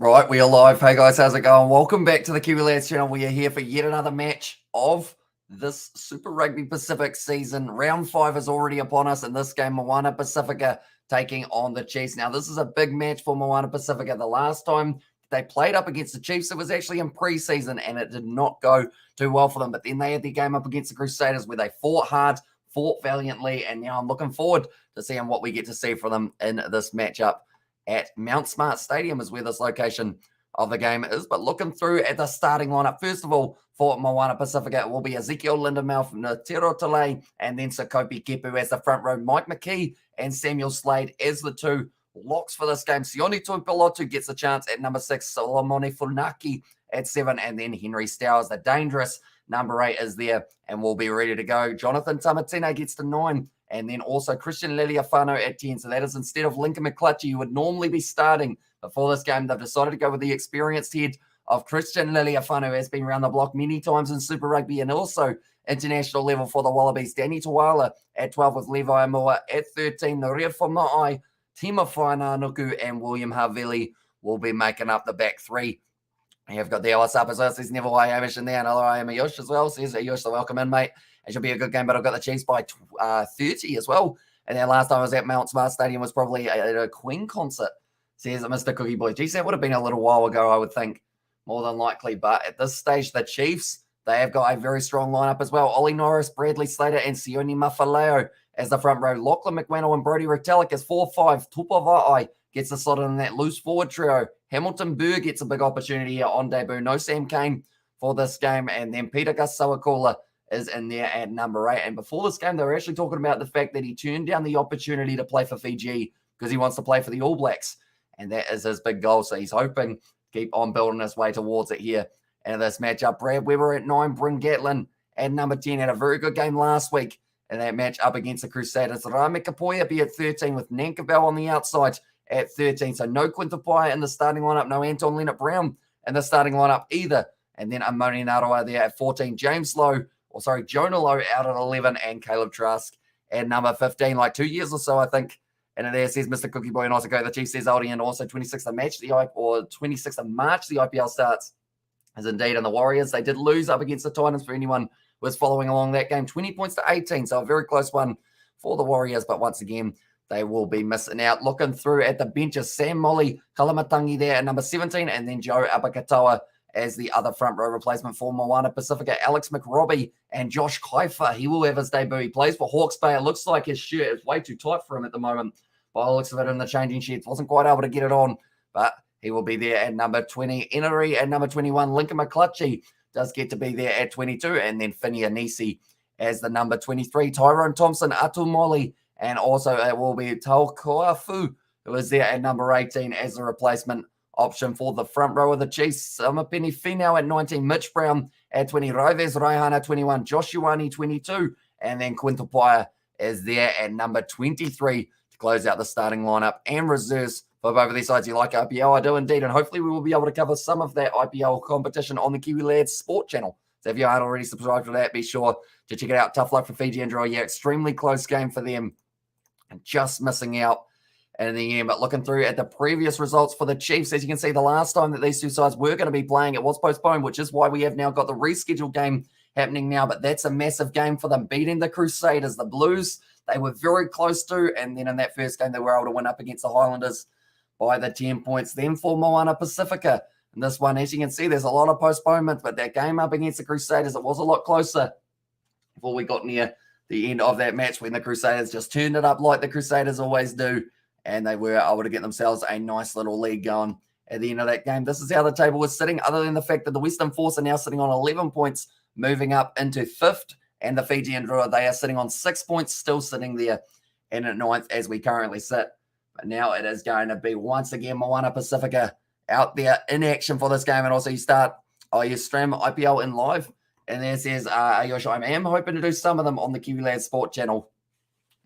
Right, we are live. Hey guys, how's it going? Welcome back to the Kiwi Lads channel. We are here for yet another match of this Super Rugby Pacific season. Round 5 is already upon us. In this game, Moana Pasifika taking on the Chiefs. Now, this is a big match for Moana Pasifika. The last time they played up against the Chiefs, it was actually in pre-season, and it did not go too well for them. But then they had their game up against the Crusaders where they fought hard, fought valiantly, and now I'm looking forward to seeing what we get to see from them in this matchup at Mount Smart Stadium is where this location of the game is. But looking through at the starting lineup, first of all, for Moana Pasifika, it will be Ezekiel Lindenmouth, Natero Tale, and then Sakopi Kepu as the front row, Mike McKee and Samuel Slade as the two locks for this game. Sione Tuipilotu gets a chance at number 6, Solomone Funaki at 7, and then Henry Stowers, the dangerous number 8, is there and will be ready to go. Jonathan Tamatine gets to 9. And then also Christian Liliafano at 10. So that is instead of Lincoln McClutchy, who would normally be starting before this game. They've decided to go with the experienced head of Christian Liliafano, who has been around the block many times in Super Rugby and also international level for the Wallabies. Danny Tuala at 12 with Levi Amua at 13. Noria Whamai, Tima Whainanuku, and William Havili will be making up the back three. You've got the LS up as well. Says Neville Hamish in there. Another I am a Yosh as well. Says Yosh, so welcome in, mate. It should be a good game, but I've got the Chiefs by 30 as well. And then last time I was at Mount Smart Stadium was probably at a Queen concert, says Mr. Cookie Boy. Geez, that would have been a little while ago, I would think, more than likely. But at this stage, the Chiefs, they have got a very strong lineup as well. Ollie Norris, Bradley Slater, and Sione Mafaleo as the front row. Lachlan McWannell and Brody Retallick as 4-5. Tupava'ai gets the slot in that loose forward trio. Hamilton Burr gets a big opportunity here on debut. No Sam Kane for this game. And then Peter Gasawakula is in there at number 8. And before this game, they were actually talking about the fact that he turned down the opportunity to play for Fiji because he wants to play for the All Blacks. And that is his big goal. So he's hoping to keep on building his way towards it here in this matchup. Brad Weber at 9, Bryn Gatlin at number 10. Had a very good game last week in that match up against the Crusaders. Rame Kapoya be at 13 with Nankabel on the outside at 13. So no Quintapai in the starting lineup. No Anton Leonard-Brown in the starting lineup either. And then Amoni Naroa there at 14. Jonah Lowe out at 11, and Caleb Trask at number 15, like 2 years or so, I think. And there says Mr. Cookie Boy and also go. The Chiefs says Aldi, and also 26th of March, the IPL starts. As indeed, and the Warriors, they did lose up against the Titans for anyone who was following along that game, 20 points to 18. So a very close one for the Warriors, but once again, they will be missing out. Looking through at the benches, Sam Molly, Kalamatangi there at number 17, and then Joe Abakatoa as the other front row replacement for Moana Pasifika. Alex McRobbie and Josh Kaifer, he will have his debut. He plays for Hawke's Bay. It looks like his shirt is way too tight for him at the moment. By the looks of it in the changing sheds, wasn't quite able to get it on, but he will be there at number 20. Enery at number 21. Lincoln McClutchy does get to be there at 22, and then Finney Anisi as the number 23. Tyrone Thompson, Atu Molly, and also it will be Taukoafu, who is there at number 18 as the replacement option for the front row of the Chiefs. Samapeni Finau at 19, Mitch Brown at 20, Rives Raihana 21, Joshuani 22, and then Quintapai is there at number 23 to close out the starting lineup and reserves for both of these sides. You like IPL? I do indeed, and hopefully we will be able to cover some of that IPL competition on the Kiwi Lads Sport channel. So if you aren't already subscribed to that, be sure to check it out. Tough luck for Fiji and Draw. Yeah, extremely close game for them, and just missing out in the end. But looking through at the previous results for the Chiefs, as you can see, the last time that these two sides were going to be playing, it was postponed, which is why we have now got the rescheduled game happening now. But that's a massive game for them, beating the Crusaders. The Blues, they were very close to, and then in that first game, they were able to win up against the Highlanders by the 10 points. Then for Moana Pasifika, and this one, as you can see, there's a lot of postponements, but that game up against the Crusaders, it was a lot closer before we got near the end of that match when the Crusaders just turned it up like the Crusaders always do, and they were able to get themselves a nice little lead going at the end of that game. This is how the table was sitting, other than the fact that the Western Force are now sitting on 11 points, moving up into 5th, and the Fijian Drua, they are sitting on 6 points, still sitting there in at 9th as we currently sit. But now it is going to be, once again, Moana Pasifika out there in action for this game. And also you stream IPL in live. And there says, Ayosh, I am hoping to do some of them on the Kiwi Lads Sport channel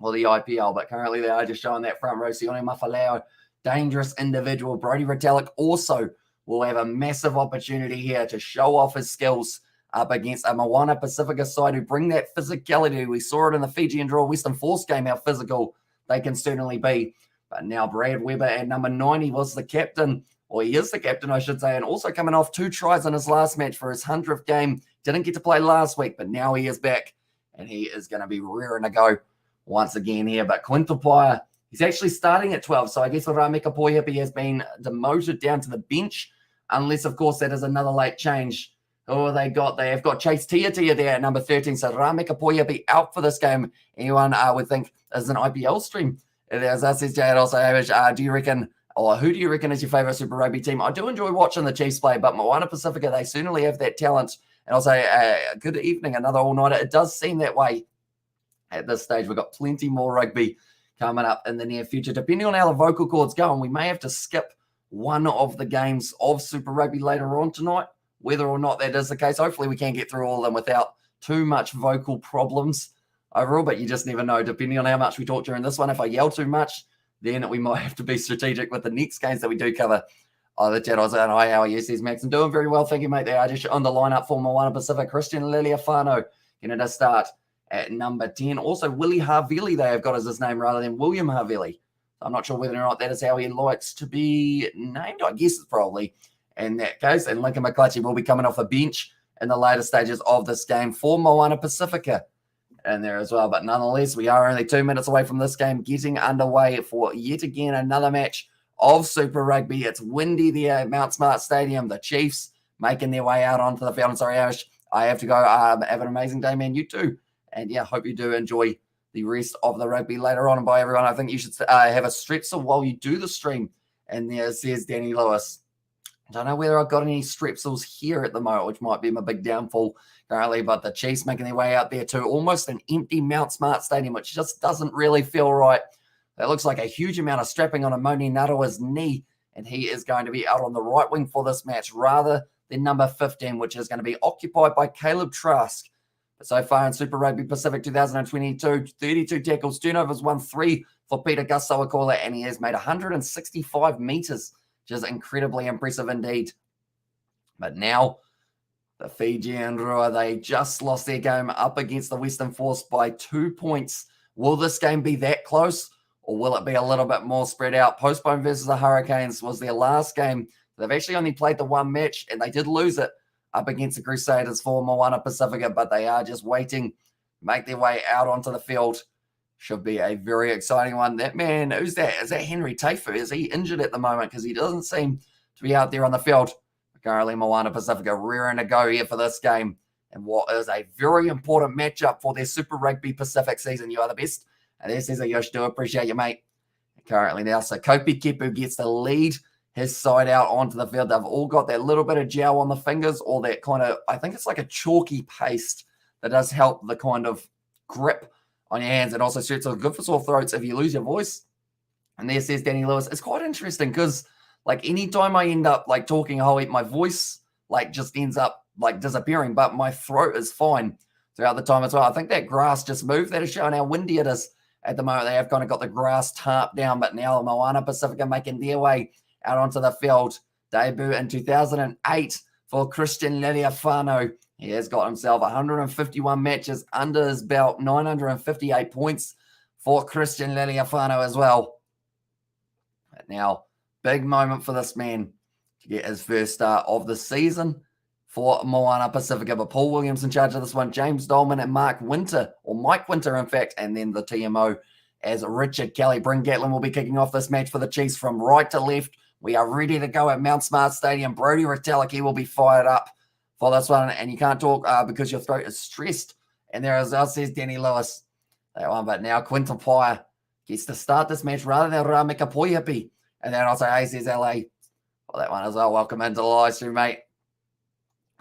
for the IPL, but currently they are just showing that front row. Sione Mafaleo, dangerous individual. Brody Retallick also will have a massive opportunity here to show off his skills up against a Moana Pasifika side who bring that physicality. We saw it in the Fijian Draw Western Force game, how physical they can certainly be. But now Brad Weber at number 90 was the captain or he is the captain, I should say, and also coming off 2 tries in his last match for his 100th game. Didn't get to play last week, but now he is back, and he is going to be rearing to go once again here. But Quinton Paia, he's actually starting at 12, so I guess Rameka Poihipi has been demoted down to the bench, unless, of course, that is another late change. Oh, they have got Chase Tia there at number 13, so Rameka Poihipi out for this game. Anyone would think is an IPL stream. As I says, Jade also, do you reckon, or who do you reckon is your favourite Super Rugby team? I do enjoy watching the Chiefs play, but Moana Pasifika, they certainly have that talent. And also, good evening, another all-nighter. It does seem that way at this stage. We've got plenty more rugby coming up in the near future. Depending on how the vocal cords go, and we may have to skip one of the games of Super Rugby later on tonight, whether or not that is the case. Hopefully we can get through all of them without too much vocal problems overall, but you just never know, depending on how much we talk during this one. If I yell too much, then we might have to be strategic with the next games that we do cover. Oh, the chat was, hi, how are you? Says Max. I'm doing very well, thank you, mate. There, I just on the lineup for Moana Pacific. Christian Liliafano going to start at number 10. Also, Willie Havili, they have got as his name rather than William Havili. I'm not sure whether or not that is how he likes to be named. I guess it's probably in that case. And Lincoln McClutchy will be coming off the bench in the later stages of this game for Moana Pasifika in there as well. But nonetheless, we are only 2 minutes away from this game getting underway for yet again another match of Super Rugby. It's windy there at Mount Smart Stadium. The Chiefs making their way out onto the field. I'm sorry, Ash, I have to go. Have an amazing day, man. You too. And yeah, hope you do enjoy the rest of the rugby later on. And by everyone, I think you should have a stretcher while you do the stream. And there says Danny Lewis. I don't know whether I've got any strepsils here at the moment, which might be my big downfall currently, but the Chiefs making their way out there to almost an empty Mount Smart Stadium, which just doesn't really feel right. That looks like a huge amount of strapping on Amoni Narawa's knee, and he is going to be out on the right wing for this match rather than number 15, which is going to be occupied by Caleb Trask. But so far in Super Rugby Pacific 2022, 32 tackles, turnovers, 1-3 for Peter Gasawakola, and he has made 165 metres, which is incredibly impressive indeed. But now, the Fijian Rua, they just lost their game up against the Western Force by 2 points. Will this game be that close, or will it be a little bit more spread out? Postpone versus the Hurricanes was their last game. They've actually only played the one match, and they did lose it up against the Crusaders for Moana Pasifika, but they are just waiting to make their way out onto the field. Should be a very exciting one. That man, who's that? Is that Henry Tafu? Is he injured at the moment? Because he doesn't seem to be out there on the field. Currently, Moana Pasifika rearing to go here for this game. And what is a very important matchup for their Super Rugby Pacific season. You are the best. And this is a Yosh, do appreciate you, mate. Currently now, so Kopi Kepu gets to lead his side out onto the field. They've all got that little bit of gel on the fingers, or that kind of, I think it's like a chalky paste that does help the kind of grip on your hands. It also suits good for sore throats if you lose your voice. And there says Danny Lewis. It's quite interesting because like anytime I end up like talking a whole heap, my voice like just ends up like disappearing, but my throat is fine throughout the time as well. I think that grass just moved. That is showing how windy it is at the moment. They have kind of got the grass tarp down, but now Moana Pasifika making their way out onto the field. Debut in 2008 for Christian Liliafano. He has got himself 151 matches under his belt, 958 points for Christian Liliafano as well. But now, big moment for this man to get his first start of the season for Moana Pasifika. But Paul Williams in charge of this one, James Dolman and Mike Winter, in fact, and then the TMO as Richard Kelly. Bryn Gatlin will be kicking off this match for the Chiefs from right to left. We are ready to go at Mount Smart Stadium. Brody Retallick will be fired up for this one, and you can't talk because your throat is stressed. And there as well says Danny Lewis. That one, but now Quinton Paia gets to start this match rather than Rameka Poihipi. And then also says LA. Well, that one as well. Welcome into the live stream, mate.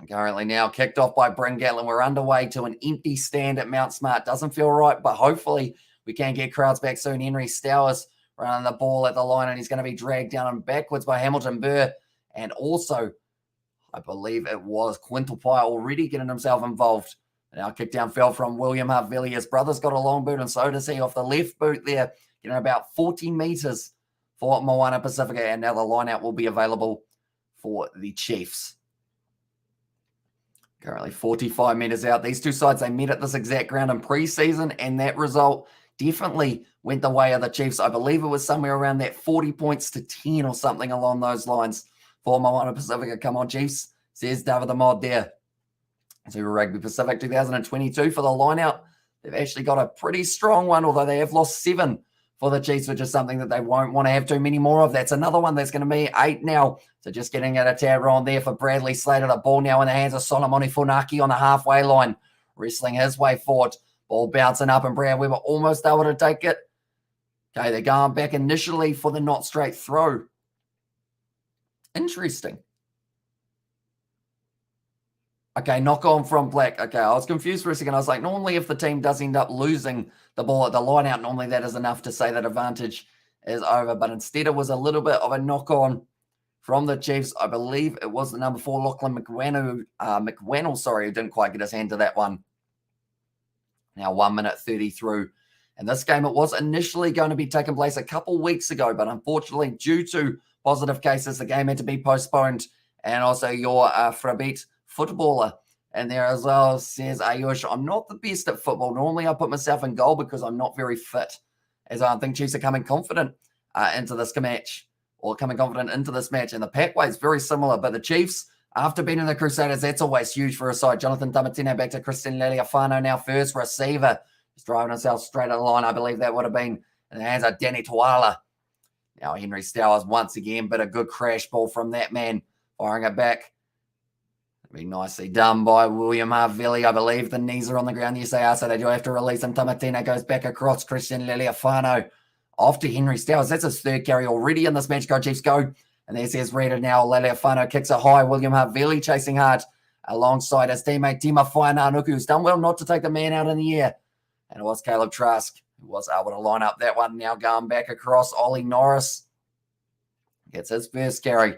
Currently now kicked off by Bryn Gatlin. We're underway to an empty stand at Mount Smart. Doesn't feel right, but hopefully we can get crowds back soon. Henry Stowers running the ball at the line, and he's going to be dragged down and backwards by Hamilton Burr. And also, I believe it was Quinton Paia already getting himself involved. Now kick down fell from William Havili. His brother's got a long boot, and so does he off the left boot there, getting about 40 metres for Moana Pasifika. And now the line-out will be available for the Chiefs. Currently 45 metres out. These two sides, they met at this exact ground in pre-season, and that result definitely went the way of the Chiefs. I believe it was somewhere around that 40 points to 10 or something along those lines. for Moana Pasifika. Come on, Chiefs, says David the Mod there. Super Rugby Pacific 2022 for the line-out. They've actually got a pretty strong one, although they have lost 7 for the Chiefs, which is something that they won't want to have too many more of. That's another one that's going to be 8 now. So just getting it a tad wrong there for Bradley Slater. The ball now in the hands of Solomoni Funaki on the halfway line, wrestling his way forward. Ball bouncing up, and Brad Weber almost able to take it. Okay, they're going back initially for the not straight throw. Interesting. Okay, knock on from Black. Okay, I was confused for a second. I was like, normally if the team does end up losing the ball at the line out, normally that is enough to say that advantage is over. But instead it was a little bit of a knock on from the Chiefs. I believe it was the number 4, Lachlan McWannell, who didn't quite get his hand to that one. Now 1 minute 30 through. And this game, it was initially going to be taking place a couple weeks ago, but unfortunately, due to positive cases, the game had to be postponed. And also your Frabit footballer in there as well says, Ayush, I'm not the best at football. Normally I put myself in goal because I'm not very fit, as I think Chiefs are coming confident into this match, or coming confident into this match. And the pathway is very similar, but the Chiefs, after beating the Crusaders, that's always huge for a side. Jonathan Tamatino back to Christian Leliafano now, first receiver. He's driving himself straight at the line. I believe that would have been in the hands of Danny Tuala. Now Henry Stowers once again, but a good crash ball from that man, firing it back. Be nicely done by William Harvili. I believe the knees are on the ground. Yes, they are, so they do have to release him. Tamatino goes back across. Christian Leliafano off to Henry Stowers. That's his 3rd carry already in this match. Go, Chiefs, go. And there's his reader now. Leliafano kicks it high. William Harvili chasing hard alongside his teammate Tima Whainanuku, who's done well not to take the man out in the air. And it was Caleb Trask who was able to line up that one. Now going back across, Ollie Norris gets his first carry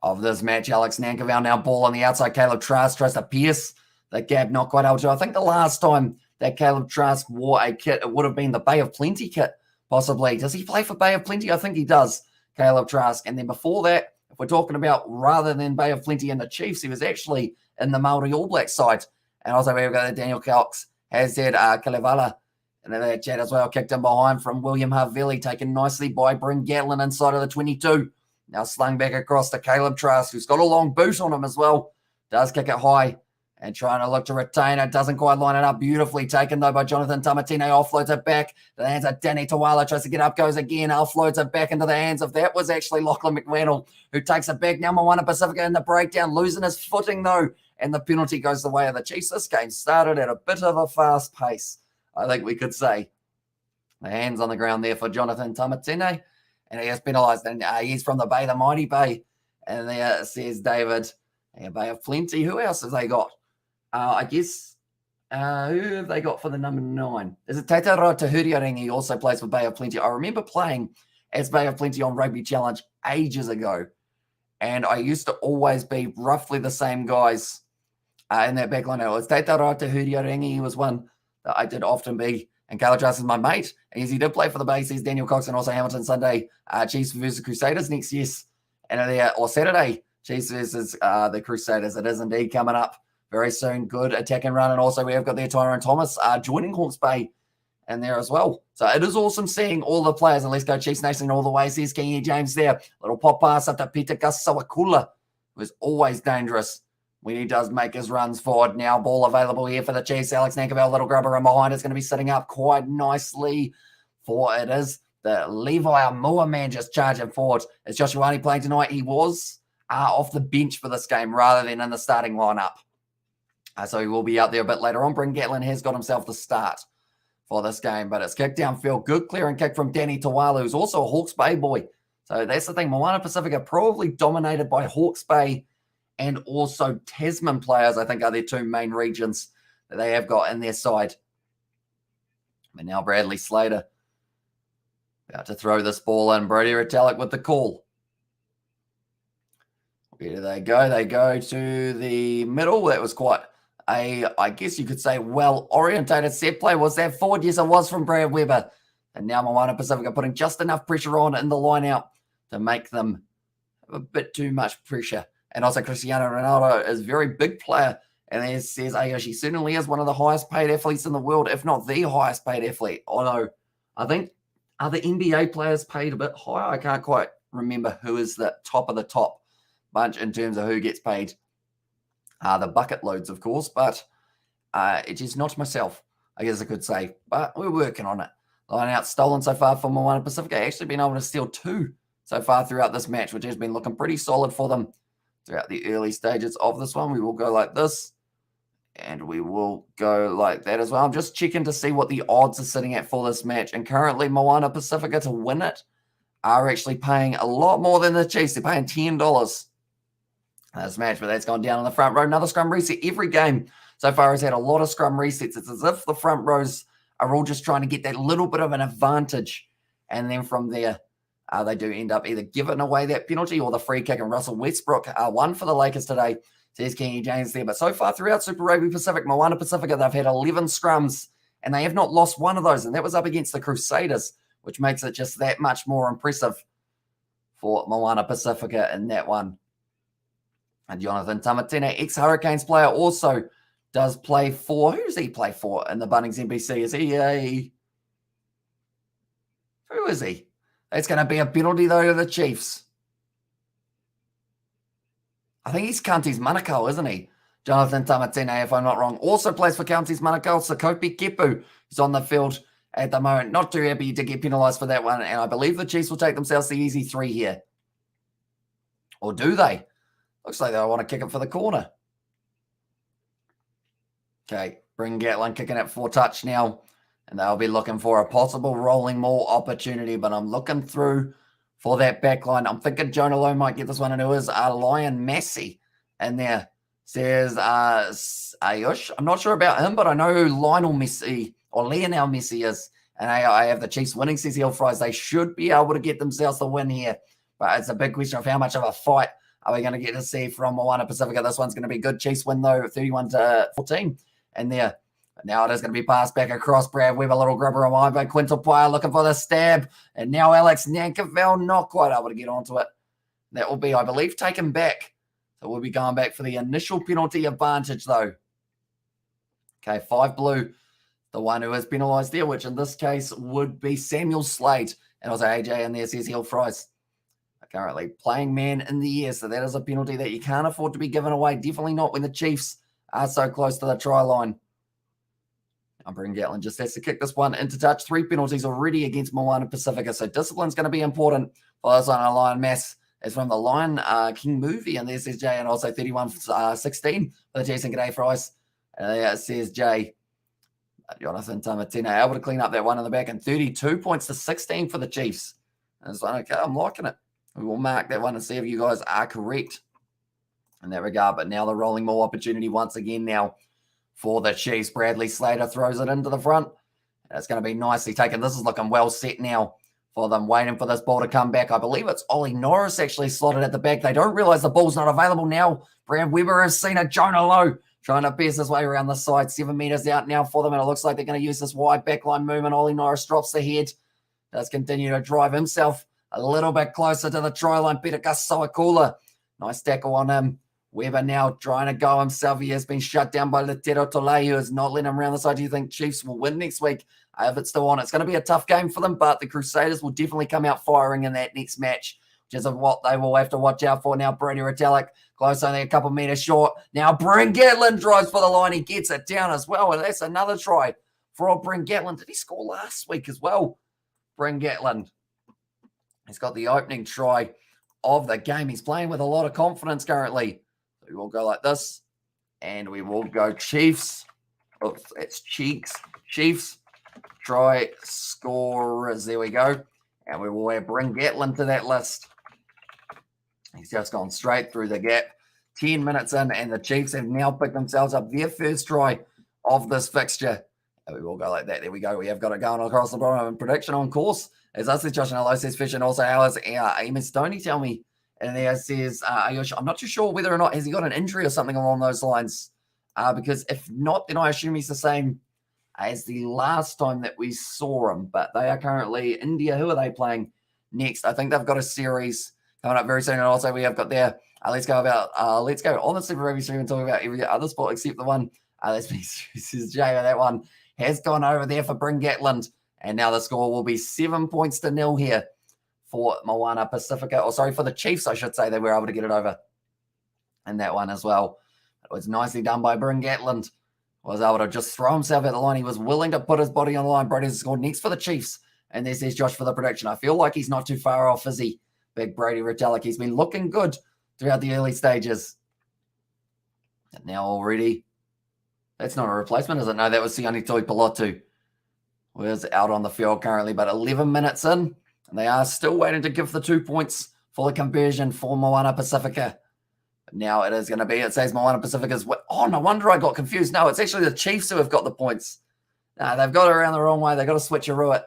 of this match. Alex Nankerville now ball on the outside. Caleb Trask tries to pierce the gap, not quite able to. I think the last time that Caleb Trask wore a kit, it would have been the Bay of Plenty kit, possibly. Does he play for Bay of Plenty? I think he does, Caleb Trask. And then before that, if we're talking about rather than Bay of Plenty and the Chiefs, he was actually in the Māori All Black side. And also we've got Daniel Cox, has that Kalevala, and then that chat as well, kicked in behind from William Harvili, taken nicely by Bryn Gatlin inside of the 22. Now slung back across to Caleb Trask, who's got a long boot on him as well. Does kick it high and trying to look to retain it. Doesn't quite line it up. Beautifully taken, though, by Jonathan Tamatino. Offloads it back to the hands of Danny Tuala. Tries to get up, goes again. Offloads it back into the hands of, that was actually Lachlan McWannell, who takes it back. Now Moana Pasifika in the breakdown, losing his footing, though. And the penalty goes the way of the Chiefs. This game started at a bit of a fast pace, I think we could say. The hands on the ground there for Jonathan Tamatino. And he has penalised, and he's from the Bay, the mighty Bay. And there says David, Bay of Plenty. Who else have they got? I guess, who have they got for the number 9? Is it Teitara Tahuriarengi? He also plays for Bay of Plenty. I remember playing as Bay of Plenty on Rugby Challenge ages ago. And I used to always be roughly the same guys in that back line. It was Teitara Tahuriarengi. He was one that I did often be. And Caleb Trask is my mate. And he did play for the Bay. He's Daniel Cox and also Hamilton Sunday. Chiefs versus Crusaders next, yes. And or Saturday, Chiefs versus the Crusaders. It is indeed coming up very soon. Good attack and run. And also we have got there Tyrone Thomas joining Hawke's Bay in there as well. So it is awesome seeing all the players. And let's go Chiefs Nation all the way. Says Kingy James there. Little pop pass up to Peter Kasawakula, who is always dangerous when he does make his runs forward. Now ball available here for the Chiefs. Alex Nankerville, little grubber in behind, is going to be sitting up quite nicely, for it is the Levi Moa man just charging forward. Is Joshua Wani playing tonight? He was off the bench for this game rather than in the starting lineup. So he will be out there a bit later on. Bryn Gatlin has got himself the start for this game, but it's kicked downfield. Good clearing kick from Danny Tuala, who's also a Hawke's Bay boy. So that's the thing. Moana Pasifika probably dominated by Hawke's Bay and also Tasman players, I think, are their 2 main regions that they have got in their side. But now Bradley Slater about to throw this ball in. Brody Retallick with the call. Where do they go? They go to the middle. That was quite I guess you could say, well-orientated set play. Was that forward? Yes, it was from Brad Weber. And now Moana Pasifika putting just enough pressure on in the line-out to make them have a bit too much pressure. And also Cristiano Ronaldo is a very big player. And he says Ayoshi certainly is one of the highest paid athletes in the world, if not the highest paid athlete. Although I think other NBA players paid a bit higher. I can't quite remember who is the top of the top. bunch in terms of who gets paid the bucket loads, of course, but it is not myself, I guess I could say. But we're working on it. Line out stolen so far for Moana Pasifika. Actually been able to steal 2 so far throughout this match, which has been looking pretty solid for them throughout the early stages of this one. We will go like this, and we will go like that as well. I'm just checking to see what the odds are sitting at for this match, and currently Moana Pasifika to win it are actually paying a lot more than the Chiefs. They're paying $10 this match, but that's gone down in the front row. Another scrum reset. Every game so far has had a lot of scrum resets. It's as if the front rows are all just trying to get that little bit of an advantage, and then from there, they do end up either giving away that penalty or the free kick. And Russell Westbrook won for the Lakers today, says Kenny James there. But so far throughout Super Rugby Pacific, Moana Pasifika, they've had 11 scrums, and they have not lost one of those, and that was up against the Crusaders, which makes it just that much more impressive for Moana Pasifika in that one. And Jonathan Tamatina, ex-Hurricanes player, also does play for, who does he play for in the Bunnings NBC? Is he who is he? That's going to be a penalty, though, to the Chiefs. I think he's Counties Manukau, isn't he? Jonathan Tamatina, if I'm not wrong. Also plays for Counties Manukau. Sakopi Kepu is on the field at the moment. Not too happy to get penalised for that one. And I believe the Chiefs will take themselves the easy 3 here. Or do they? Looks like they want to kick it for the corner. Okay, Bryn Gatland kicking it for touch now. And they'll be looking for a possible rolling maul opportunity. But I'm looking through for that back line. I'm thinking Jonah Lowe might get this one. And it was Lion Massey in there. Says Ayush. I'm not sure about him, but I know who Lionel Messi or Lionel Messi is. And I have the Chiefs winning, says Hill Fries. They should be able to get themselves the win here. But it's a big question of how much of a fight are we going to get to see from Moana Pasifika. This one's going to be good. Chiefs win, though, 31-14. And there. But now it is going to be passed back across. Brad Webb, a little grubber on by Quintal Pire looking for the stab. And now Alex Nankerville not quite able to get onto it. That will be, I believe, taken back. So we'll be going back for the initial penalty advantage, though. Okay, 5 blue. The one who is penalised there, which in this case would be Samuel Slade. And also AJ in there says Hill Fries. Currently playing man in the air. So that is a penalty that you can't afford to be given away. Definitely not when the Chiefs are so close to the try line. Bryn Gatland just has to kick this one into touch. 3 penalties already against Moana Pasifika. So discipline's going to be important for this one. Lion Mass is from the Lion King movie. And there says Jay. And also 31-16 for the Jason G'day Fries. There says Jay. Jonathan Tamatina able to clean up that one in the back. And 32-16 for the Chiefs. And it's like, okay, I'm liking it. We will mark that one and see if you guys are correct in that regard. But now the rolling maul opportunity once again now for the Chiefs. Bradley Slater throws it into the front. And it's going to be nicely taken. This is looking well set now for them, waiting for this ball to come back. I believe it's Ollie Norris actually slotted at the back. They don't realise the ball's not available now. Brad Weber has seen it. Jonah Lowe trying to pierce his way around the side. 7 metres out now for them. And it looks like they're going to use this wide backline movement. Ollie Norris drops the head. Does continue to drive himself a little bit closer to the try line. Peter Kasawakula. Nice tackle on him. Weber now trying to go himself. He has been shut down by Letero Tolei, who is not letting him around the side. Do you think Chiefs will win next week? If it's still on, it's going to be a tough game for them, but the Crusaders will definitely come out firing in that next match, which is what they will have to watch out for. Now, Brady Retallick, close, only a couple metres short. Now, Bryn Gatland drives for the line. He gets it down as well, and that's another try for Bryn Gatland. Did he score last week as well? Bryn Gatland. He's got the opening try of the game. He's playing with a lot of confidence currently. So we will go like this, and we will go Chiefs. Oops, it's Cheeks. Chiefs. Try scorers. There we go. And we will add Bryn Gatland to that list. He's just gone straight through the gap. 10 minutes in, and the Chiefs have now picked themselves up their first try of this fixture. And we will go like that. There we go. We have got it going across the bottom. And prediction on course. As us, Josh and Hello says Fish, and also ours, Amos Stoney tell me. And there says, I'm not too sure whether or not has he got an injury or something along those lines. Because if not, then I assume he's the same as the last time that we saw him. But they are currently India. Who are they playing next? I think they've got a series coming up very soon. And also we have got there. Let's go on the Super Rugby stream and talk about every other sport except the one. This is Jay. That one has gone over there for Bryn Gatland. And now the score will be 7-0 here for Moana Pasifika. Or sorry, for the Chiefs, I should say. They were able to get it over. in that one as well. It was nicely done by Bryn Gatland. Was able to just throw himself at the line. He was willing to put his body on the line. Brody scored next for the Chiefs. And there's Josh for the prediction. I feel like he's not too far off, is he? Big Brady Retallick. He's been looking good throughout the early stages. And now already, that's not a replacement, is it? No, that was Sione Tuipulotu. Was out on the field currently, but 11 minutes in, and they are still waiting to give the 2 points for the conversion for Moana Pasifika. But now it is going to be, it says Moana Pasifika's, oh, no wonder I got confused. No, it's actually the Chiefs who have got the points. No, they've got it around the wrong way. They've got to switcheroo it.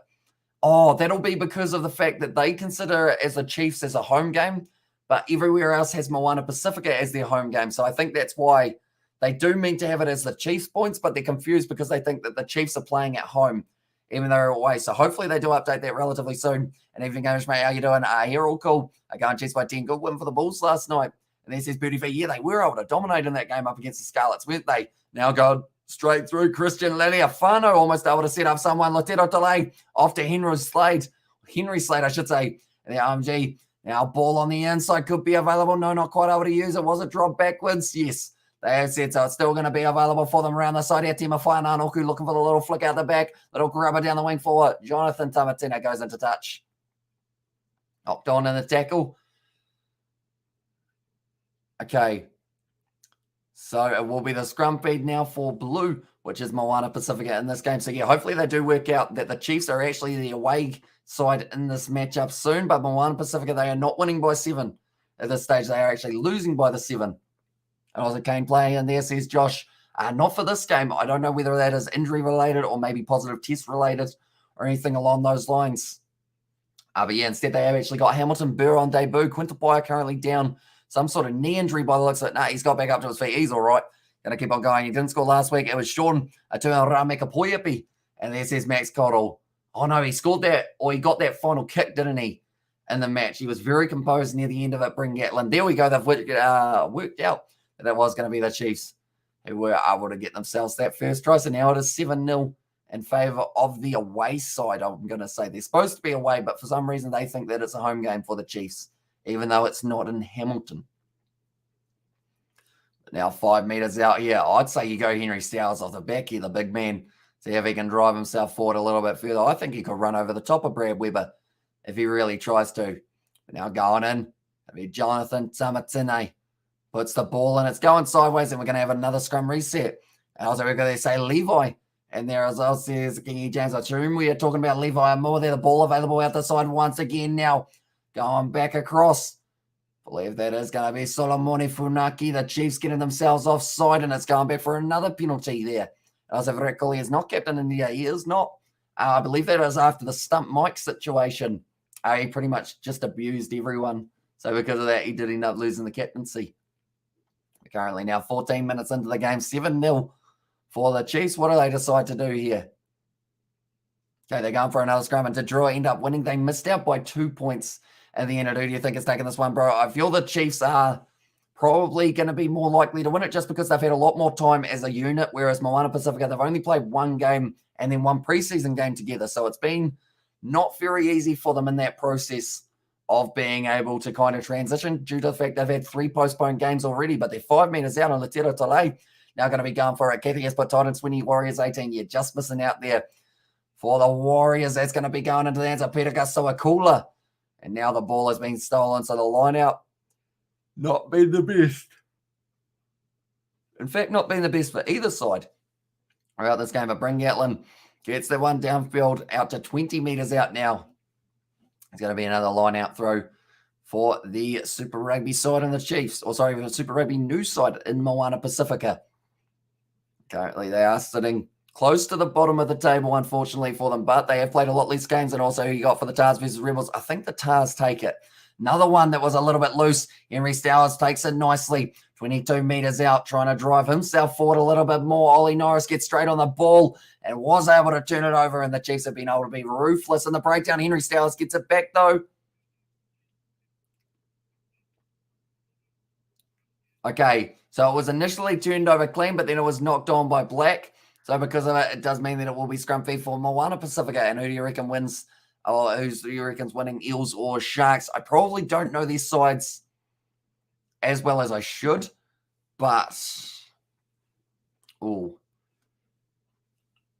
Oh, that'll be because of the fact that they consider it as the Chiefs as a home game, but everywhere else has Moana Pasifika as their home game. So I think that's why they do mean to have it as the Chiefs points, but they're confused because they think that the Chiefs are playing at home, even though they're away. So hopefully they do update that relatively soon. And evening gamers, mate, how you doing? You're all cool. I go and Chiefs by 10. Good win for the Bulls last night. And then says Beauty V, yeah, they were able to dominate in that game up against the Scarlets, weren't they? Now go straight through. Christian Leliafano almost able to set up someone. Lotero Tole off to Henry Slade, I should say. And the RMG, now ball on the inside could be available. No, not quite able to use it. Was it drop backwards? Yes. They have said so. It's still going to be available for them around the side here. Tima Whainanoku looking for the little flick out the back. Little grubber down the wing for Jonathan Tamatina goes into touch. Knocked on in the tackle. Okay. So it will be the scrum feed now for blue, which is Moana Pasifika in this game. So yeah, hopefully they do work out that the Chiefs are actually the away side in this matchup soon. But Moana Pasifika, they are not winning by 7 at this stage. They are actually losing by the 7. And also Kane playing in there, says Josh. Not for this game. I don't know whether that is injury related or maybe positive test related or anything along those lines. But yeah, instead they have actually got Hamilton Burr on debut. Quintapoya currently down some sort of knee injury by the looks of it. Nah, he's got back up to his feet. He's all right. Going to keep on going. He didn't score last week. It was Sean Atuaramekapoyapi. And there says Max Cottle. Oh no, he scored that, or he got that final kick, didn't he, in the match? He was very composed near the end of it. Bryn Gatland. There we go. They've worked out that was going to be the Chiefs who were able to get themselves that first try. So now it is 7-0 in favour of the away side, I'm going to say. They're supposed to be away, but for some reason they think that it's a home game for the Chiefs, even though it's not in Hamilton. But now 5 metres out here. I'd say you go Henry Stowers off the back here, the big man. See if he can drive himself forward a little bit further. I think he could run over the top of Brad Weber if he really tries to. But now going in, it'll be Jonathan Tamatine. Puts the ball in. It's going sideways, and we're going to have another scrum reset. And also we're going to say Levi. And there as well says Kingy James. I assume we are talking about Levi and more there. The ball available out the side once again now. Going back across. I believe that is going to be Solomone Funaki. The Chiefs getting themselves offside, and it's going back for another penalty there. As I recall, he is not captain in India. He is not. I believe that is after the stump Mike situation. He pretty much just abused everyone. So because of that, he did end up losing the captaincy. We're currently now 14 minutes into the game, 7-0 for the Chiefs. What do they decide to do here? Okay, they're going for another scrum, and Detroit end up winning. They missed out by 2 points at the end. Who do you think is taking this one, bro? I feel the Chiefs are probably going to be more likely to win it just because they've had a lot more time as a unit, whereas Moana Pasifika, they've only played one game and then one preseason game together. So it's been not very easy for them in that process of being able to kind of transition due to the fact they've had 3 postponed games already, but they're 5 metres out on Latero Tole. Now going to be going for it. Kathy has put Titans 20, Warriors 18. Yeah, just missing out there for the Warriors. That's going to be going into the hands of Peter Gasoakula. And now the ball has been stolen, so the line out not been the best. In fact, not been the best for either side throughout this game. But Bryn Gatland gets the one downfield out to 20 metres out now. It's going to be another line out throw for the Super Rugby side and the Chiefs. Or sorry, the Super Rugby news side in Moana Pasifika. Currently, they are sitting close to the bottom of the table, unfortunately for them. But they have played a lot less games. And also, who you got for the Tars versus Rebels? I think the Tars take it. Another one that was a little bit loose. Henry Stowers takes it nicely. 22 metres out, trying to drive himself forward a little bit more. Ollie Norris gets straight on the ball and was able to turn it over, and the Chiefs have been able to be ruthless in the breakdown. Henry Stowers gets it back, though. Okay, so it was initially turned over clean, but then it was knocked on by Black. So because of it, it does mean that it will be scrum feed for Moana Pasifika. And who do you reckon wins? Oh, who do you reckon's winning, Eels or Sharks? I probably don't know these sides as well as I should. But,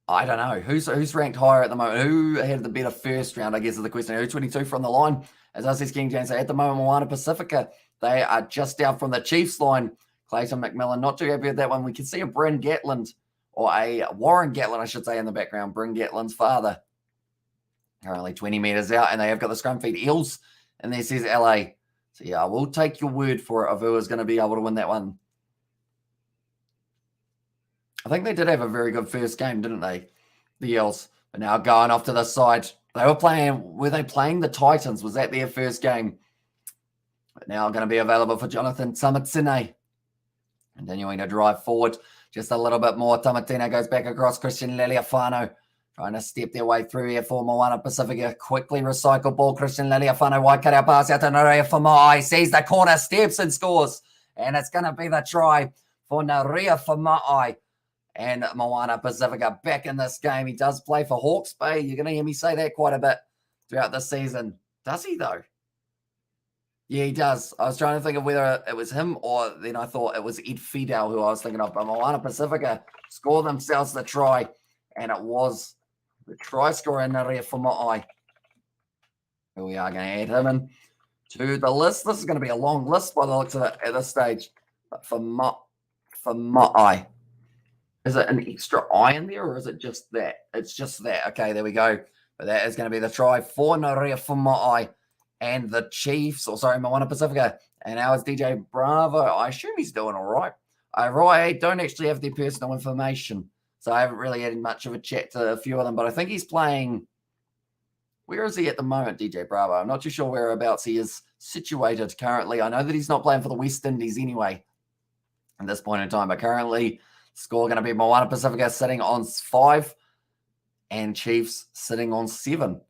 I don't know. Who's ranked higher at the moment? Who had the better first round, I guess, is the question. Who 22 from the line? As I said, King James, at the moment, Moana Pasifika, they are just out from the Chiefs line. Clayton McMillan, not too happy with that one. We can see a Bryn Gatland, or a Warren Gatland, I should say, in the background. Bryn Gatland's father. Currently 20 metres out, and they have got the scrum feed Eels, and there says LA. So, yeah, I will take your word for it of who is going to be able to win that one. I think they did have a very good first game, didn't they? The Eels. But now going off to the side. Were they playing the Titans? Was that their first game? But now going to be available for Jonathan Tamatine. Continuing to drive forward just a little bit more. Tamatine goes back across. Christian Leliafano trying to step their way through here for Moana Pasifika. Quickly recycle ball. Christian Leliafano, wide cut out pass out to Naria Famai. Sees the corner, steps and scores. And it's going to be the try for Naria Famai. And Moana Pasifika back in this game. He does play for Hawke's Bay. You're going to hear me say that quite a bit throughout the season. Does he, though? Yeah, he does. I was trying to think of whether it was him or then I thought it was Ed Fidel who I was thinking of. But Moana Pasifika scored themselves the try. And it was the try scorer in Naria Famai. Here we are going to add him in to the list. This is going to be a long list by the looks of it at this stage. But for Mai. Is it an extra I in there, or is it just that? It's just that. Okay, there we go. But that is going to be the try for Naria Famai and the Chiefs, Moana Pasifika. And now it's DJ Bravo. I assume he's doing all right. I don't actually have their personal information, so I haven't really had much of a chat to a few of them. But I think he's playing. Where is he at the moment, DJ Bravo? I'm not too sure whereabouts he is situated currently. I know that he's not playing for the West Indies anyway at this point in time, but currently score going to be Moana Pasifika sitting on 5 and Chiefs sitting on 7.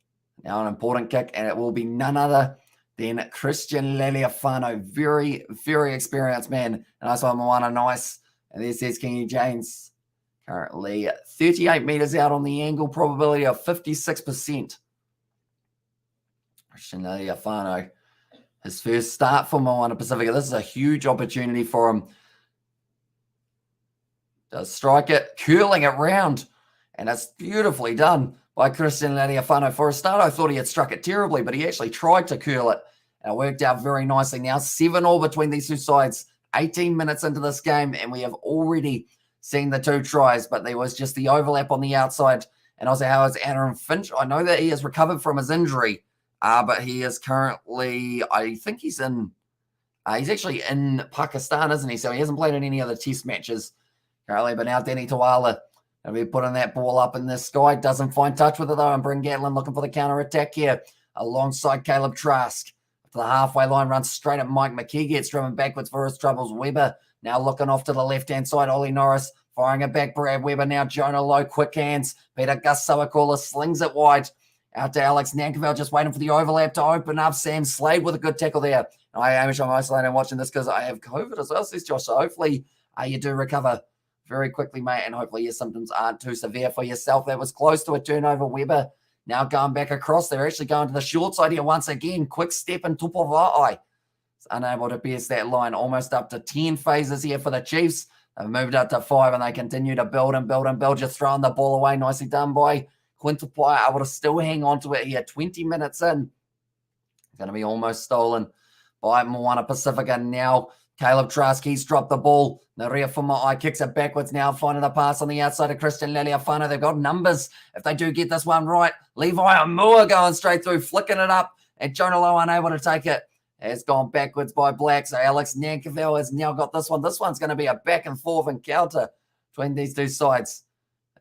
Now an important kick, and it will be none other than Christian Leliafano. Very, very experienced man. And that's why Moana nice. And there says King James. Currently 38 metres out on the angle, probability of 56%. Christian Leliafano. His first start for Moana Pasifika. This is a huge opportunity for him. Does strike it, curling it round. And it's beautifully done by Christian Leliafano. For a start, I thought he had struck it terribly, but he actually tried to curl it. And it worked out very nicely. Now 7-all between these two sides. 18 minutes into this game, and we have already seen the 2 tries, but there was just the overlap on the outside. And also, how is Aaron Finch? I know that he has recovered from his injury, but he is currently, I think he's actually in Pakistan, isn't he? So he hasn't played in any other test matches currently, but now Danny Tawala going to be putting that ball up in the sky. Doesn't find touch with it, though, and Bryn Gatland looking for the counter-attack here alongside Caleb Trask. To the halfway line, runs straight at Mike McKee, gets driven backwards for his troubles. Weber now looking off to the left-hand side. Ollie Norris firing it back. Brad Weber now. Jonah Lowe, quick hands. Peter Gus Sawakula slings it wide. Out to Alex Nankerville, just waiting for the overlap to open up. Sam Slade with a good tackle there. I am isolated and watching this because I have COVID as well, says Josh. So hopefully you do recover very quickly, mate, and hopefully your symptoms aren't too severe for yourself. That was close to a turnover. Weber now going back across. They're actually going to the short side here once again. Quick step and Tupavai. Unable to pierce that line. Almost up to 10 phases here for the Chiefs. They've moved up to 5 and they continue to build and build and build. Just throwing the ball away. Nicely done by Quintupai. Able to still hang on to it here. 20 minutes in. It's going to be almost stolen by Moana Pasifika now. Caleb Trask, he's dropped the ball. Naria Famai kicks it backwards now, finding the pass on the outside of Christian Leliafano. They've got numbers if they do get this one right. Levi Amua going straight through, flicking it up, and Jonah Lowe unable to take it. Has gone backwards by Black, so Alex Nankerville has now got this one. This one's going to be a back and forth encounter between these two sides.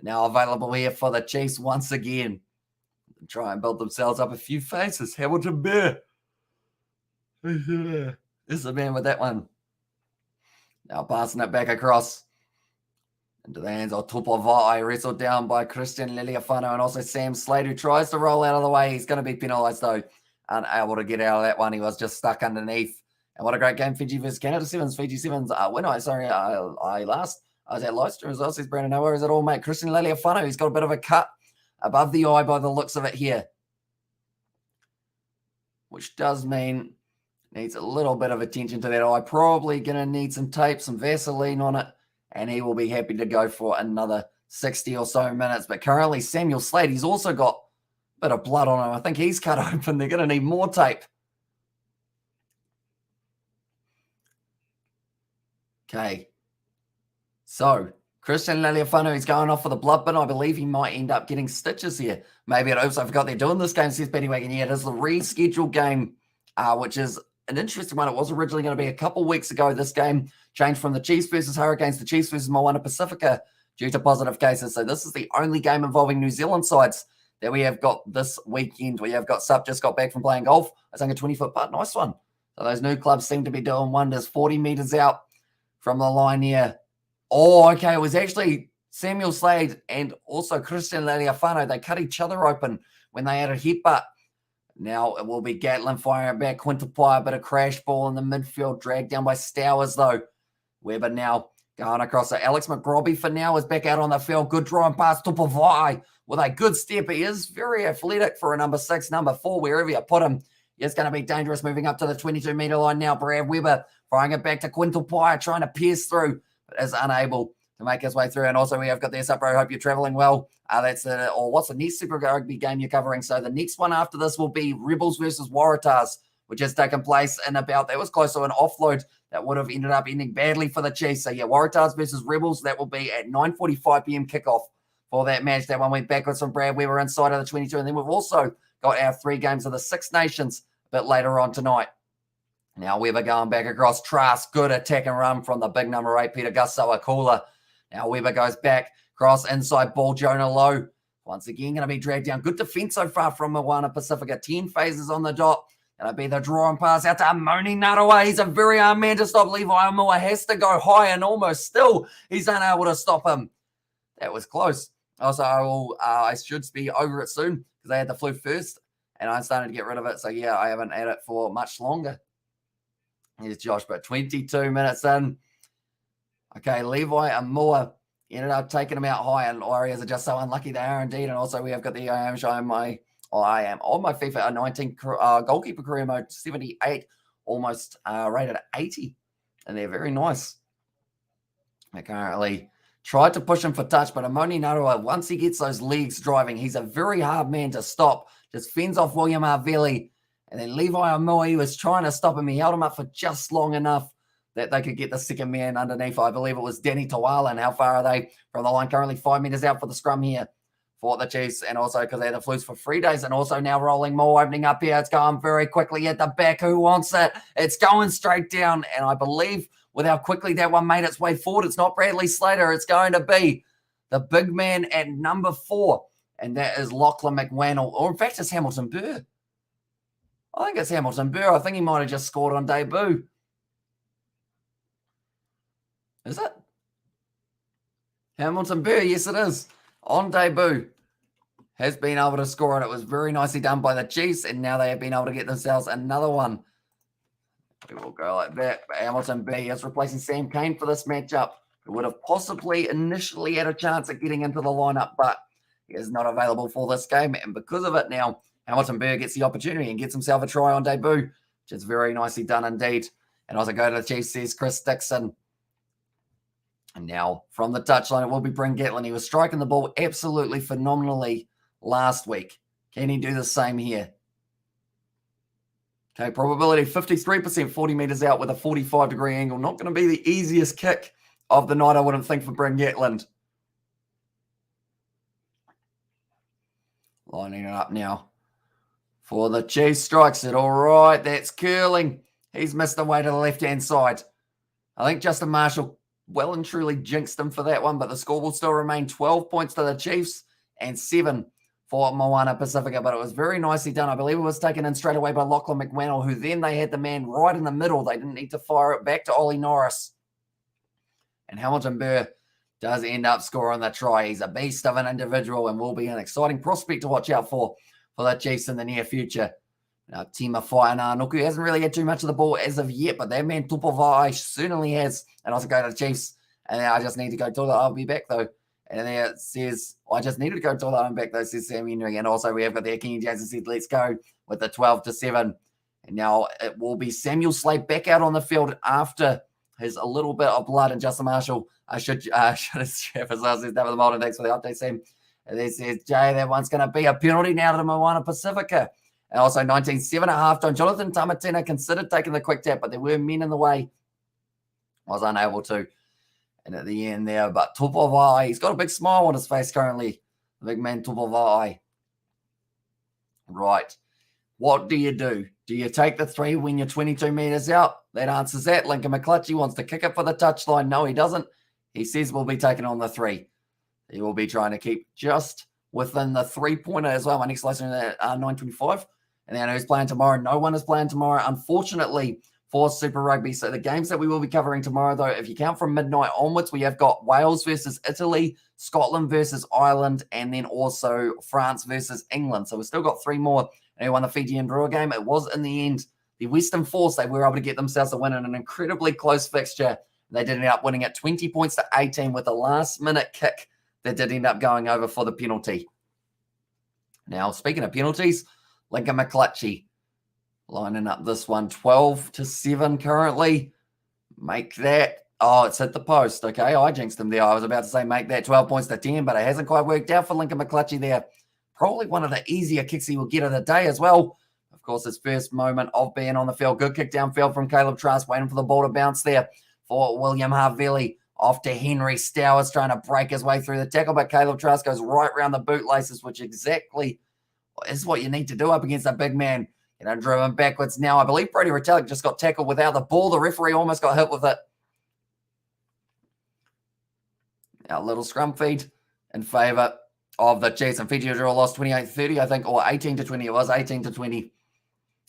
Now available here for the Chiefs once again. Try and build themselves up a few faces. Hamilton Bear is the man with that one. Now passing it back across into the hands of Tupavai, wrestled down by Christian Leliafano and also Sam Slade, who tries to roll out of the way. He's going to be penalised, though. Unable to get out of that one. He was just stuck underneath. And what a great game. Fiji versus Canada. Fiji Sevens winner. Sorry, I was at Livestream as well, says Brandon. No worries at all, mate. Christian Leliafano, he's got a bit of a cut above the eye by the looks of it here. Which does mean Needs a little bit of attention to that eye. Probably going to need some tape, some Vaseline on it, and he will be happy to go for another 60 or so minutes. But currently, Samuel Slade, he's also got a bit of blood on him. I think he's cut open. They're going to need more tape. Okay. So, Christian Laliafano is going off for the blood bin. I believe he might end up getting stitches here. Maybe it oops, I forgot they're doing this game, says Benny Wagon. Yeah, it is the rescheduled game, which is an interesting one. It was originally going to be a couple weeks ago. This game changed from the Chiefs versus Hurricanes to Chiefs versus Moana Pasifika due to positive cases. So this is the only game involving New Zealand sides that we have got this weekend. We have got Sup just got back from playing golf. I think a 20-foot putt. Nice one. So those new clubs seem to be doing wonders. 40 meters out from the line here. Oh, okay. It was actually Samuel Slade and also Christian Laliafano. They cut each other open when they had a headbutt. Now it will be Gatlin firing back. Quintupai, a bit of crash ball in the midfield, dragged down by Stowers though. Weber now going across. So Alex McGroby for now is back out on the field. Good drawing pass to Pavai with a good step. He is very athletic for a number 6, number 4, wherever you put him. It's going to be dangerous moving up to the 22-meter line now. Brad Weber firing it back to Quintupai, trying to pierce through, but is unable to make his way through. And also we have got this up, bro. Hope you're traveling well. That's what's the next Super Rugby game you're covering? So the next one after this will be Rebels versus Waratahs, which has taken place in about, that was close to an offload that would have ending badly for the Chiefs. So yeah, Waratahs versus Rebels, that will be at 9:45 p.m. kickoff for that match. That one went backwards from Brad Weber inside of the 22. And then we've also got our 3 games of the Six Nations a bit later on tonight. Now Weber going back across. Trask, good attack and run from the big number 8, Peter Gusto-Akula. Now Weber goes back, cross, inside ball, Jonah Lowe. Once again, going to be dragged down. Good defense so far from Moana Pasifika. 10 phases on the dot. Going to be the draw and pass out to Moni Narawa. He's a very hard man to stop. Levi Amua has to go high and almost still he's unable to stop him. That was close. Also, I should be over it soon because they had the flu first and I started to get rid of it. So yeah, I haven't had it for much longer. Here's Josh, but 22 minutes in. Okay, Levi Amua ended up taking him out high, and Warriors are just so unlucky they are indeed. And also we have got the I am on my FIFA 19 goalkeeper career mode 78, almost rated at 80, and they're very nice. I currently tried to push him for touch, but Amoni Narua, once he gets those legs driving, he's a very hard man to stop. Just fends off William Arvelli. And then Levi Amui was trying to stop him. He held him up for just long enough that they could get the second man underneath. I believe it was Danny Tawala. And how far are they from the line? Currently 5 meters out for the scrum here for the Chiefs. And also because they had the flus for 3 days. And also now rolling more, opening up here. It's going very quickly at the back. Who wants it? It's going straight down. And I believe with how quickly that one made its way forward, it's not Bradley Slater. It's going to be the big man at number 4. And that is Lachlan McWannell. Or in fact, it's Hamilton Burr. I think it's Hamilton Burr. I think he might have just scored on debut. Is it? Hamilton Burr, yes it is. On debut. Has been able to score, and it was very nicely done by the Chiefs, and now they have been able to get themselves another one. We will go like that. Hamilton Burr is replacing Sam Cane for this matchup. Who would have possibly initially had a chance at getting into the lineup, but he is not available for this game, and because of it now, Hamilton Burr gets the opportunity and gets himself a try on debut, which is very nicely done indeed. And also go to the Chiefs, says Chris Dixon. And now from the touchline, it will be Bryn Gatlin. He was striking the ball absolutely phenomenally last week. Can he do the same here? Okay, probability 53%, 40 meters out with a 45-degree angle. Not going to be the easiest kick of the night, I wouldn't think, for Bryn Gatlin. Lining it up now. For the Chiefs, strikes it. All right, that's curling. He's missed the way to the left-hand side. I think Justin Marshall well and truly jinxed him for that one, but the score will still remain 12 points to the Chiefs and 7 for Moana Pasifika. But it was very nicely done. I believe it was taken in straight away by Lachlan McWannell, who then they had the man right in the middle. They didn't need to fire it back to Ollie Norris. And Hamilton Burr does end up scoring the try. He's a beast of an individual and will be an exciting prospect to watch out for the Chiefs in the near future. Now, Tima Whainanoku hasn't really had too much of the ball as of yet, but that man Tupavai certainly has. And also go to the Chiefs. And then I just need to go toilet. I'll be back though. And then it says, I just needed to go toilet. I'm back though, says Sam Henry. And also we have got the Kenny Jackson said, let's go with the 12-7. And now it will be Samuel Slade back out on the field after his a little bit of blood. And Justin Marshall should have chef as well. Says David Moulton. Thanks for the update, Sam. And then says Jay, that one's going to be a penalty now to the Moana Pasifika. And also 19-7 at halftime. Jonathan Tamatina considered taking the quick tap, but there were men in the way. Was unable to. And at the end there, but Tupavai, he's got a big smile on his face currently. The big man Tupavai. Right. What do you do? Do you take the 3 when you're 22 meters out? That answers that. Lincoln McClutchy wants to kick it for the touchline. No, he doesn't. He says we'll be taking on the 3. He will be trying to keep just within the 3-pointer as well. My next lesson at 9:25. And then who's playing tomorrow? No one is playing tomorrow, unfortunately, for Super Rugby. So the games that we will be covering tomorrow, though, if you count from midnight onwards, we have got Wales versus Italy, Scotland versus Ireland, and then also France versus England. So we've still got 3 more. And who won the Fijian draw game? It was, in the end, the Western Force. They were able to get themselves a win in an incredibly close fixture. They did end up winning at 20 points to 18 with a last-minute kick that did end up going over for the penalty. Now, speaking of penalties, Lincoln McClutchy lining up this one, 12-7 currently. Make that. Oh, it's hit the post. Okay, I jinxed him there. I was about to say make that 12 points to 10, but it hasn't quite worked out for Lincoln McClutchy there. Probably one of the easier kicks he will get of the day as well. Of course, his first moment of being on the field. Good kick downfield from Caleb Trask, waiting for the ball to bounce there for William Harveli. Off to Henry Stowers, trying to break his way through the tackle, but Caleb Trask goes right around the bootlaces, which exactly is what you need to do up against a big man. Driven backwards now. I believe Brody Retallick just got tackled without the ball. The referee almost got hit with it. Now, little scrum feed in favour of the Chiefs. And Fiji draw lost 28-30, I think, or 18-20. It was 18-20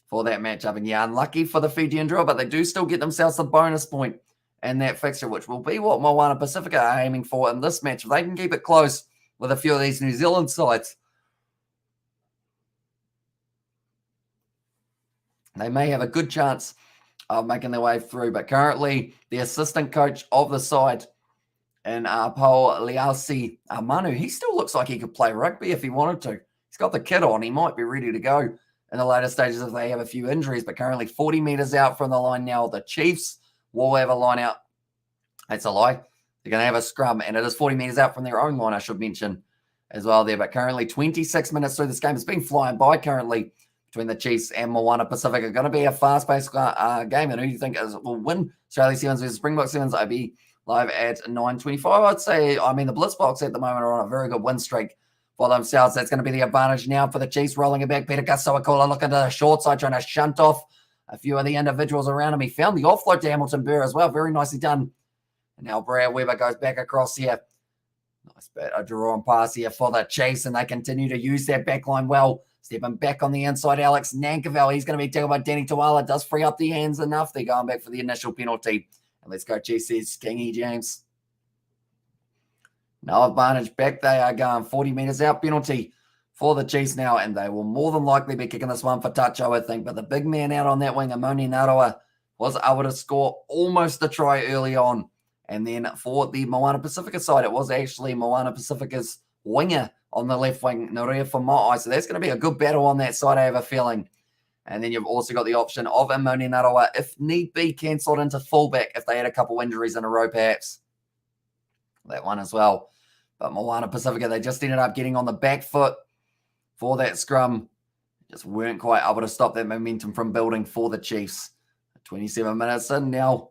for that matchup. And yeah, unlucky for the Fijian draw, but they do still get themselves a bonus point in that fixture, which will be what Moana Pasifika are aiming for in this match. If they can keep it close with a few of these New Zealand sides, they may have a good chance of making their way through. But currently, the assistant coach of the side in Paul Lialsi Manu, he still looks like he could play rugby if he wanted to. He's got the kit on. He might be ready to go in the later stages if they have a few injuries. But currently 40 meters out from the line now. The Chiefs will have a line out. That's a lie. They're going to have a scrum, and it is 40 meters out from their own line, I should mention, as well there. But currently 26 minutes through this game. It's been flying by currently between the Chiefs and Moana Pasifika. Going to be a fast-paced game. And who do you think will win? Australia Sevens versus Springbok Sevens. I'll be live at 9:25. I'd say, I mean, the Blitzboks at the moment are on a very good win streak for themselves. That's going to be the advantage now for the Chiefs. Rolling it back. Peter Gasoakola looking to the short side, trying to shunt off a few of the individuals around him. He found the offload to Hamilton Burr as well. Very nicely done. And now Brad Weber goes back across here. Nice bit of draw and pass here for the Chiefs, and they continue to use their backline well. Stepping back on the inside, Alex Nankerville. He's going to be tackled by Danny Tuala. Does free up the hands enough. They're going back for the initial penalty. And let's go, Chiefs, says Kingy James. No advantage back. They are going 40 meters out. Penalty for the Chiefs now, and they will more than likely be kicking this one for touch, I would think. But the big man out on that wing, Amoni Naroa, was able to score almost a try early on. And then for the Moana Pasifika side, it was actually Moana Pasifika's winger on the left wing, Norea Fama'i. So that's going to be a good battle on that side, I have a feeling. And then you've also got the option of Amoni Naroa, if need be, cancelled into fullback if they had a couple injuries in a row, perhaps. That one as well. But Moana Pasifika, they just ended up getting on the back foot for that scrum. Just weren't quite able to stop that momentum from building for the Chiefs. 27 minutes in now.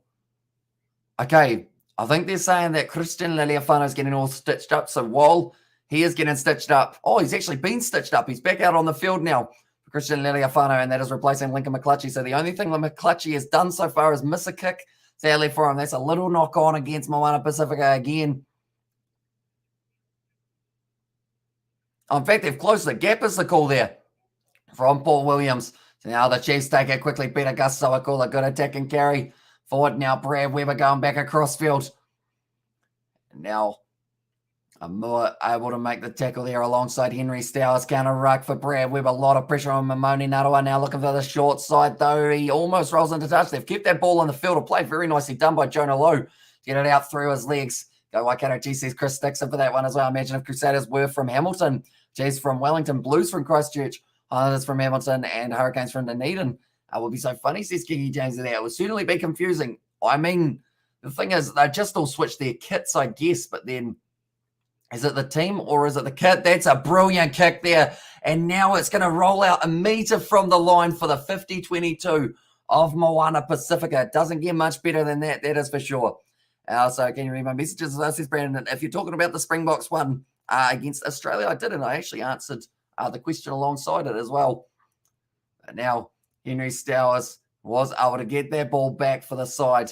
Okay, I think they're saying that Christian Liliafano is getting all stitched up. So while he is getting stitched up, oh, he's actually been stitched up. He's back out on the field now for Christian Liliafano, and that is replacing Lincoln McClutchy. So the only thing that McClutchy has done so far is miss a kick. Sadly for him, that's a little knock on against Moana Pasifika again. In fact, they've closed the gap is the call there from Paul Williams. So now the Chiefs take it quickly. Peter Gus Sawakula, good attack and carry. Forward now, Brad Weber going back across field. Now, Amua able to make the tackle there alongside Henry Stowers. Counter ruck for Brad Weber. A lot of pressure on Mamoni Naroa. Now looking for the short side, though. He almost rolls into touch. They've kept that ball on the field of play. Very nicely done by Jonah Lowe. Get it out through his legs. Go Waikato G says Chris Dixon for that one as well. Imagine if Crusaders were from Hamilton. Jays from Wellington. Blues from Christchurch. Highlanders from Hamilton. And Hurricanes from Dunedin It would be so funny, says Kingy James, there. It would certainly be confusing. I mean, the thing is, they just all switched their kits, I guess, but then is it the team or is it the kit? That's a brilliant kick there. And now it's going to roll out a metre from the line for the 50-22 of Moana Pasifika. It doesn't get much better than that, that is for sure. So can you read my messages? Says Brandon, if you're talking about the Springboks one against Australia, I didn't. I actually answered the question alongside it as well. But now Henry Stowers was able to get that ball back for the side.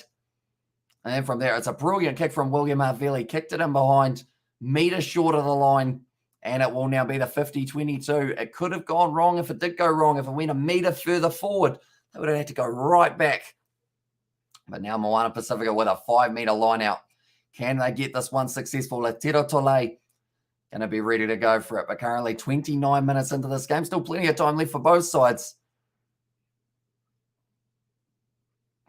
And then from there, it's a brilliant kick from William Havili. Kicked it in behind, metre short of the line, and it will now be the 50-22. It could have gone wrong if it did go wrong. If it went a metre further forward, they would have had to go right back. But now Moana Pasifika with a 5-metre line out. Can they get this one successful? Latero Tole going to be ready to go for it. But currently 29 minutes into this game. Still plenty of time left for both sides.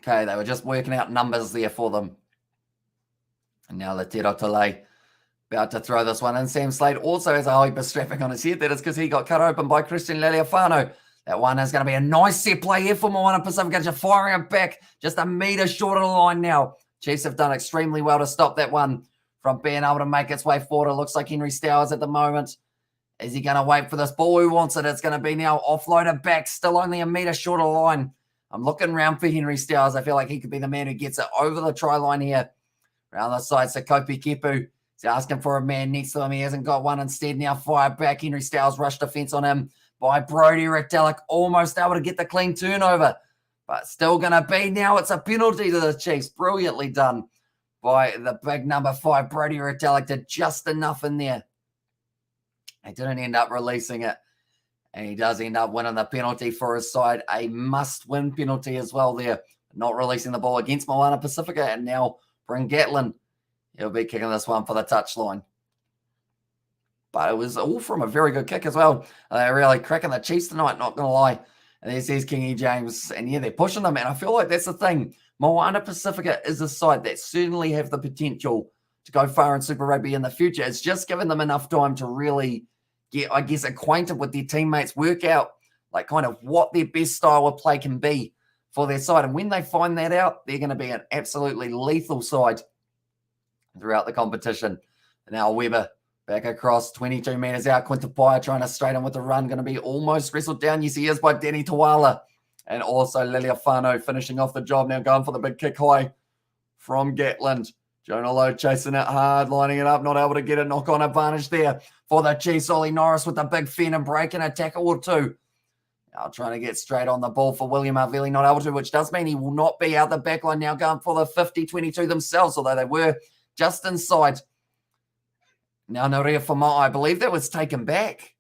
Okay, they were just working out numbers there for them. And now Latero Tole about to throw this one in. Sam Slade also has a hyper strapping on his head. That is because he got cut open by Christian Laliafano. That one is going to be a nice set play here for Moana Pasifika. Just firing it back just a metre short of the line now. Chiefs have done extremely well to stop that one from being able to make its way forward. It looks like Henry Stowers at the moment. Is he going to wait for this ball? Who wants it? It's going to be now offloaded back. Still only a metre short of the line. I'm looking around for Henry Stowers. I feel like he could be the man who gets it over the try line here. Around the side, Sakopi Kepu. He's asking for a man next to him. He hasn't got one. Instead, now fired back. Henry Stowers rushed defence on him by Brodie Retallick. Almost able to get the clean turnover. But still going to be now. It's a penalty to the Chiefs. Brilliantly done by the big number 5, Brodie Retallick. Did just enough in there. He didn't end up releasing it. And he does end up winning the penalty for his side. A must-win penalty as well there. Not releasing the ball against Moana Pasifika. And now Bryn Gatlin, he'll be kicking this one for the touchline. But it was all from a very good kick as well. They're really cracking the Chiefs tonight, not going to lie. And there says Kingy James. And yeah, they're pushing them. And I feel like that's the thing. Moana Pasifika is a side that certainly have the potential to go far in Super Rugby in the future. It's just given them enough time to really get, I guess, acquainted with their teammates, work out like kind of what their best style of play can be for their side. And when they find that out, they're going to be an absolutely lethal side throughout the competition. Now Weber back across 22 metres out. Quintapaya trying to straighten with the run. Going to be almost wrestled down. Yes, he is by Danny Tawala. And also Liliafano finishing off the job. Now going for the big kick high from Gatland. Jonah Lowe chasing it hard, lining it up, not able to get a knock-on advantage there for the Chiefs. Ollie Norris with the big fin and break and a tackle or two. Now trying to get straight on the ball for William Havili, not able to, which does mean he will not be out the back line now, going for the 50-22 themselves, although they were just inside. Now Naria Fama, I believe that was taken back.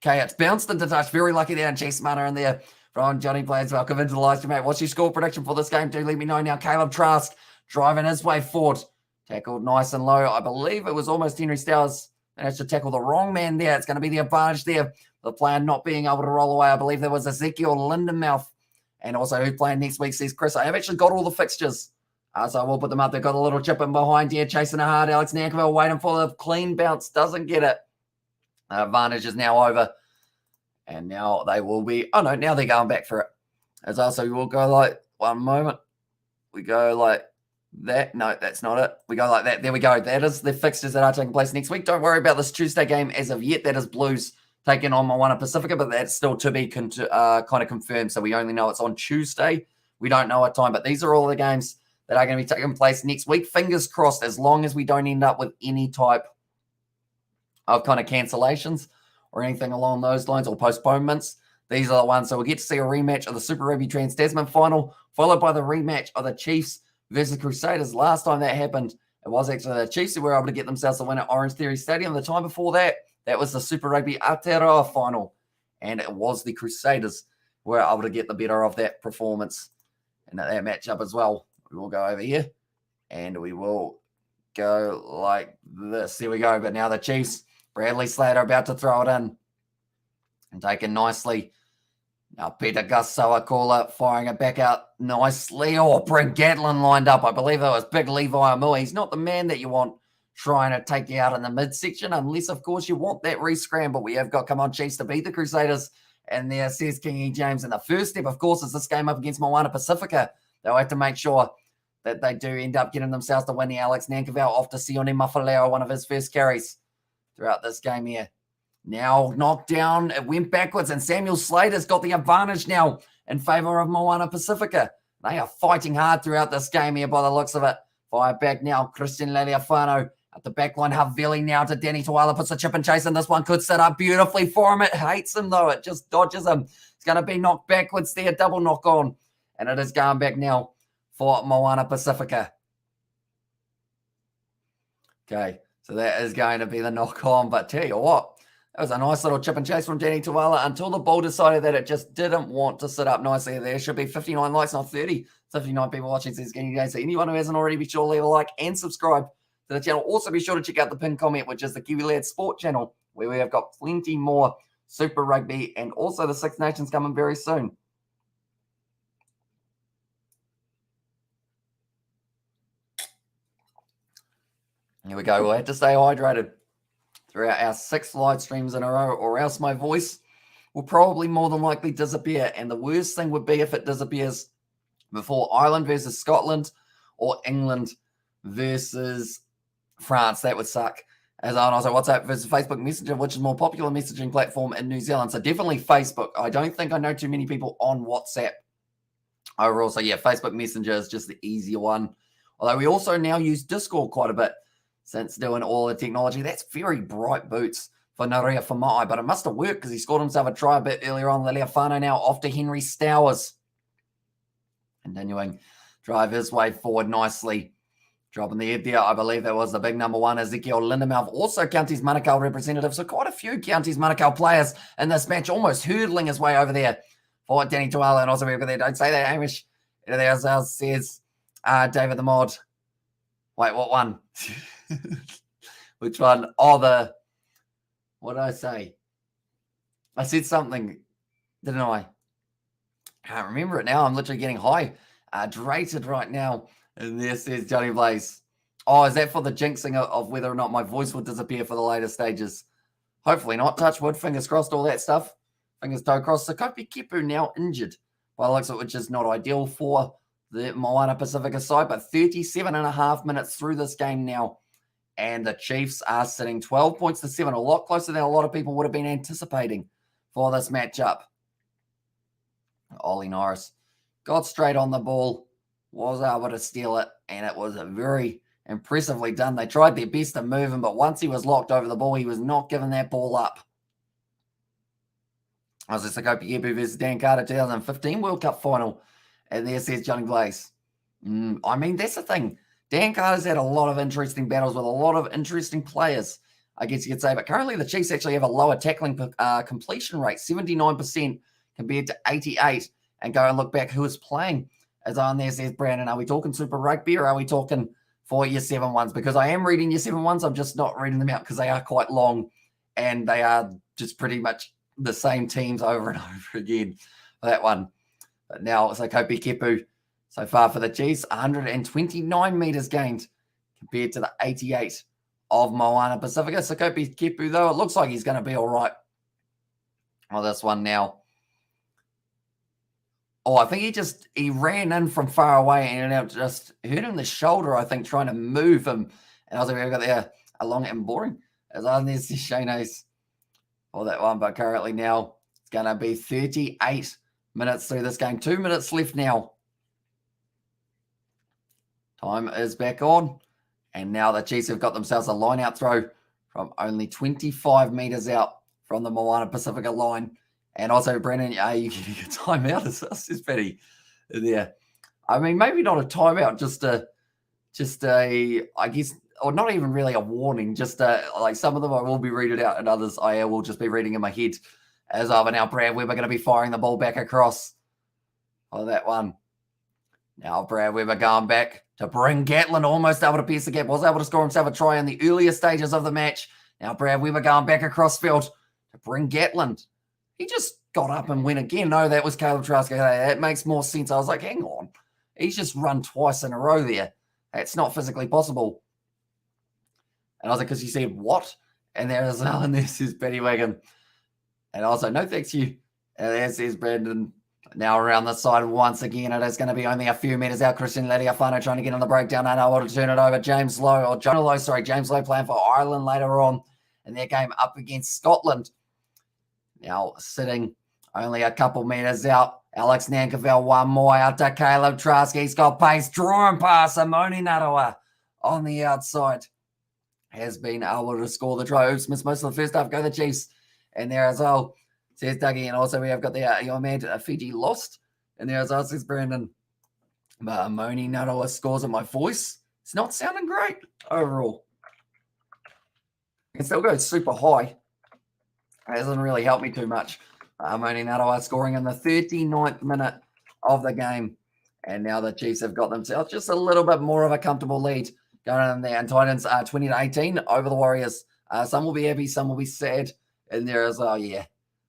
Okay, it's bounced into touch. Very lucky there, and Chiefs Mana in there from Johnny Blades. Welcome into the live stream, mate. What's your score prediction for this game? Do let me know now. Caleb Trask driving his way forward. Tackled nice and low. I believe it was almost Henry Stowers. Managed to tackle the wrong man there. It's going to be the advantage there. The player not being able to roll away. I believe there was Ezekiel Lindenmouth. And also who's playing next week, says Chris. I have actually got all the fixtures. So I will put them up. They've got a little chip in behind here. Chasing it hard. Alex Nankerville waiting for the clean bounce. Doesn't get it. The advantage is now over. And now they will be... Oh, no. Now they're going back for it. As also, we'll go like... One moment. We go like... That no, that's not it. We go like that. There we go. That is the fixtures that are taking place next week. Don't worry about this Tuesday game as of yet. That is Blues taking on Moana Pasifika, but that's still to be kind of confirmed. So we only know it's on Tuesday. We don't know what time, but these are all the games that are going to be taking place next week. Fingers crossed, as long as we don't end up with any type of kind of cancellations or anything along those lines or postponements. These are the ones. So we'll get to see a rematch of the Super Rugby Trans-Tasman final, followed by the rematch of the Chiefs versus Crusaders. Last time that happened, it was actually the Chiefs who were able to get themselves a win at Orange Theory Stadium. The time before that, that was the Super Rugby Aotearoa final, and it was the Crusaders who were able to get the better of that performance and that matchup as well. We will go over here, and we will go like this. Here we go. But now the Chiefs, Bradley Slater about to throw it in and taken nicely. Now Peter Gussoa call it, firing it back out nicely. Oh, Bryn Gatlin lined up. I believe that was big Levi Amua. He's not the man that you want trying to take you out in the midsection, unless, of course, you want that re-scramble. We have got, come on, Chiefs, to beat the Crusaders And there says King E. James. And the first step, of course, is this game up against Moana Pasifika. They'll have to make sure that they do end up getting themselves to win the Alex Nankerville off to Sione Mafaleo, one of his first carries throughout this game here. Now knocked down, it went backwards, and Samuel Slater's got the advantage now in favour of Moana Pasifika. They are fighting hard throughout this game here by the looks of it. Fire back now, Christian Laliafano at the back line. Havili now to Danny Tuala, puts a chip and chase, and this one could set up beautifully for him. It hates him though, it just dodges him. It's going to be knocked backwards there, double knock on, and it is going back now for Moana Pasifika. Okay, so that is going to be the knock on, but tell you what, that was a nice little chip and chase from Danny Tuala until the ball decided that it just didn't want to sit up nicely. There should be 59 likes, not 30. 59 people watching this game today. So anyone who hasn't already, be sure to leave a like and subscribe to the channel. Also, be sure to check out the pinned comment, which is the Kiwi Lads Sport channel, where we have got plenty more Super Rugby and also the Six Nations coming very soon. Here we go. We'll have to stay hydrated throughout our 6 live streams in a row, or else my voice will probably more than likely disappear. And the worst thing would be if it disappears before Ireland versus Scotland or England versus France. That would suck. As I also, WhatsApp versus Facebook Messenger, which is more popular messaging platform in New Zealand. So definitely Facebook. I don't think I know too many people on WhatsApp overall. So yeah, Facebook Messenger is just the easier one. Although we also now use Discord quite a bit since doing all the technology. That's very bright boots for Naria Famai, but it must have worked because he scored himself a try a bit earlier on. Liliafano now off to Henry Stowers. Continuing, drive his way forward nicely. Dropping the head there, I believe that was the big number 1, Ezekiel Lindenmouth, also Counties Manukau representative. So quite a few Counties Manukau players in this match, almost hurdling his way over there for Danny Tuala. And also over there, don't say that, Hamish. There says David the Mod. Wait, what one? Which one? Oh, what did I say? I said something, didn't I? Can't remember it now. I'm literally getting hydrated right now. And there says Johnny Blaze. Oh, is that for the jinxing of whether or not my voice will disappear for the later stages? Hopefully not. Touch wood, fingers crossed, all that stuff. Fingers toe crossed. So Kopi Kepu now injured by the looks of it, which is not ideal for the Moana Pasifika side, but 37.5 minutes through this game now. And the Chiefs are sitting 12 points to 7, a lot closer than a lot of people would have been anticipating for this matchup. Ollie Norris got straight on the ball, was able to steal it, and it was very impressively done. They tried their best to move him, but once he was locked over the ball, he was not giving that ball up. I was just a Kopi Kepu versus Dan Carter 2015 World Cup final. And there says Johnny Blaze. I mean, that's the thing. Dan Carter's had a lot of interesting battles with a lot of interesting players, I guess you could say. But currently the Chiefs actually have a lower tackling completion rate, 79% compared to 88. And go and look back who is playing. As on there says Brandon, are we talking Super Rugby or are we talking for your 7-1s? Because I am reading your 7-1s. I'm just not reading them out because they are quite long. And they are just pretty much the same teams over and over again for that one. But now, so Kopi Kepu, so far for the Chiefs, 129 metres gained compared to the 88 of Moana Pasifika. So Kopi Kepu, though, it looks like he's going to be all right on this one now. Oh, I think he ran in from far away and it just hurt him the shoulder, I think, trying to move him. And I was like, we got there along and boring. As I there's Shane's for that one, but currently now it's going to be 38 minutes through this game. 2 minutes left now. Time is back on. And now the Chiefs have got themselves a line-out throw from only 25 metres out from the Moana Pasifika line. And also, Brennan, are you getting a timeout? This is pretty there. I mean, maybe not a timeout, just a, I guess, or not even really a warning, just like some of them I will be reading out and others I will just be reading in my head. As of now, Brad Weber going to be firing the ball back across for that one. Now Brad Weber going back to bring Gatlin, almost able to pierce the gap, was able to score himself a try in the earlier stages of the match. Now Brad Weber going back across field to bring Gatlin. He just got up and went again. No, that was Caleb Trask. That makes more sense. I was like, hang on. He's just run twice in a row there. That's not physically possible. And I was like, because he said, what? And there is and this is Betty Wagon. And also, no thanks you. And there says Brandon. Now around the side once again. It is going to be only a few metres out. Christian Lediafano trying to get on the breakdown. I know what to turn it over. James Lowe playing for Ireland later on in their game up against Scotland. Now sitting only a couple metres out. Alex Nankivell one more out to Caleb Trask. He's got pace. Drawing past Amoni Narawa on the outside. Has been able to score the try. Oops, missed most of the first half. Go the Chiefs. And there as well. Says Dougie, and also we have got the Yomed Fiji lost. And there as well says Brandon. But Moni Narawa scores at my voice. It's not sounding great overall. It still goes super high. It hasn't really helped me too much. Moni Narawa scoring in the 39th minute of the game. And now the Chiefs have got themselves just a little bit more of a comfortable lead going in there. And Titans are 20-18 over the Warriors. Some will be happy, some will be sad in there as well. Yeah,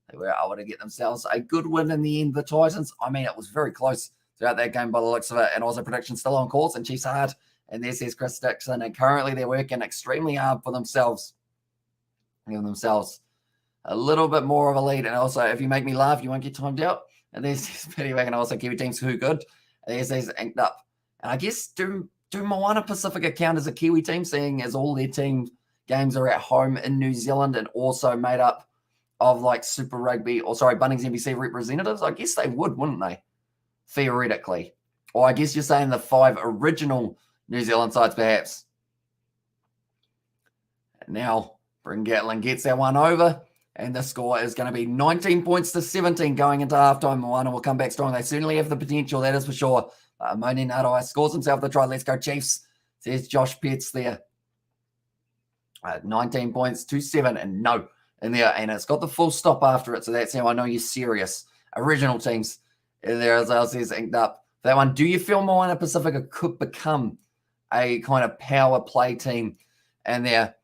they were able to get themselves a good win in the end. The Titans, I mean, it was very close throughout that game by the looks of it. And also prediction still on course, and Chiefs hard. And there says Chris Dixon. And currently they're working extremely hard for themselves. Giving themselves a little bit more of a lead. And also, if you make me laugh, you won't get timed out. And there's this Petty Wagon, also Kiwi teams who good. And there's these inked up. And I guess do Moana Pasifika count as a Kiwi team, seeing as all their team games are at home in New Zealand and also made up of like Super Rugby, Bunnings NBC representatives? I guess they would, wouldn't they? Theoretically. Or I guess you're saying the 5 original New Zealand sides, perhaps. And now, Bryn Gatlin gets that one over. And the score is going to be 19 points to 17 going into halftime. Moana will come back strong. They certainly have the potential, that is for sure. Moni Narawa scores himself the try. Let's go, Chiefs. Says Josh Pitts there. 19 points to 7 and no in there. And it's got the full stop after it. So that's how I know you're serious. Original teams in there as well, says inked up. That one, do you feel Moana Pasifika could become a kind of power play team in there?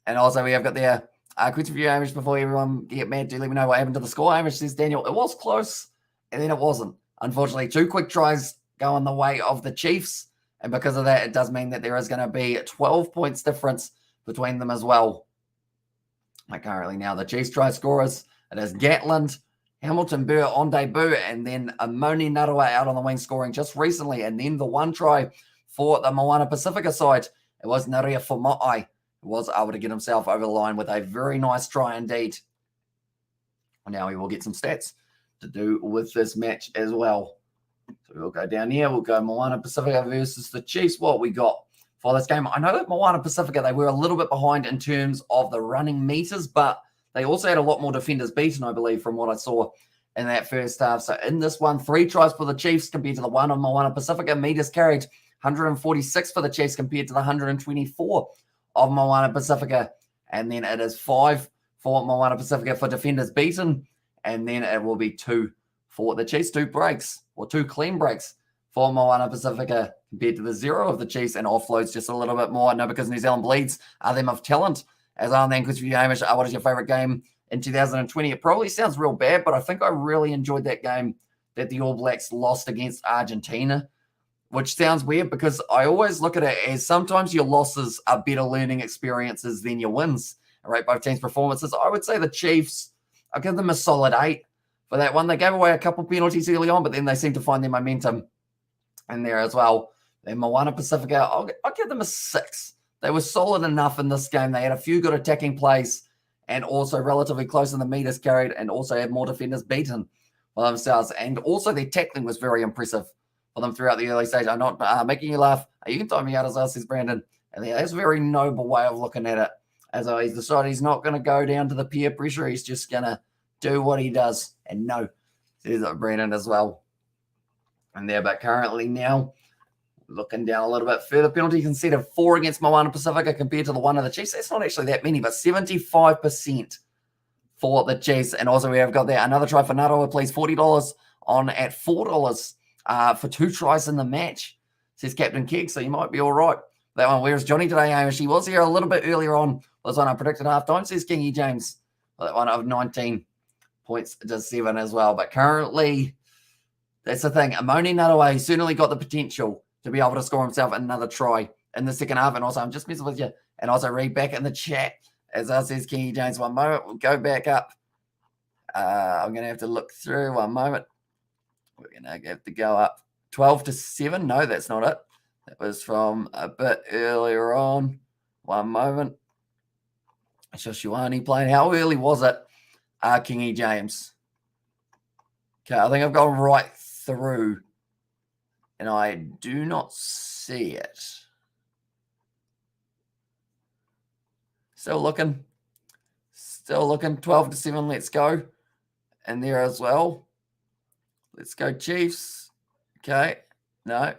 And also we have got there. Quick review, Amish, before everyone get mad, do let me know what happened to the score. Amish says, Daniel, it was close, and then it wasn't. Unfortunately, 2 quick tries go in the way of the Chiefs, and because of that, it does mean that there is going to be 12 points difference between them as well. Currently now, the Chiefs try scorers, it is Gatland, Hamilton Burr on debut, and then Moni Narawa out on the wing scoring just recently, and then the one try for the Moana Pasifika side, it was Naria Fomo'ai, was able to get himself over the line with a very nice try indeed. Now we will get some stats to do with this match as well. So we'll go down here. We'll go Moana Pasifika versus the Chiefs. What we got for this game? I know that Moana Pasifika, they were a little bit behind in terms of the running meters, but they also had a lot more defenders beaten, I believe, from what I saw in that first half. So in this one, 3 tries for the Chiefs compared to the one of Moana Pasifika. Meters carried 146 for the Chiefs compared to the 124 of Moana Pasifika, and then it is 5 for Moana Pasifika for defenders beaten, and then it will be 2 for the Chiefs, 2 breaks, or 2 clean breaks for Moana Pasifika compared to the 0 of the Chiefs, and offloads just a little bit more. No, because New Zealand bleeds are them of talent. As I'm then, because you, Hamish, what is your favourite game in 2020? It probably sounds real bad, but I think I really enjoyed that game that the All Blacks lost against Argentina. Which sounds weird because I always look at it as sometimes your losses are better learning experiences than your wins. All right, both teams' performances. I would say the Chiefs, I'll give them a solid 8 for that one. They gave away a couple penalties early on, but then they seem to find their momentum in there as well. Then Moana Pasifika, I'll give them a 6. They were solid enough in this game. They had a few good attacking plays and also relatively close in the meters carried and also had more defenders beaten for themselves. And also their tackling was very impressive for them throughout the early stage. I'm not making you laugh. You can time me out as well, says Brandon. And that's a very noble way of looking at it. As he's decided he's not going to go down to the peer pressure. He's just going to do what he does. And no, says Brandon as well. And there, but currently now, looking down a little bit further, penalty conceded 4 against Moana Pasifika compared to the 1 of the Chiefs. That's not actually that many, but 75% for the Chiefs. And also we have got there another try for Narawa, please, $40 on at $4 for 2 tries in the match, says Captain Keg, so you might be all right. That one, where's Johnny today, Hamish? He was here a little bit earlier on. Was one I predicted halftime, says Kingy James. That one of 19 points to 7 as well. But currently, that's the thing. Moni Narawa certainly got the potential to be able to score himself another try in the second half. And also, I'm just messing with you. And also read back in the chat, as says Kingy James, one moment. We'll go back up. I'm going to have to look through one moment. We're going to have to go up 12-7. No, that's not it. That was from a bit earlier on. One moment. Shoshuani playing. How early was it? Kingy James. Okay, I think I've gone right through, and I do not see it. Still looking. 12-7. Let's go. And there as well. Let's go, Chiefs. Okay. No.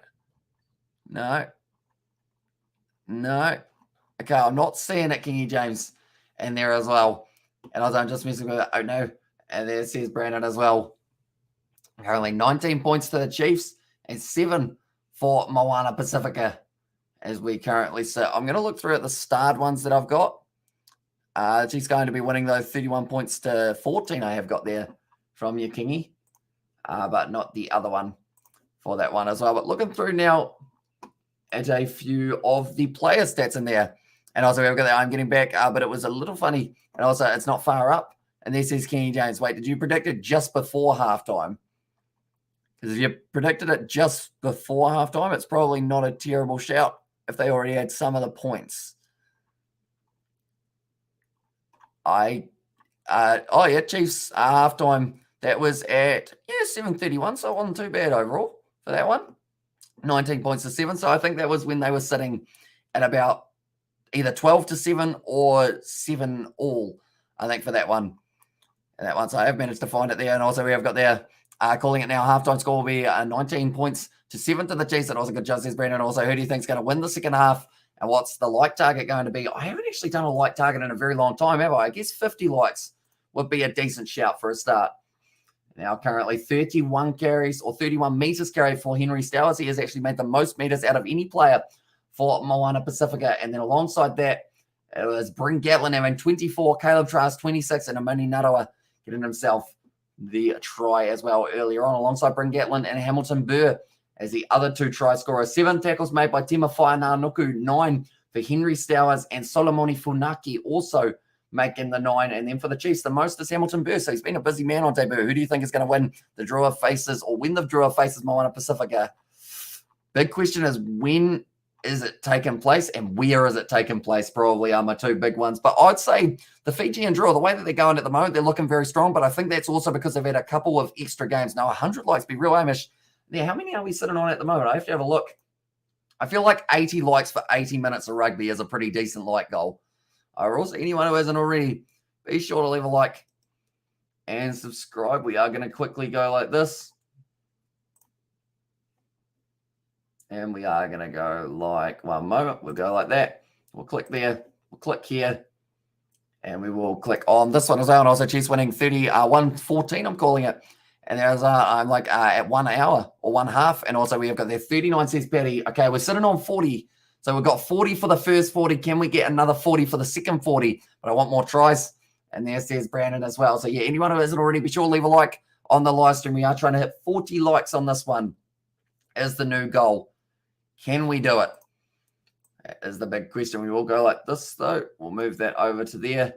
Okay, I'm not seeing it, Kingy James. And there as well. And I'm just messing with it. Oh, no. And there says Brandon as well. Currently 19 points to the Chiefs and 7 for Moana Pasifika as we currently sit. I'm going to look through at the starred ones that I've got. She's going to be winning those 31 points to 14 I have got there from you, Kingy. But not the other one for that one as well. But looking through now at a few of the player stats in there. And also, we've got that I'm getting back, but it was a little funny. And also, it's not far up. And this is Kingy James. Wait, did you predict it just before halftime? Because if you predicted it just before halftime, it's probably not a terrible shout if they already had some of the points. Chiefs halftime. That was at 7:31, so it wasn't too bad overall for that one. 19 points to 7. So I think that was when they were sitting at about either 12-7 or 7 all. I think for that one. And that one, so I have managed to find it there. And also we have got there, calling it now, halftime score will be 19 points to 7 to the Chiefs. That was a good judge, says Brandon. Also, who do you think is going to win the second half? And what's the like target going to be? I haven't actually done a like target in a very long time, have I? I guess 50 likes would be a decent shout for a start. Now, currently 31 carries or 31 meters carried for Henry Stowers. He has actually made the most meters out of any player for Moana Pasifika. And then alongside that, it was Bryn Gatlin having 24, Caleb Trask 26, and Amoni Narawa getting himself the try as well earlier on, alongside Bryn Gatlin and Hamilton Burr as the other two try scorers. 7 tackles made by Tima Whainaunuku, 9 for Henry Stowers, and Solomoni Funaki also making the 9. And then for the Chiefs, the most is Hamilton Burr. So he's been a busy man on debut. Who do you think is going to win the draw of faces, or when the draw of faces Moana Pasifika? Big question is, when is it taking place and where is it taking place? Probably are my two big ones. But I'd say the Fijian draw, the way that they're going at the moment, they're looking very strong. But I think that's also because they've had a couple of extra games. Now, 100 likes, be real Amish. Now, how many are we sitting on at the moment? I have to have a look. I feel like 80 likes for 80 minutes of rugby is a pretty decent like goal. Also, anyone who hasn't already, be sure to leave a like and subscribe. We are going to quickly go like this. And we are going to go like, one moment, we'll go like that. We'll click there, we'll click here, and we will click on this one as well. And also Chiefs winning 114, I'm calling it. And there's, I'm like at 1 hour or 1 half. And also we have got there 39 cents Patty. Okay, we're sitting on 40. So we've got 40 for the first 40. Can we get another 40 for the second 40? But I want more tries. And there says Brandon as well. So yeah, anyone who hasn't already, be sure to leave a like on the live stream. We are trying to hit 40 likes on this one as the new goal. Can we do it? That is the big question. We will go like this, though. We'll move that over to there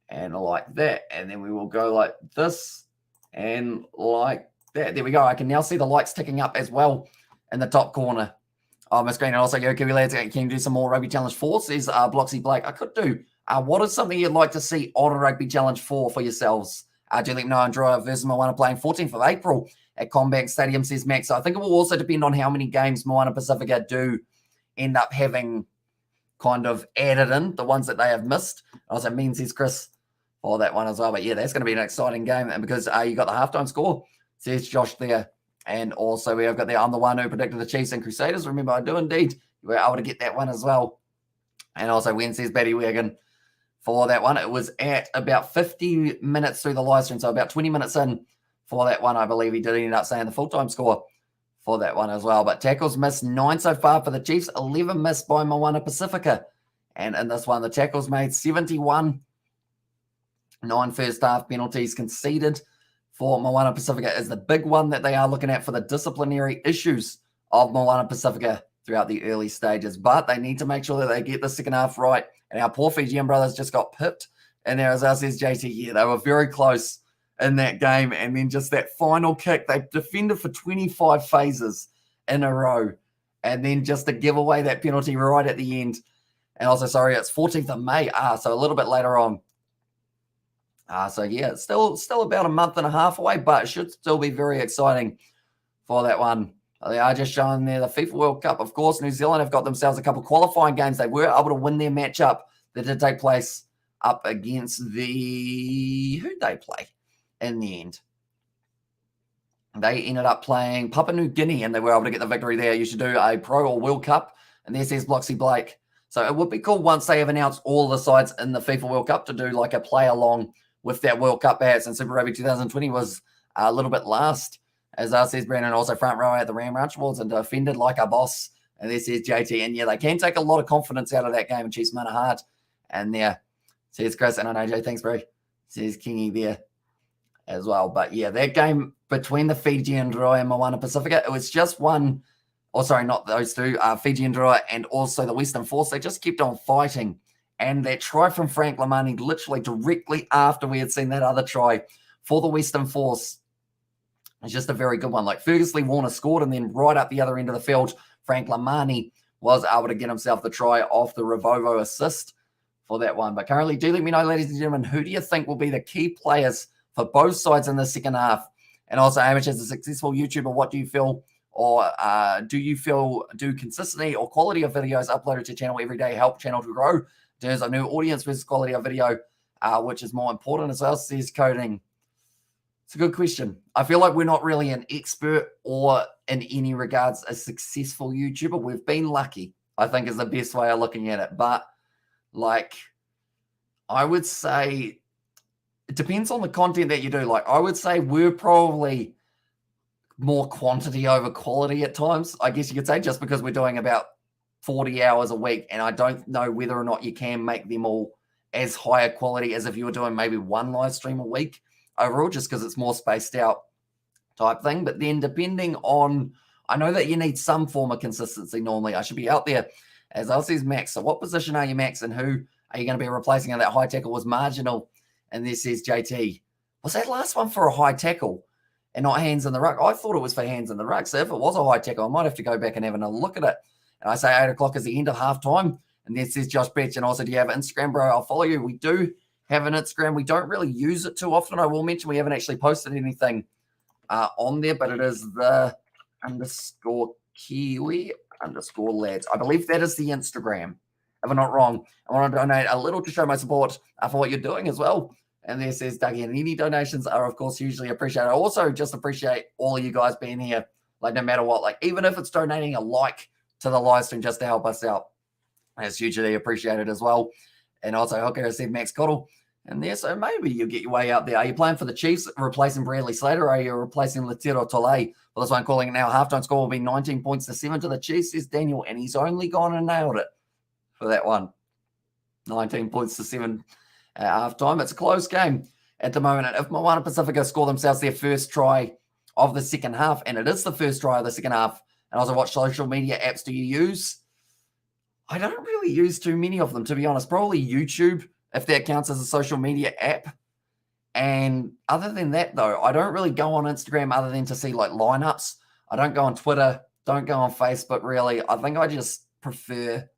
and like that. And then we will go like this and like that. There we go. I can now see the likes ticking up as well in the top corner of my screen. And also, go, Kiwi lads, can you do some more Rugby Challenge 4? Says Bloxy Blake. I could do. What is something you'd like to see on a Rugby Challenge 4 for yourselves? Do you think Noah Androa versus Moana playing 14th of April at Combank Stadium, says Max. So I think it will also depend on how many games Moana Pasifika do end up having kind of added in, the ones that they have missed. Also, means says Chris for that one as well. But yeah, that's going to be an exciting game. And because you got the halftime score, says Josh there. And also we have got there, I'm the one who predicted the Chiefs and Crusaders. Remember, I do indeed. You were able to get that one as well. And also Wednesday's Batty Wagon for that one. It was at about 50 minutes through the live stream. So about 20 minutes in for that one, I believe he did end up saying the full-time score for that one as well. But tackles missed 9 so far for the Chiefs, 11 missed by Moana Pasifika. And in this one, the tackles made 71. 9 first half penalties conceded for Moana Pasifika is the big one that they are looking at for the disciplinary issues of Moana Pasifika throughout the early stages. But they need to make sure that they get the second half right. And our poor Fijian brothers just got pipped. And there, as says JT, yeah, they were very close in that game. And then just that final kick, they defended for 25 phases in a row. And then just to give away that penalty right at the end. And also, sorry, it's 14th of May. So a little bit later on. So yeah, it's still about a month and a half away, but it should still be very exciting for that one. They are just showing there the FIFA World Cup. Of course, New Zealand have got themselves a couple of qualifying games. They were able to win their matchup that did take place up against who'd they play in the end? They ended up playing Papua New Guinea, and they were able to get the victory there. You should do a Pro or World Cup, and there says Bloxy Blake. So it would be cool once they have announced all the sides in the FIFA World Cup to do like a play along with that World Cup perhaps. And Super Rugby 2020 was a little bit last, as says Brandon, also front row at the Ram Ranch Awards and defended like a boss. And this is JT. And yeah, they can take a lot of confidence out of that game. And Chiefs Mana Hart. And there says Chris. And I know Jay, thanks, bro. Says Kingy there as well. But yeah, that game between the Fiji and Roy and Moana Pasifika, it was just one. Oh, sorry, not those two. Fiji and Roy and also the Western Force. They just kept on fighting. And that try from Frank Lamani, literally directly after we had seen that other try for the Western Force, is just a very good one. Like Ferguson Warner scored, and then right up the other end of the field, Frank Lamani was able to get himself the try off the Revovo assist for that one. But currently, do let me know, ladies and gentlemen, who do you think will be the key players for both sides in the second half? And also, Hamish, as a successful YouTuber, what do you feel, or do you feel do consistently or quality of videos uploaded to channel every day help channel to grow? There's a new audience versus quality of video, which is more important as well, says Coding. It's a good question. I feel like we're not really an expert or in any regards a successful YouTuber. We've been lucky, I think is the best way of looking at it. But like, I would say it depends on the content that you do. Like, I would say we're probably more quantity over quality at times, I guess you could say, just because we're doing about 40 hours a week, and I don't know whether or not you can make them all as higher quality as if you were doing maybe one live stream a week overall, just because it's more spaced out type thing. But then depending on, I know that you need some form of consistency normally. I should be out there, as I says Max. So what position are you, Max, and who are you going to be replacing? And that high tackle was marginal. And this says JT. Was that last one for a high tackle and not hands in the ruck? I thought it was for hands in the ruck. So if it was a high tackle, I might have to go back and have another look at it. And I say 8 o'clock is the end of halftime. And then says Josh Betch. And also, do you have Instagram, bro? I'll follow you. We do have an Instagram. We don't really use it too often. I will mention we haven't actually posted anything on there, but it is the _Kiwi_lads. I believe that is the Instagram, if I'm not wrong. I want to donate a little to show my support for what you're doing as well. And there says Dougie, and any donations are, of course, hugely appreciated. I also just appreciate all of you guys being here, like no matter what. Like, even if it's donating a like to the live stream just to help us out, it's hugely appreciated as well. And also, okay, said Max Cottle. And there, so maybe you'll get your way out there. Are you playing for the Chiefs, replacing Bradley Slater, or are you replacing Latero Tole? Well, that's why I'm calling it now. Halftime score will be 19 points to 7 to the Chiefs, says Daniel, and he's only gone and nailed it for that one. 19 points to 7 at halftime. It's a close game at the moment. And if Moana Pasifika score themselves their first try of the second half, and it is the first try of the second half, and also what social media apps do you use? I don't really use too many of them, to be honest. Probably YouTube, if that counts as a social media app. And other than that, though, I don't really go on Instagram other than to see like lineups. I don't go on Twitter, don't go on Facebook, really. I think I just prefer,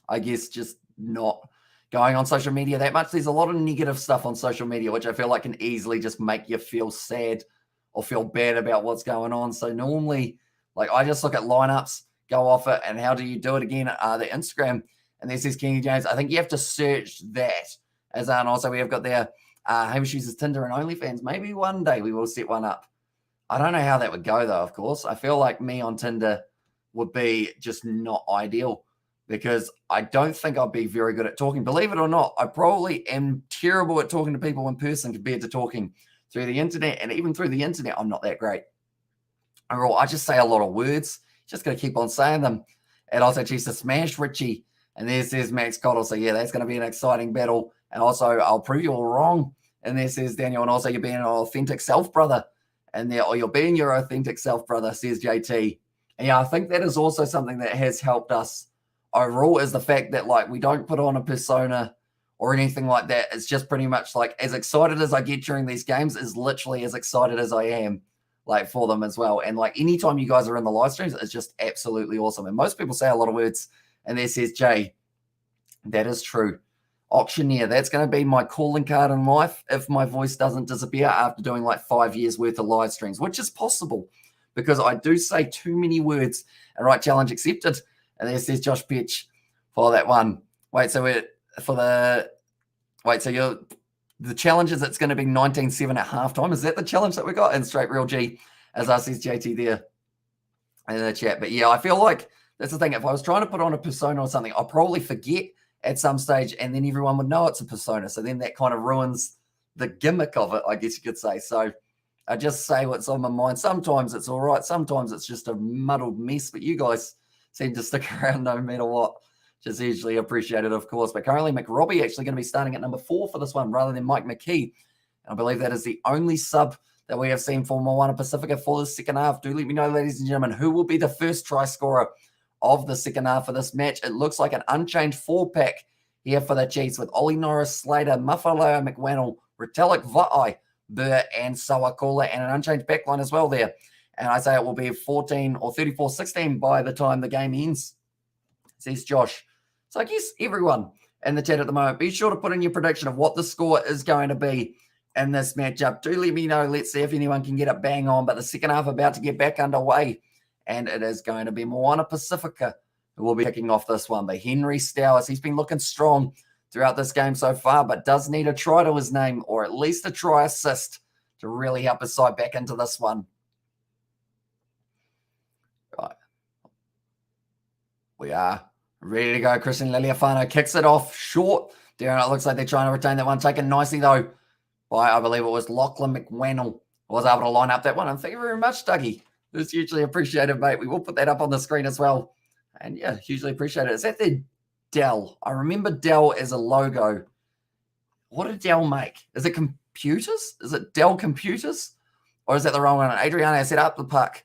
I guess, just not going on social media that much. There's a lot of negative stuff on social media, which I feel like can easily just make you feel sad or feel bad about what's going on. So normally, like, I just look at lineups, go off it, and how do you do it again? The Instagram. And this is Kenny James. I think you have to search that. And also we have got there, Hamish uses Tinder and OnlyFans. Maybe one day we will set one up. I don't know how that would go, though, of course. I feel like me on Tinder would be just not ideal because I don't think I'd be very good at talking. Believe it or not, I probably am terrible at talking to people in person compared to talking through the internet. And even through the internet, I'm not that great. Overall, I just say a lot of words. Just going to keep on saying them. And also, Chiefs to smash Richie. And there says Max Cottle. So, yeah, that's going to be an exciting battle. And also, I'll prove you all wrong. And there says Daniel. And also, you're being an authentic self, brother. And there, or you're being your authentic self, brother, says JT. And yeah, I think that is also something that has helped us overall, is the fact that, like, we don't put on a persona or anything like that. It's just pretty much like as excited as I get during these games is literally as excited as I am like for them as well. And like anytime you guys are in the live streams, it's just absolutely awesome. And most people say a lot of words, and there says Jay, that is true. Auctioneer, that's going to be my calling card in life if my voice doesn't disappear after doing like 5 years worth of live streams, which is possible because I do say too many words. And right, challenge accepted. And there says Josh Pitch for that one. Wait, so we're for the the challenge is it's going to be 19-7 at halftime. Is that the challenge that we got? And straight real G, as I says JT there in the chat. But yeah, I feel like that's the thing. If I was trying to put on a persona or something, I'll probably forget at some stage, and then everyone would know it's a persona. So then that kind of ruins the gimmick of it, I guess you could say. So I just say what's on my mind. Sometimes it's all right. Sometimes it's just a muddled mess. But you guys seem to stick around no matter what, which is hugely appreciated, of course. But currently, McRobbie actually going to be starting at number 4 for this one rather than Mike McKee. And I believe that is the only sub that we have seen for Moana Pasifika for the second half. Do let me know, ladies and gentlemen, who will be the first try scorer of the second half of this match. It looks like an unchanged 4-pack here for the Chiefs with Ollie Norris, Slater, Mafaleo, McWannell, Retallick, Va'ai, Burr, and Sawakula, and an unchanged backline as well there. And I say it will be 14 or 34-16 by the time the game ends, says Josh. So I guess everyone in the chat at the moment, be sure to put in your prediction of what the score is going to be in this matchup. Do let me know. Let's see if anyone can get it bang on. But the second half about to get back underway, and it is going to be Moana Pasifika who will be kicking off this one. But Henry Stowers, he's been looking strong throughout this game so far, but does need a try to his name, or at least a try assist to really help his side back into this one. Right. We are ready to go. Christian Liliafano kicks it off short. Darren, it looks like they're trying to retain that one. Taken nicely, though, by, I believe it was Lachlan McWannell. Was able to line up that one. And thank you very much, Dougie. It's hugely appreciated, mate. We will put that up on the screen as well. And yeah, hugely appreciated. Is that the Dell? I remember Dell as a logo. What did Dell make? Is it computers? Is it Dell Computers? Or is that the wrong one? Adriana set up the puck.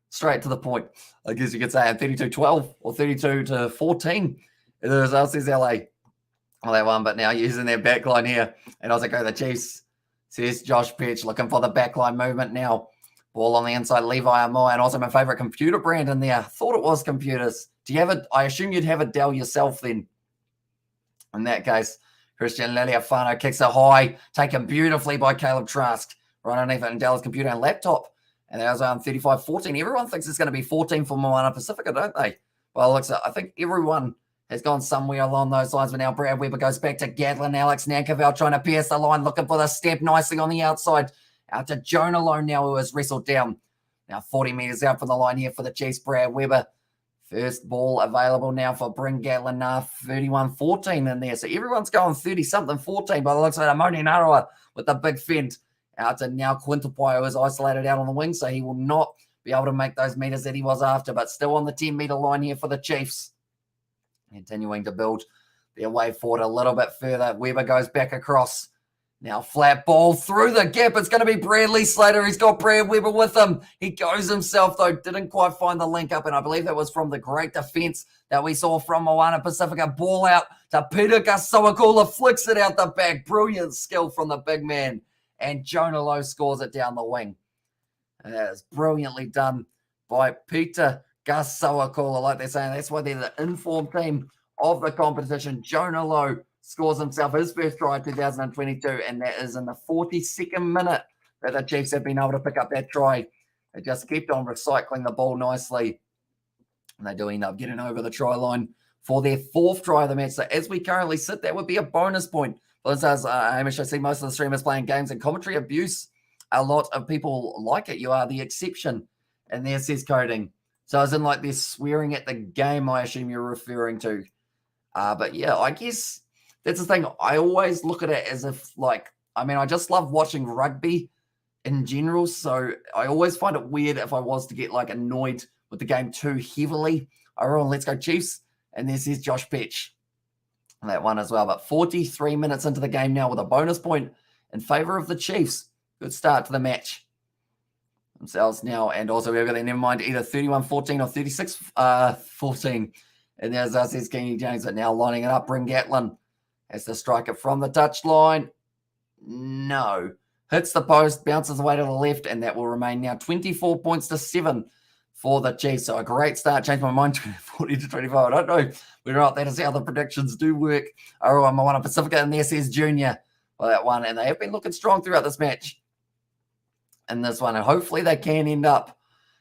Straight to the point, I guess you could say, at 32-12 or 32-14. It is says LA on that one, but now using their backline here. And I was like, go the Chiefs, says Josh Pitch, looking for the backline movement now. Ball on the inside, Levi Amoy, and also my favorite computer brand in there. Thought it was computers. Do you have it? I assume you'd have a Dell yourself then. In that case, Christian Liliafano kicks it high, taken beautifully by Caleb Trask. Right underneath it in Dell's computer and laptop. And that was 35-14. Everyone thinks it's going to be 14 for Moana Pasifika, don't they? Well, it looks like, I think everyone has gone somewhere along those lines. But now Brad Weber goes back to Gatlin. Alex Nankerville trying to pierce the line, looking for the step nicely on the outside. Out to Jonah Alone now, who has wrestled down. Now 40 metres out from the line here for the Chiefs. Brad Weber. First ball available now for Bryn Gatlin. 31-14 in there. So everyone's going 30-something, 14 by the looks of it. Amoni Narawa with the big fend. Out to now Quintapai, who is isolated out on the wing, so he will not be able to make those meters that he was after, but still on the 10-meter line here for the Chiefs. Continuing to build their way forward a little bit further. Weber goes back across. Now flat ball through the gap. It's going to be Bradley Slater. He's got Brad Weber with him. He goes himself, though. Didn't quite find the link up, and I believe that was from the great defense that we saw from Moana Pasifika. Ball out to Peter Kasawakula. Flicks it out the back. Brilliant skill from the big man. And Jonah Lowe scores it down the wing. And that is brilliantly done by Peter Kasawakula. Like they're saying, that's why they're the informed team of the competition. Jonah Lowe scores himself his first try in 2022, and that is in the 42nd minute that the Chiefs have been able to pick up that try. They just kept on recycling the ball nicely, and they do end up getting over the try line for their 4th try of the match. So as we currently sit, that would be a bonus point. But as Hamish, I see most of the streamers playing games and commentary abuse. A lot of people like it. You are the exception. And there says coding. So as in like they're swearing at the game, I assume you're referring to. But yeah, I guess that's the thing. I always look at it as if like, I mean, I just love watching rugby in general. So I always find it weird if I was to get like annoyed with the game too heavily. All right, let's go Chiefs. And this is Josh Pitch. That one as well. But 43 minutes into the game now with a bonus point in favor of the Chiefs. Good start to the match themselves now. And also we've got that, never mind, either 31-14 or 36-14 And there's us, says Kenny James, but now lining it up. Bryn Gatlin has to strike it from the touchline. No. Hits the post, bounces away to the left, and that will remain now 24 points to 7 for the Chiefs. So a great start. Changed my mind to 40 to 25. I don't know whether or not that is how the predictions do work. Oh, Moana Pasifika, and there says Junior for that one. And they have been looking strong throughout this match in this one. And hopefully they can end up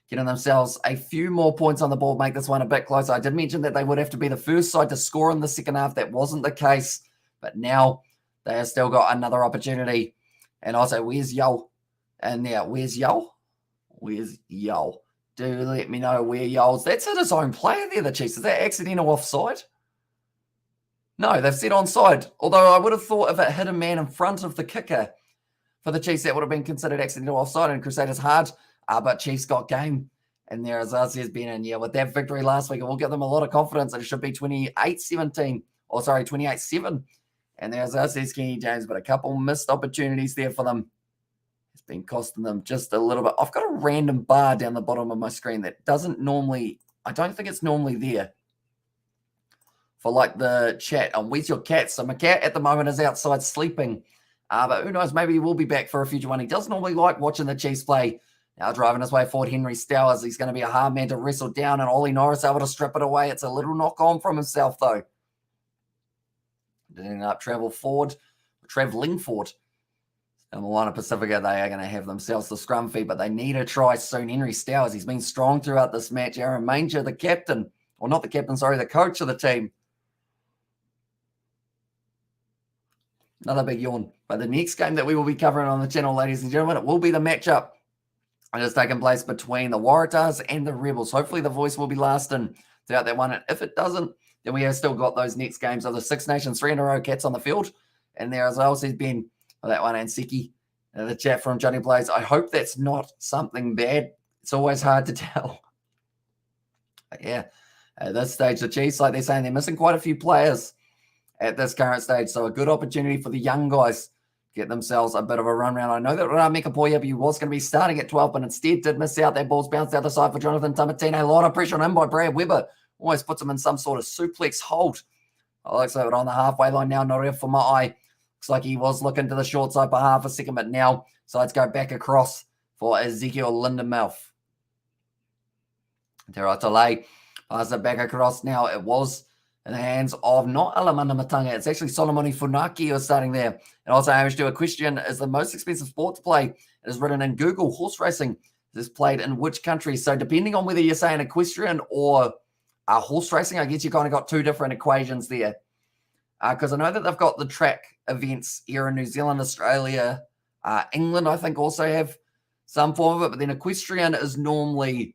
getting themselves a few more points on the board, make this one a bit closer. I did mention that they would have to be the first side to score in the second half. That wasn't the case. But now they have still got another opportunity. And also, where's Yo? And yeah, where's Yo? Where's Yo? Do let me know where Yo's. That's hit his own player there, the Chiefs. Is that accidental offside? No, they've said onside. Although I would have thought if it hit a man in front of the kicker for the Chiefs, that would have been considered accidental offside. And Crusaders hard, but Chiefs got game. And there, as us has been in, yeah, with that victory last week, it will give them a lot of confidence that it should be 28-17. Or sorry, 28-7. And there's us, says Kenny James, but a couple missed opportunities there for them. It's been costing them just a little bit. I've got a random bar down the bottom of my screen that doesn't normally, I don't think it's normally there for like the chat. Where's your cat? So my cat at the moment is outside sleeping. But who knows, maybe he will be back for a future one. He does normally like watching the Chiefs play. Now driving his way forward, Henry Stowers. He's going to be a hard man to wrestle down, and Ollie Norris able to strip it away. It's a little knock on from himself, though. Ending up traveling forward. And Moana Pasifika, they are going to have themselves the scrum feed, but they need a try soon. Henry Stowers, he's been strong throughout this match. Aaron Manger, the captain, or not the captain, sorry, the coach of the team. Another big yawn. But the next game that we will be covering on the channel, ladies and gentlemen, it will be the matchup that is taking place between the Waratahs and the Rebels. Hopefully the voice will be lasting throughout that one. And if it doesn't, then we have still got those next games of the Six Nations, 3 in a row cats on the field. And there as well, says Ben, for that one, and Seki. The chat from Johnny Blaze. I hope that's not something bad. It's always hard to tell. But yeah, at this stage, the Chiefs, like they're saying, they're missing quite a few players at this current stage. So a good opportunity for the young guys to get themselves a bit of a run round. I know that Meka Poyapi was going to be starting at 12, but instead did miss out. That ball's bounced out the side for Jonathan Tamatine. A lot of pressure on him by Brad Weber. Always puts him in some sort of suplex hold. I like so on the halfway line now. Norea for my eye. Looks like he was looking to the short side for half a second, but now sides go back across for Ezekiel Lindenmouth. Teratale passes it back across now. It was in the hands of not Alamanda Matanga. It's actually Solomoni Funaki who's starting there. And also, Hamish to a question, is the most expensive sport to play. It is written in Google. Horse racing is played in which country? So depending on whether you're saying equestrian or horse racing, I guess you kind of got two different equations there. Because I know that they've got the track events here in New Zealand, Australia, England, I think also have some form of it. But then equestrian is normally,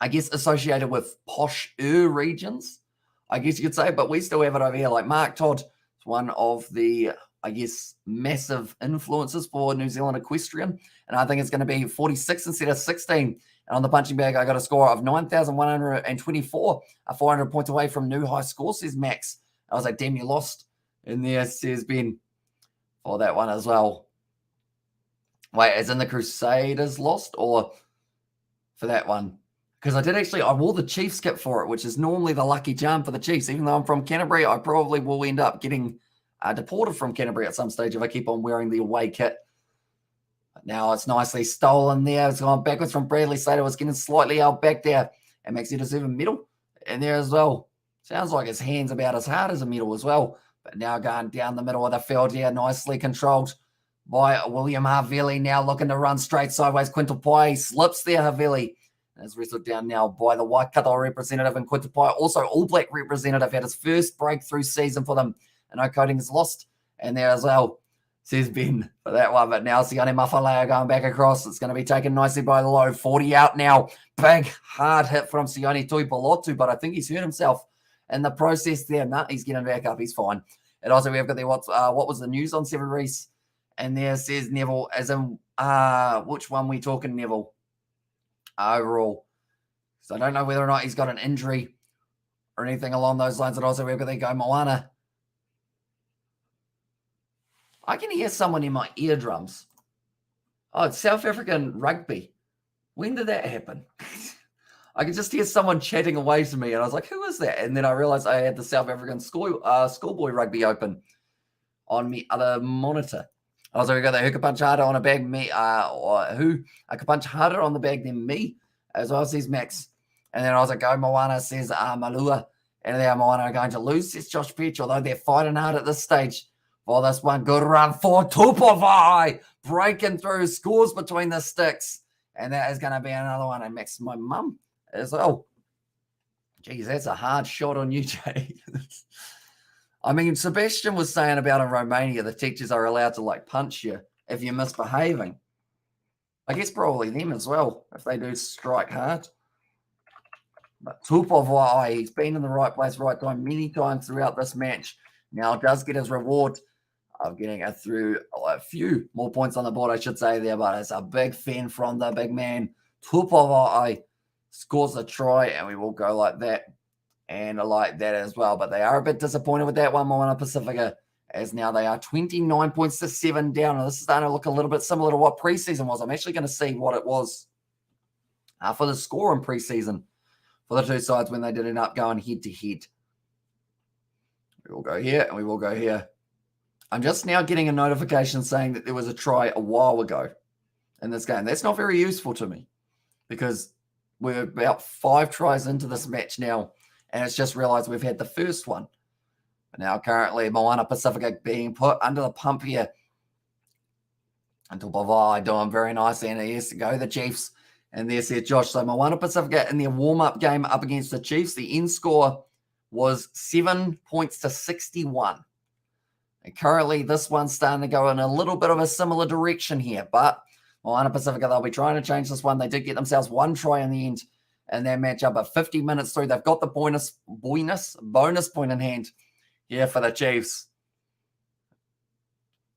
I guess, associated with posh-er regions, I guess you could say. But we still have it over here. Like Mark Todd is one of the, I guess, massive influences for New Zealand equestrian. And I think it's going to be 46 instead of 16. And on the punching bag, I got a score of 9,124, 400 points away from new high score, says Max. I was like, damn, you lost. And there says Ben for that one as well. Wait, as in the Crusaders lost or for that one? Because I wore the Chiefs kit for it, which is normally the lucky charm for the Chiefs. Even though I'm from Canterbury, I probably will end up getting deported from Canterbury at some stage if I keep on wearing the away kit. But now it's nicely stolen there. It's gone backwards from Bradley Slater. Was getting slightly out back there. And makes it deserve a medal in there as well. Sounds like his hand's about as hard as a medal as well. But now going down the middle of the field here, nicely controlled by William Havili. Now looking to run straight sideways. Quintal Pai slips there, Havili. And is wrestled down now by the Waikato representative. And Quintal Pai, also All Black representative, had his first breakthrough season for them. And no coding is lost. And there as well, says Ben for that one. But now Sione Mafaleo going back across. It's going to be taken nicely by the low. 40 out now. Big, hard hit from Sione Tuipolotu. But I think he's hurt himself in the process there. Nah, he's getting back up. He's fine. And also we have got there, what was the news on Seven Reese? And there says Neville, as in, which one we talking, Neville? Overall. So I don't know whether or not he's got an injury or anything along those lines. And also we've got there go Moana. I can hear someone in my eardrums. Oh, it's South African rugby. When did that happen? I could just hear someone chatting away to me, and I was like, who is that? And then I realized I had the South African schoolboy rugby open on the other monitor. I was like, who could punch harder on a bag me, or who I could punch harder on the bag than me, as well, says Max. And then I was like, go Moana, says Malua. And then Moana are going to lose, says Josh Peach, although they're fighting hard at this stage. For this one, good run for Tupavai, breaking through, scores between the sticks. And that is going to be another one. And Max, my mum, as well. Geez, that's a hard shot on you, Jay. I mean, Sebastian was saying about in Romania, the teachers are allowed to like punch you if you're misbehaving. I guess probably them as well, if they do strike hard. But Tupavai, he's been in the right place, right time many times throughout this match. Now does get his reward of getting a few more points on the board, I should say there, but it's a big fan from the big man. Tupavai scores a try, and we will go like that and like that as well. But they are a bit disappointed with that one, Moana Pasifika, as now they are 29 points to 7 down. And this is starting to look a little bit similar to what preseason was. I'm actually going to see what it was for the score in preseason for the two sides when they did end up going head-to-head. We will go here, and we will go here. I'm just now getting a notification saying that there was a try a while ago in this game. That's not very useful to me because we're about 5 tries into this match now, and it's just realized we've had the first one. But now currently Moana Pasifika being put under the pump here. Until Bavai doing very nicely, and he has to go the Chiefs. And there's Josh. So Moana Pasifika in their warm-up game up against the Chiefs, the end score was 7 points to 61. And currently this one's starting to go in a little bit of a similar direction here. But Moana Pasifika, they'll be trying to change this one. They did get themselves one try in the end in their matchup at 50 minutes through. They've got the bonus point in hand here for the Chiefs.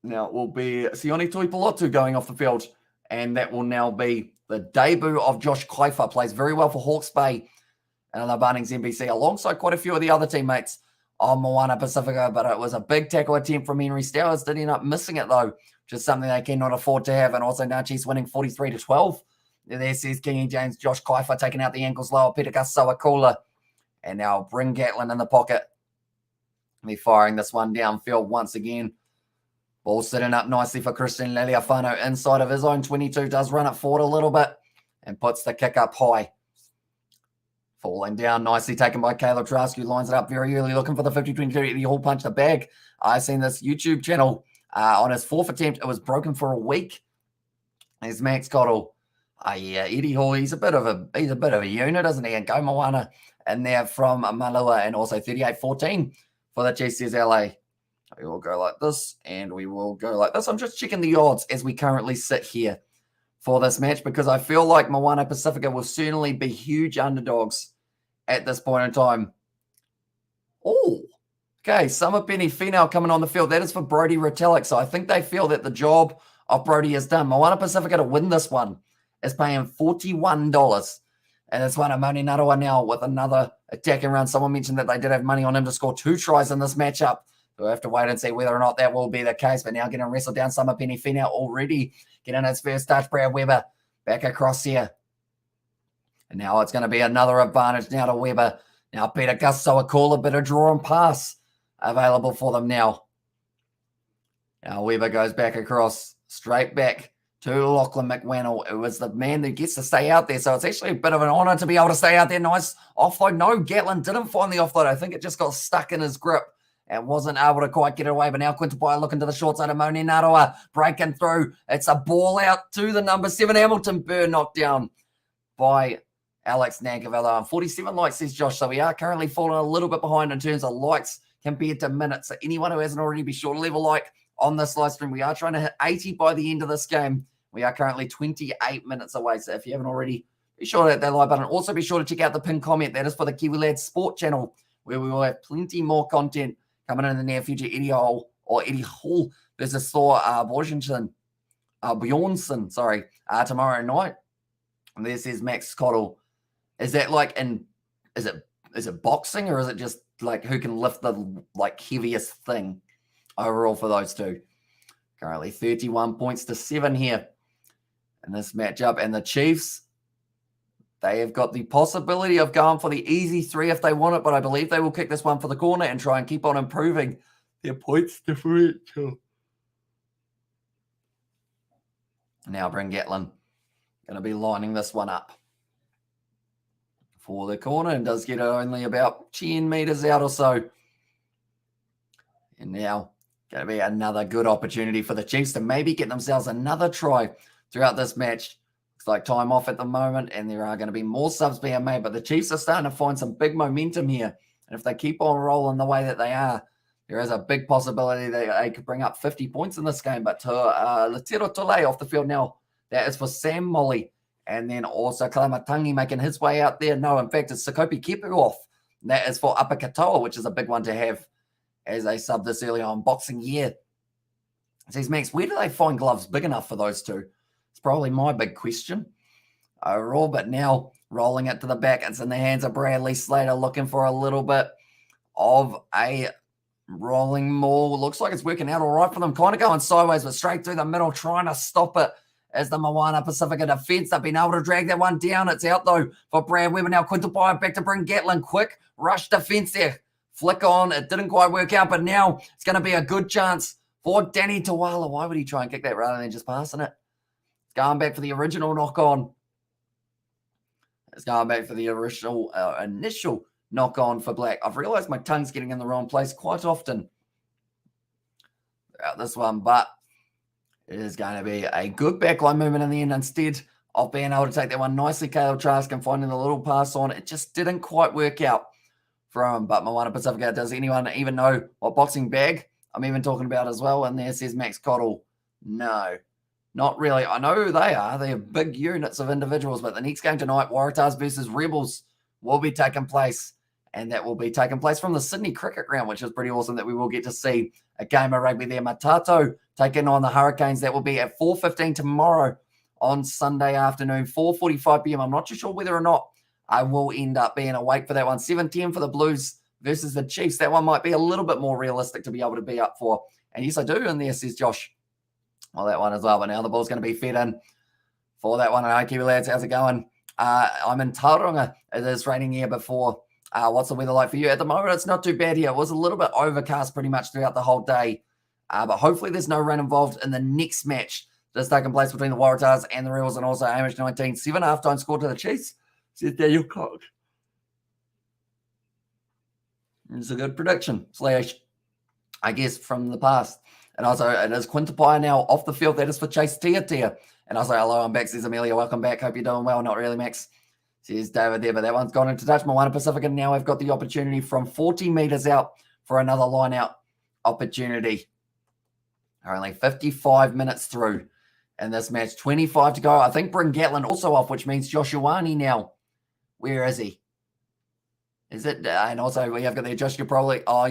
Now it will be Sione Tuipulotu going off the field. And that will now be the debut of Josh Kaifa. Plays very well for Hawke's Bay and the Bunnings NBC, alongside quite a few of the other teammates on Moana Pasifika. But it was a big tackle attempt from Henry Stowers. Did end up missing it, though, which is something they cannot afford to have. And also now Chiefs winning 43-12. There says Kingy James, Josh Kaifa taking out the ankles lower, Peter Sawakula. And now bring Gatlin in the pocket. They're firing this one downfield once again. Ball sitting up nicely for Christian Leliafano inside of his own 22. Does run it forward a little bit and puts the kick up high. Falling down nicely, taken by Caleb Trask, who lines it up very early, looking for the 50-22. He hole punched the bag. I've seen this YouTube channel on his 4th attempt. It was broken for a week. There's Max Cottle. Yeah, Eddie Hall. He's a bit of a unit, isn't he? And go Moana in there from Malua, and also 38-14 for the Chiefs LA. We will go like this, and we will go like this. I'm just checking the odds as we currently sit here for this match, because I feel like Moana Pasifika will certainly be huge underdogs at this point in time. Oh, okay. Summer Penny female coming on the field. That is for Brody Retallick. So I think they feel that the job of Brody is done. Moana Pasifika to win this one is paying $41. And it's one of Moni Narawa now with another attacking run. Someone mentioned that they did have money on him to score 2 tries in this matchup. We'll have to wait and see whether or not that will be the case. But now getting wrestled down, Summer Penny Fina already getting his first touch. Brad Weber back across here. And now it's going to be another advantage now to Weber. Now Peter Gusto, a call, a bit of draw and pass available for them now. Now Weber goes back across, straight back to Lachlan McWannell. It was the man that gets to stay out there. So it's actually a bit of an honour to be able to stay out there. Nice offload. No, Gatlin didn't find the offload. I think it just got stuck in his grip and wasn't able to quite get it away. But now Quinton Pye looking to the short side of Moni Narawa, breaking through. It's a ball out to the number 7, Hamilton Burr, knocked down by Alex Nankerville. And 47 likes, says Josh. So we are currently falling a little bit behind in terms of likes compared to minutes. So anyone who hasn't already, be sure to leave a like on this live stream. We are trying to hit 80 by the end of this game. We are currently 28 minutes away. So if you haven't already, be sure to hit that like button. Also be sure to check out the pinned comment. That is for the Kiwi Lads Sport channel, where we will have plenty more content coming in the near future. Eddie Hall versus Thor Bjornsson, tomorrow night. And this is Max Cottle. Is that like is it boxing, or is it just like who can lift the heaviest thing overall for those two? Currently 31 points to 7 here in this matchup. And the Chiefs, They have got the possibility of going for the easy 3 if they want it, but I believe they will kick this one for the corner and try and keep on improving their points differential. Now Bryn Gatlin going to be lining this one up for the corner and does get only about 10 meters out or so. And now going to be another good opportunity for the Chiefs to maybe get themselves another try throughout this match. Looks like time off at the moment, and there are going to be more subs being made, but the Chiefs are starting to find some big momentum here. And if they keep on rolling the way that they are, there is a big possibility that they could bring up 50 points in this game. But Latiro Tole off the field now. That is for Sam Molly. And then also Kalamatangi making his way out there. No, in fact, it's Sakopi Kepu off. That is for Upper Katoa, which is a big one to have as they sub this early on Boxing Year. Says Max, where do they find gloves big enough for those two? It's probably my big question overall. But now rolling it to the back, it's in the hands of Bradley Slater, looking for a little bit of a rolling maul. Looks like it's working out all right for them. Kind of going sideways, but straight through the middle, trying to stop it. As the Moana Pasifika defense, they've been able to drag that one down. It's out, though, for Brad Weber. Now Quintapai back to Bryn Gatlin. Quick rush defense there. Flick on. It didn't quite work out, but now it's going to be a good chance for Danny Tawala. Why would he try and kick that rather than just passing it? It's going back for the original knock-on. It's going back for the original initial knock-on for Black. I've realised my tongue's getting in the wrong place quite often throughout this one, but it is going to be a good backline movement in the end instead of being able to take that one nicely. Caleb Trask and finding the little pass on. It just didn't quite work out for him. But Moana Pasifika, does anyone even know what boxing bag I'm even talking about as well? And there says Max Cottle. No, not really. I know who they are. They are big units of individuals. But the next game tonight, Waratahs versus Rebels, will be taking place. And that will be taking place from the Sydney Cricket Ground, which is pretty awesome that we will get to see a game of rugby there. Matato taking on the Hurricanes. That will be at 4:15 tomorrow on Sunday afternoon, 4:45 p.m. I'm not too sure whether or not I will end up being awake for that one. 7:10 for the Blues versus the Chiefs. That one might be a little bit more realistic to be able to be up for. And yes, I do. And there says Josh. Well, that one as well. But now the ball's going to be fed in for that one. And Kiwi lads, how's it going? I'm in Tauranga. It is raining here before. What's the weather like for you? At the moment, it's not too bad here. It was a little bit overcast pretty much throughout the whole day. But hopefully there's no rain involved in the next match that's taking place between the Waratahs and the Rebels, and also Hamish 19. 7 halftime score to the Chiefs. Says Daniel Cox. It's a good prediction, slash, I guess, from the past. And also, it is Quintapai now off the field. That is for Chase Tia. And also, hello, I'm back. Says Amelia, welcome back. Hope you're doing well. Not really, Max. Says David there, but that one's gone into touch. Moana Pasifika now have got the opportunity from 40 meters out for another line-out opportunity. They're only 55 minutes through in this match. 25 to go. I think Bryn Gatlin also off, which means Joshuani now. Where is he? Is it? And also we have got there Josh. You're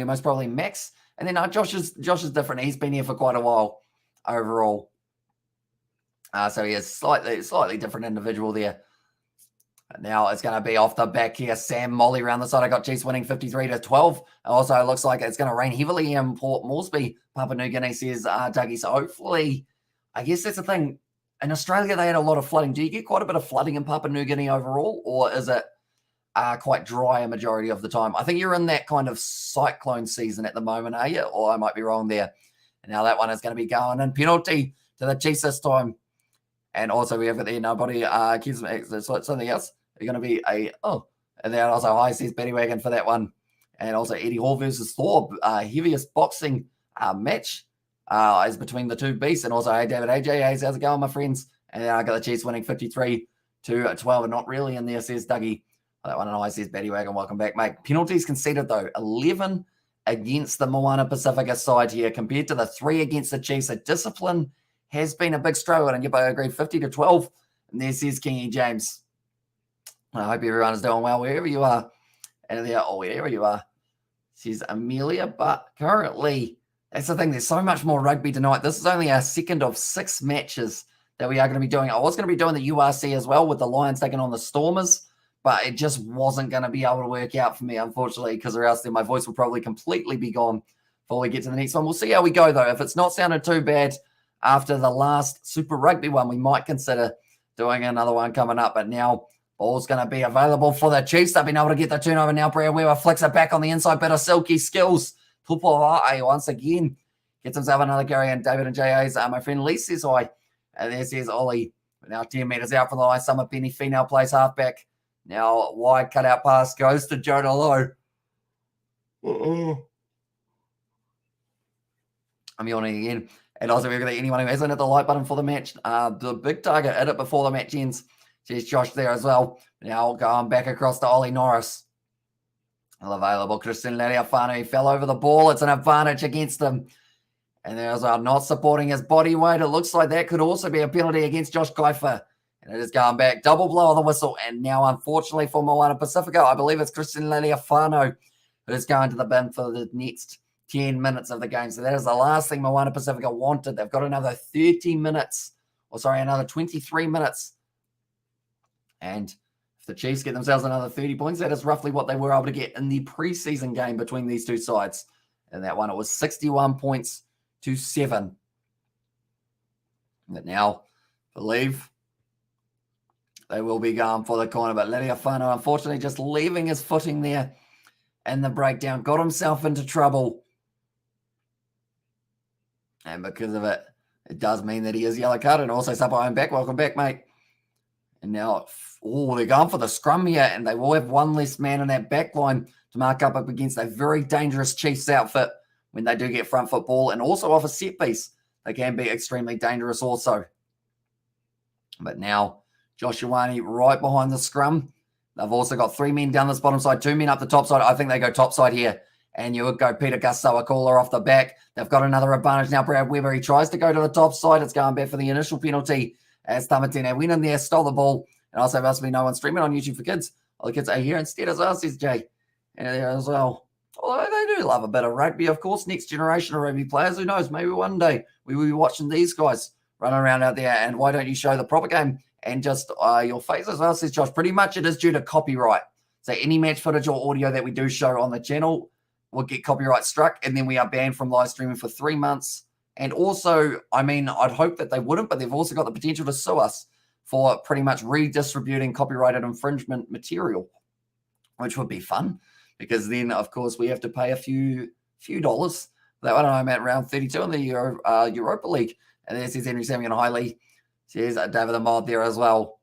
most probably Max. And then Josh is different. He's been here for quite a while overall. So he is slightly different individual there. Now it's going to be off the back here. Sam Molly around the side. I got Chiefs winning 53-12. Also, it looks like it's going to rain heavily in Port Moresby. Papua New Guinea says Dougie. So hopefully, I guess that's the thing. In Australia, they had a lot of flooding. Do you get quite a bit of flooding in Papua New Guinea overall? Or is it quite dry a majority of the time? I think you're in that kind of cyclone season at the moment, are you? Or I might be wrong there. And now that one is going to be going in. Penalty to the Chiefs this time. And also we have it there. Nobody keeps something else. They're going to be and then also high says Betty Wagon for that one. And also Eddie Hall versus Thor, heaviest boxing match is between the two beasts. And also, hey, David AJ, how's it going, my friends? And then I got the Chiefs winning 53-12, and not really in there, says Dougie. That one and I says Betty Wagon, welcome back, mate. Penalties conceded, though, 11 against the Moana Pasifika side here compared to the 3 against the Chiefs. So discipline has been a big struggle, and I agree, 50-12. And there says Kingy James. I hope everyone is doing well wherever you are. And there, wherever you are, says Amelia. But currently, that's the thing. There's so much more rugby tonight. This is only our second of 6 matches that we are going to be doing. I was going to be doing the URC as well with the Lions taking on the Stormers, but it just wasn't going to be able to work out for me, unfortunately, because or else then my voice will probably completely be gone before we get to the next one. We'll see how we go, though. If it's not sounded too bad after the last Super Rugby one, we might consider doing another one coming up. But now Ball's going to be available for the Chiefs. They've been able to get the turnover now. Brad Weber flicks it back on the inside, bit of silky skills. Pupuae once again gets himself another carry, and David and J.A.'s my friend Lee says hi. And there says Ollie. Now 10 metres out from the line. Summer Penny female plays halfback. Now wide cutout pass goes to Jonah Lowe. I'm yawning again. And also, we've got anyone who hasn't hit the like button for the match. The big target hit it before the match ends. There's Josh there as well. Now going back across to Ollie Norris. Available. Christian Lariafano, he fell over the ball. It's an advantage against him. And there's not supporting his body weight. It looks like that could also be a penalty against Josh Kaifer. And it is going back. Double blow on the whistle. And now, unfortunately, for Moana Pasifika, I believe it's Christian Lariafano who is going to the bin for the next 10 minutes of the game. So that is the last thing Moana Pasifika wanted. They've got another 30 minutes. Another 23 minutes. And if the Chiefs get themselves another 30 points, that is roughly what they were able to get in the preseason game between these two sides. And that one, it was 61 points to 7. But now, I believe they will be going for the corner. But Lariafano, unfortunately, just leaving his footing there in the breakdown, got himself into trouble. And because of it, it does mean that he is yellow card. And also, Sapo back. Welcome back, mate. And now, they're going for the scrum here, and they will have one less man in that back line to mark up against a very dangerous Chiefs outfit when they do get front foot ball, and also off a set piece. They can be extremely dangerous also. But now, Josh Ioane right behind the scrum. They've also got 3 men down this bottom side, 2 men up the top side. I think they go top side here. And you would go Peter Gus-Sawakula off the back. They've got another advantage now. Brad Weber, he tries to go to the top side. It's going back for the initial penalty as Tamatene went in there, stole the ball. And also, must be no one streaming on YouTube for kids. All the kids are here instead as well, says Jay. And there as well. Although they do love a bit of rugby, of course. Next generation of rugby players. Who knows? Maybe one day we will be watching these guys run around out there. And why don't you show the proper game and just your face as well, says Josh. Pretty much it is due to copyright. So any match footage or audio that we do show on the channel will get copyright struck. And then we are banned from live streaming for 3 months. And also, I mean, I'd hope that they wouldn't, but they've also got the potential to sue us for pretty much redistributing copyrighted infringement material, which would be fun because then, of course, we have to pay a few dollars. That one I'm at round 32 in the Europa League. And there says Henry Samuel Hiley. Says David the Mod there as well.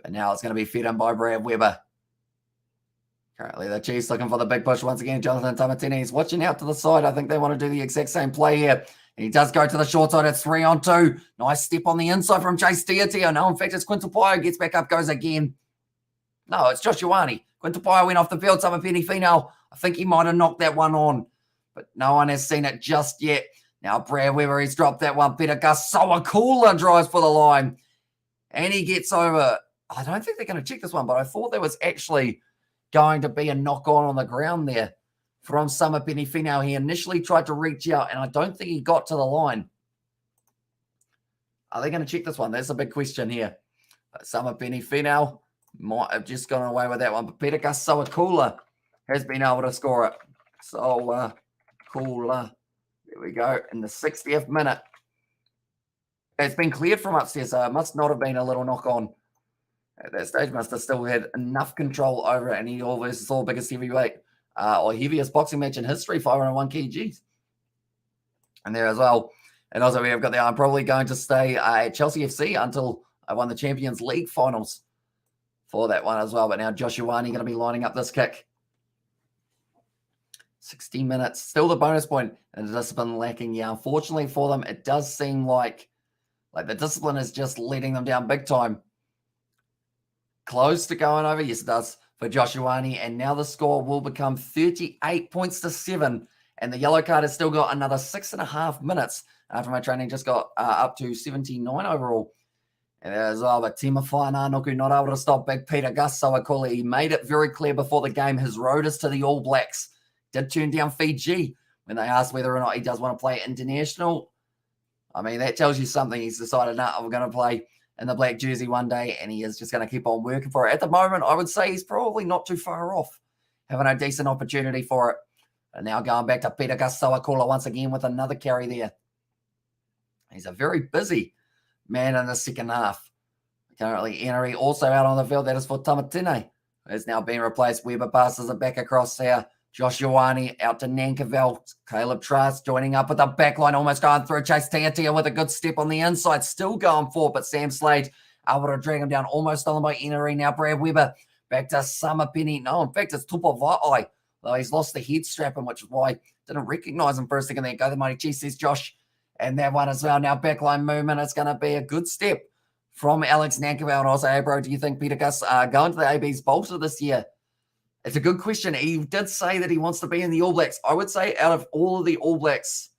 But now it's going to be fed in by Brad Weber. Currently, the Chiefs looking for the big push once again. Jonathan Tamatini is watching out to the side. I think they want to do the exact same play here. And he does go to the short side. It's 3-on-2. Nice step on the inside from Chase Tiatio. No, in fact, it's Quintapayo. Gets back up, goes again. No, it's Josh Ioane. Quintapayo went off the field. Summer Penny Finau. I think he might have knocked that one on. But no one has seen it just yet. Now, Brad Weber, he's dropped that one. Peter Gus-Sawakula drives for the line. And he gets over. I don't think they're going to check this one, but I thought there was actually going to be a knock-on on the ground there from Summer Penny Finau. He initially tried to reach out, and I don't think he got to the line. Are they going to check this one? That's a big question here. Summer Penny Finau might have just gone away with that one, but Peter Gus-Sawakula has been able to score it. So, Kula. There we go. In the 60th minute. It's been cleared from upstairs, so it must not have been a little knock-on. At that stage, must have still had enough control over it, and he all versus all biggest heavyweight or heaviest boxing match in history, 501 kgs. And there as well. And also we have got the I'm probably going to stay at Chelsea FC until I won the Champions League finals for that one as well. But now Josh Ioane going to be lining up this kick. 60 minutes. Still the bonus point, and the discipline lacking. Yeah, unfortunately for them, it does seem like the discipline is just letting them down big time. Close to going over. Yes, it does for Josh Ioane. And now the score will become 38 points to 7. And the yellow card has still got another 6.5 minutes after my training just got up to 79 overall. And as well, but Tima Whainanoku not able to stop Big Peter Gus-Sawakula. He made it very clear before the game his road is to the All Blacks. Did turn down Fiji when they asked whether or not he does want to play international. I mean, that tells you something. He's decided, no, we're going to play in the black jersey one day, and he is just going to keep on working for it. At the moment, I would say he's probably not too far off, having a decent opportunity for it. And now going back to Peter Gus-Sawakula once again with another carry there. He's a very busy man in the second half. Currently, Enery also out on the field. That is for Tamatine. It's now being replaced. Weber passes it back across there. Josh Ioane out to Nankerville. Caleb Trask joining up with the back line, almost going through. Chase Tia with a good step on the inside. Still going for, but Sam Slade able to drag him down. Almost stolen by Enery. Now Brad Weber back to Summer Penny. No, in fact, it's Tupavai. Though he's lost the head strap, which is why I didn't recognize him for a second there. Go the Mighty Chiefs, says Josh. And that one as well. Now backline movement. It's going to be a good step from Alex Nankerville. And also, hey, bro, do you think Peter Gus going to the AB's bolster this year? It's a good question. He did say that he wants to be in the All Blacks. I would say out of all of the All Blacks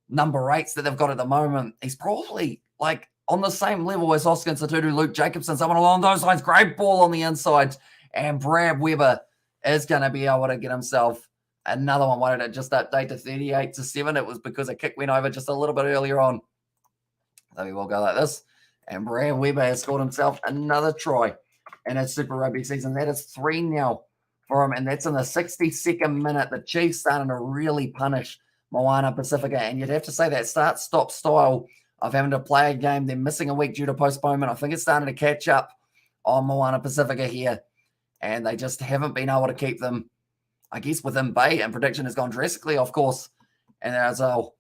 number 8s that they've got at the moment, he's probably like on the same level as Oscar Satutu, Luke Jacobson, someone along those lines. Great ball on the inside. And Brad Weber is going to be able to get himself another one. Why did it just update to 38-7? It was because a kick went over just a little bit earlier on. So we will go like this. And Brad Weber has scored himself another try in his Super Rugby season. That is 3-0 for him. And that's in the 62nd minute. The Chiefs starting to really punish Moana Pasifika. And you'd have to say that start-stop style of having to play a game, they're missing a week due to postponement. I think it's starting to catch up on Moana Pasifika here. And they just haven't been able to keep them, I guess, within bay. And prediction has gone drastically off course. And there as well.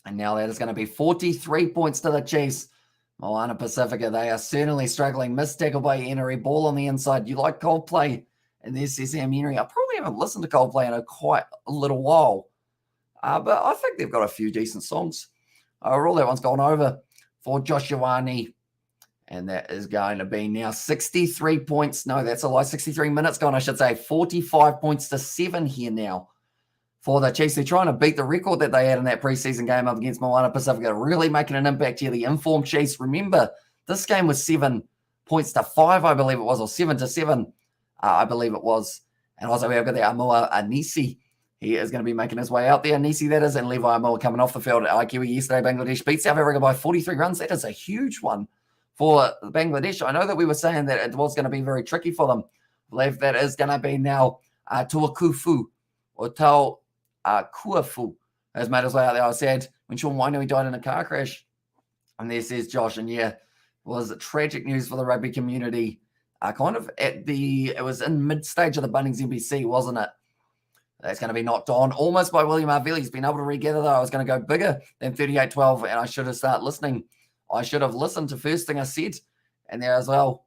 And now that is going to be 43 points to the Chiefs. Moana Pasifika, they are certainly struggling. Missed tackle by Enery. Ball on the inside. You like Coldplay? And there's Sam Enery. I probably haven't listened to Coldplay in quite a little while. But I think they've got a few decent songs. Overall, that one's gone over for Josh Ioane. And that is going to be now 63 points. No, that's a lie. 63 minutes gone, I should say. 45 points to 7 here now for the Chiefs. They're trying to beat the record that they had in that preseason game up against Moana Pasifika. Really making an impact here. The informed Chiefs. Remember, this game was 7 points to 5, I believe it was, or 7-7, I believe it was. And also we have got the Amoa Anisi. He is going to be making his way out there. Anisi, that is, and Levi Amoa coming off the field. Kiwi yesterday, Bangladesh beat South Africa by 43 runs. That is a huge one for Bangladesh. I know that we were saying that it was going to be very tricky for them. I believe that is going to be now Tuakufu or Tau Kuafu has made his way out there. I said when Sean Wainui died in a car crash. And there says Josh, and yeah, it was tragic news for the rugby community. Kind of it was in mid-stage of the Bunnings NBC, wasn't it? That's going to be knocked on almost by William Arvelli. He's been able to regather, though. I was going to go bigger than 38-12, and I should have started listening. I should have listened to first thing I said. And there as well.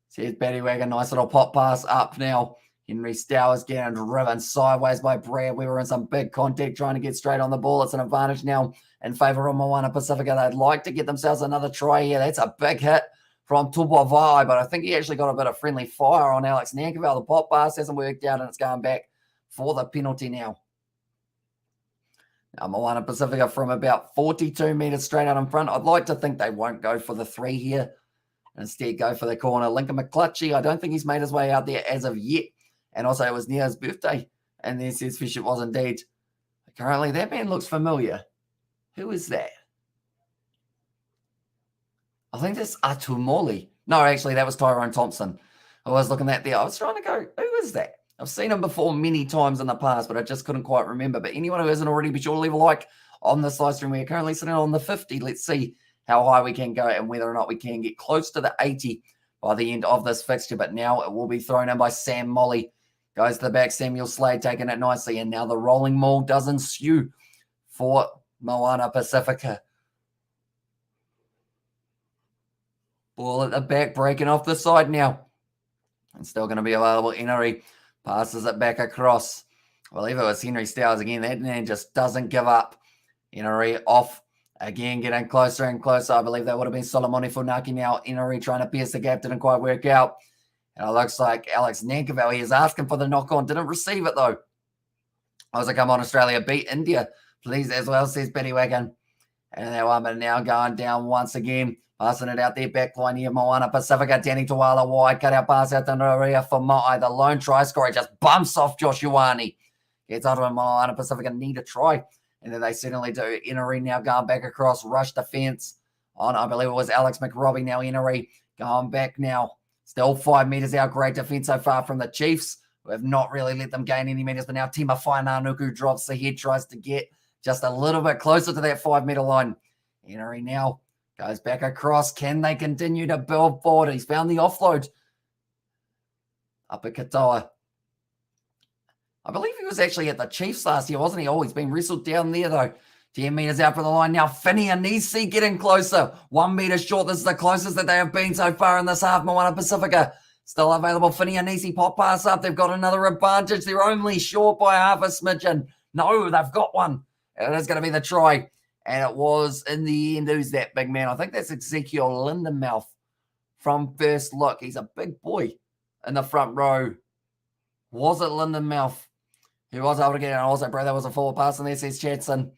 Says Batty Wagon, nice little pop pass up now. Henry Stowers getting driven sideways by Brad. We were in some big contact trying to get straight on the ball. It's an advantage now in favour of Moana Pasifika. They'd like to get themselves another try here. That's a big hit from Tupavai, but I think he actually got a bit of friendly fire on Alex Nankerville. The pop pass hasn't worked out, and it's going back for the penalty now. Now, Moana Pasifika from about 42 metres straight out in front. I'd like to think they won't go for the 3 here. Instead, go for the corner. Lincoln McClutchy, I don't think he's made his way out there as of yet. And also, it was Nia's birthday. And then says Fish, it was indeed. Currently, that man looks familiar. Who is that? I think that's Atumoli. No, actually, that was Tyrone Thompson. I was looking at there. I was trying to go, who is that? I've seen him before many times in the past, but I just couldn't quite remember. But anyone who hasn't already, be sure to leave a like on this live stream. We are currently sitting on the 50. Let's see how high we can go and whether or not we can get close to the 80 by the end of this fixture. But now it will be thrown in by Sam Molly. Goes to the back. Samuel Slade taking it nicely. And now the rolling maul does ensue for Moana Pasifika. Ball at the back, breaking off the side now. And still going to be available. Enery passes it back across. I believe it was Henry Stowers again. That man just doesn't give up. Enery off again, getting closer and closer. I believe that would have been Solomoni Funaki now. Enery trying to pierce the gap. Didn't quite work out. And it looks like Alex Nankerville, he is asking for the knock-on. Didn't receive it, though. I was like, come on, Australia, beat India, please, as well, says Betty Wagon. And that one, but now going down once again. Passing it out there, back line here, Moana Pasifika, Danny Tuala wide, cut out pass out to Noria for Moai, the lone try scorer, just bumps off Josh Ioane. Gets onto Moana Pasifika, need a try. And then they certainly do. Enery now going back across, rush defence on, I believe it was Alex McRobbie now. Enery going back now. Still 5 metres out. Great defence so far from the Chiefs, who have not really let them gain any metres. But now Tima Whainanuku drops the head, tries to get just a little bit closer to that 5 metre line. Enery now Goes back across. Can they continue to build forward? He's found the offload. Up at Katoa. I believe he was actually at the Chiefs last year, wasn't he? Oh, he's been wrestled down there, though. 10 metres out from the line. Now, Finney and Nisi getting closer. 1 metre short. This is the closest that they have been so far in this half. Moana Pasifika still available. Finney and Nisi pop pass up. They've got another advantage. They're only short by half a smidgen. No, they've got one. It is going to be the try. And it was, in the end, who's that big man? I think that's Ezekiel Lindenmouth from first look. He's a big boy in the front row. Was it Lindenmouth who was able to get it? And also, bro, that was a forward pass, and there says Chatson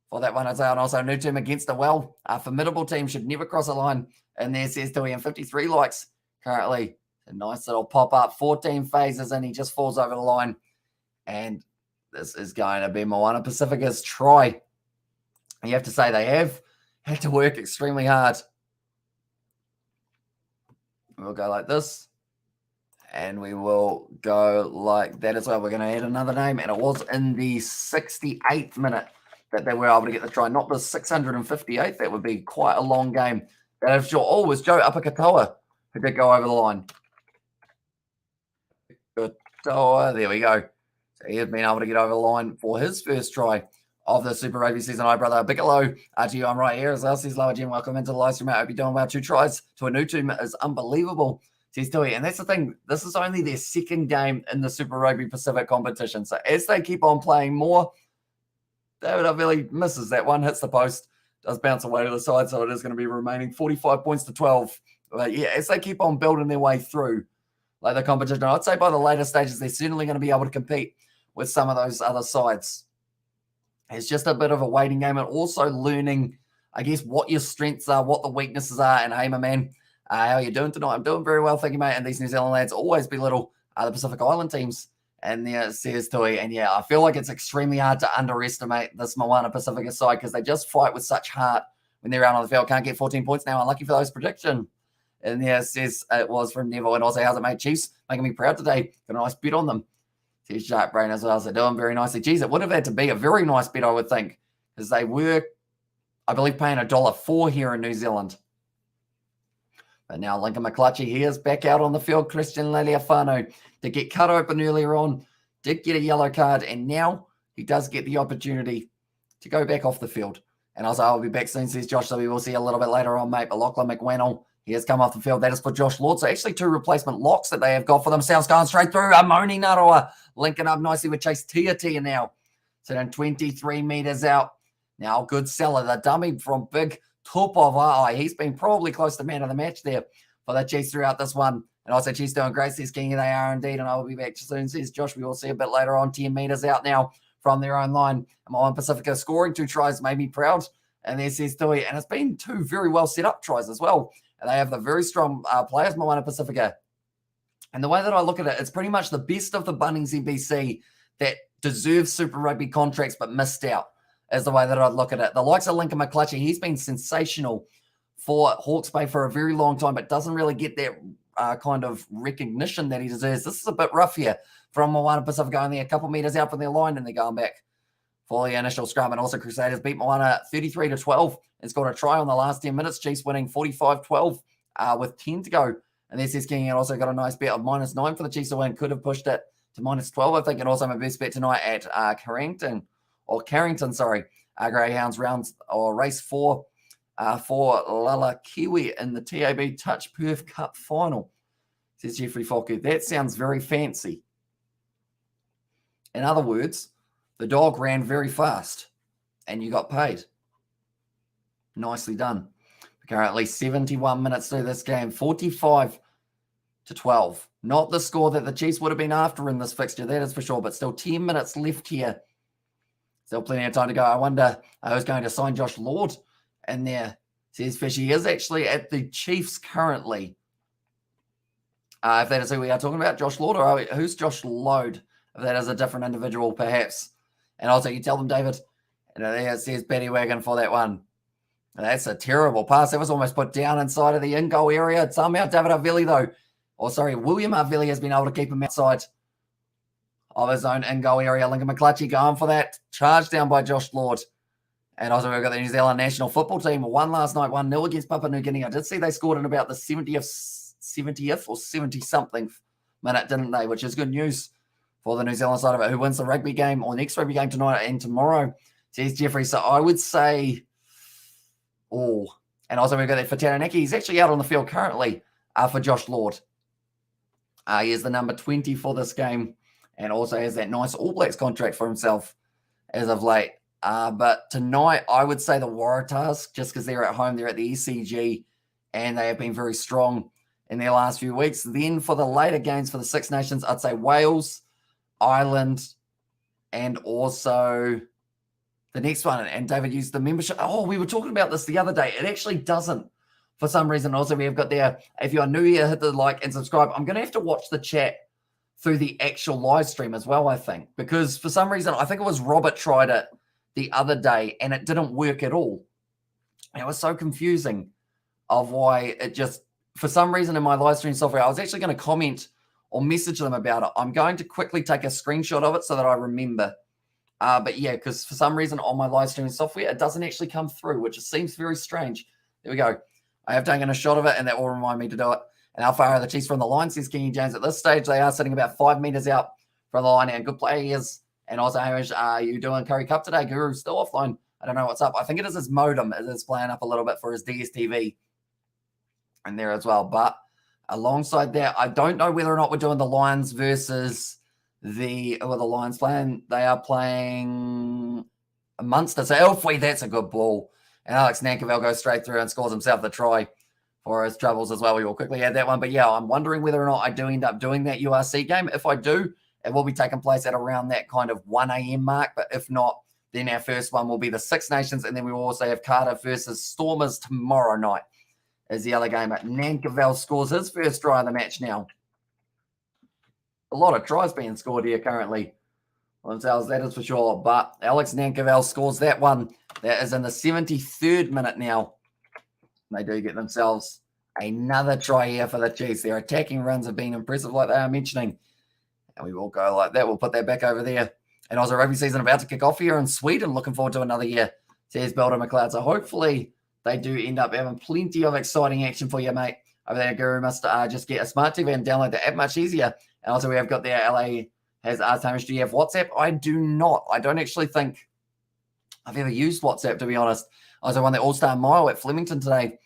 for that one. It's out. And also, new team against a formidable team should never cross a line. And there says Tui, and 53 likes currently. A nice little pop up. 14 phases, and he just falls over the line. And this is going to be Moana Pasifika's try. You have to say they have had to work extremely hard. We'll go like this. And we will go like that as well. We're going to add another name. And it was in the 68th minute that they were able to get the try. Not the 658th. That would be quite a long game. That I'm sure. Oh, it was Joe Apakatoa who did go over the line. Katoa. There we go. So he has been able to get over the line for his first try of the Super Rugby season. Hi, brother. Big hello to you. I'm right here as well. Says Lower Jim. Welcome into the live stream. I hope you're doing well. 2 tries to a new team is unbelievable. Says Tui. And that's the thing. This is only their second game in the Super Rugby Pacific competition. So as they keep on playing more, David Avili misses that one, hits the post, does bounce away to the side. So it is going to be remaining 45 points to 12. But yeah, as they keep on building their way through like the competition, I'd say by the later stages, they're certainly going to be able to compete with some of those other sides. It's just a bit of a waiting game and also learning, I guess, what your strengths are, what the weaknesses are. And hey, my man, how are you doing tonight? I'm doing very well, thank you, mate. And these New Zealand lads always belittle the Pacific Island teams. And there says Tui. And yeah, I feel like it's extremely hard to underestimate this Moana Pasifika side because they just fight with such heart when they're out on the field. Can't get 14 points now. Unlucky for those prediction. And yeah, says it was from Neville. And also, how's it, mate? Chiefs making me proud today. Got a nice bet on them. Says Sharp Brain as well. So doing very nicely. Geez, it would have had to be a very nice bet, I would think, because they were, I believe, paying $1.04 here in New Zealand. But now Lincoln McClutchy, he is back out on the field. Christian Laliafano to get cut open earlier on, did get a yellow card, and now he does get the opportunity to go back off the field. And also, I'll be back soon, says Josh, so we will see a little bit later on, mate. But Lachlan McWannell, he has come off the field. That is for Josh Lord. So actually 2 replacement locks that they have got for themselves going straight through. Amoni Naroa linking up nicely with Chase Tia now. So then 23 meters out. Now, good seller, the dummy from Big Tupova. He's been probably close to man of the match there for the Chiefs throughout this one. And also, Chiefs doing great, says King. They are indeed. And I will be back soon, says Josh. We will see a bit later on. 10 meters out now from their own line. Moana Pasifika scoring 2 tries made me proud. And there says Tui. And it's been 2 very well set up tries as well. And they have the very strong players, Moana Pasifika. And the way that I look at it, it's pretty much the best of the Bunnings NBC that deserves Super Rugby contracts but missed out, is the way that I'd look at it. The likes of Lincoln McClutchy, he's been sensational for Hawke's Bay for a very long time, but doesn't really get that kind of recognition that he deserves. This is a bit rough here from Moana Pasifika, only a couple meters out from their line, and they're going back for the initial scrum. And also Crusaders beat Moana 33-12 and scored a try on the last 10 minutes. Chiefs winning 45-12 with 10 to go. And this is King, and also got a nice bet of -9 for the Chiefs to win. Could have pushed it to -12, I think. And also my best bet tonight at Carrington, Greyhounds rounds or race 4 for Lala Kiwi in the TAB Touch Perth Cup final. Says Jeffrey Foku. That sounds very fancy. In other words, the dog ran very fast and you got paid. Nicely done. Currently 71 minutes through this game, 45-12. Not the score that the Chiefs would have been after in this fixture, that is for sure, but still 10 minutes left here. Still plenty of time to go. I wonder who's going to sign Josh Lord in there. Says Fish. He is actually at the Chiefs currently. If that is who we are talking about, Josh Lord, or who's Josh Lode? If that is a different individual, perhaps. And also, you tell them, David, and there it says Betty Wagon for that one. That's a terrible pass. That was almost put down inside of the in-goal area. Somehow David Avili, though, William Avili has been able to keep him outside of his own in-goal area. Lincoln McClutchy going for that. Charge down by Josh Lord. And also we've got the New Zealand national football team won last night, 1-0 against Papua New Guinea. I did see they scored in about the 70th or 70-something minute, didn't they? Which is good news for the New Zealand side of it, who wins the rugby game or next rugby game tonight and tomorrow. Says Jeffrey. So I would say, and also we've got that for Taranaki. He's actually out on the field currently for Josh Lord. He is the number 20 for this game and also has that nice All Blacks contract for himself as of late. But tonight, I would say the Waratahs, just because they're at home, they're at the ECG, and they have been very strong in their last few weeks. Then for the later games for the Six Nations, I'd say Wales, Ireland, and also the next one. And David used the membership. Oh, we were talking about this the other day. It actually doesn't for some reason. Also, we have got there, if you are new here, hit the like and subscribe. I'm going to have to watch the chat through the actual live stream as well, I think, because for some reason, I think it was Robert tried it the other day and it didn't work at all. And it was so confusing of why it just, for some reason in my live stream software, I was actually going to comment or message them about it. I'm going to quickly take a screenshot of it so that I remember. But yeah, because for some reason on my live streaming software, it doesn't actually come through, which seems very strange. There we go. I have taken a shot of it and that will remind me to do it. And how far are the Chiefs from the line, says Kenny James. At this stage, they are sitting about 5 meters out from the line and good players. And also, Hamish, are you doing Curry Cup today? Guru still offline. I don't know what's up. I think it is his modem. It is playing up a little bit for his DSTV in there as well. But alongside that, I don't know whether or not we're doing the Lions versus the Lions playing. They are playing Munster. So Elfie, that's a good ball. And Alex Nankerville goes straight through and scores himself the try for his troubles as well. We will quickly add that one. But yeah, I'm wondering whether or not I do end up doing that URC game. If I do, it will be taking place at around that kind of 1 a.m. mark. But if not, then our first one will be the Six Nations. And then we will also have Cardiff versus Stormers tomorrow night as the other game. Nankerville scores his first try of the match now. A lot of tries being scored here currently themselves, that is for sure. But Alex Nankerville scores that one. That is in the 73rd minute now. They do get themselves another try here for the Chiefs. Their attacking runs have been impressive like they are mentioning. And we will go like that. We'll put that back over there. And also rugby season about to kick off here in Sweden. Looking forward to another year, says Belder McLeod. So hopefully they do end up having plenty of exciting action for you, mate. Over there, Guru must just get a smart TV and download the app much easier. And also we have got there, LA has asked Hamish, do you have WhatsApp? I do not. I don't actually think I've ever used WhatsApp, to be honest. I also won the All-Star Mile at Flemington today.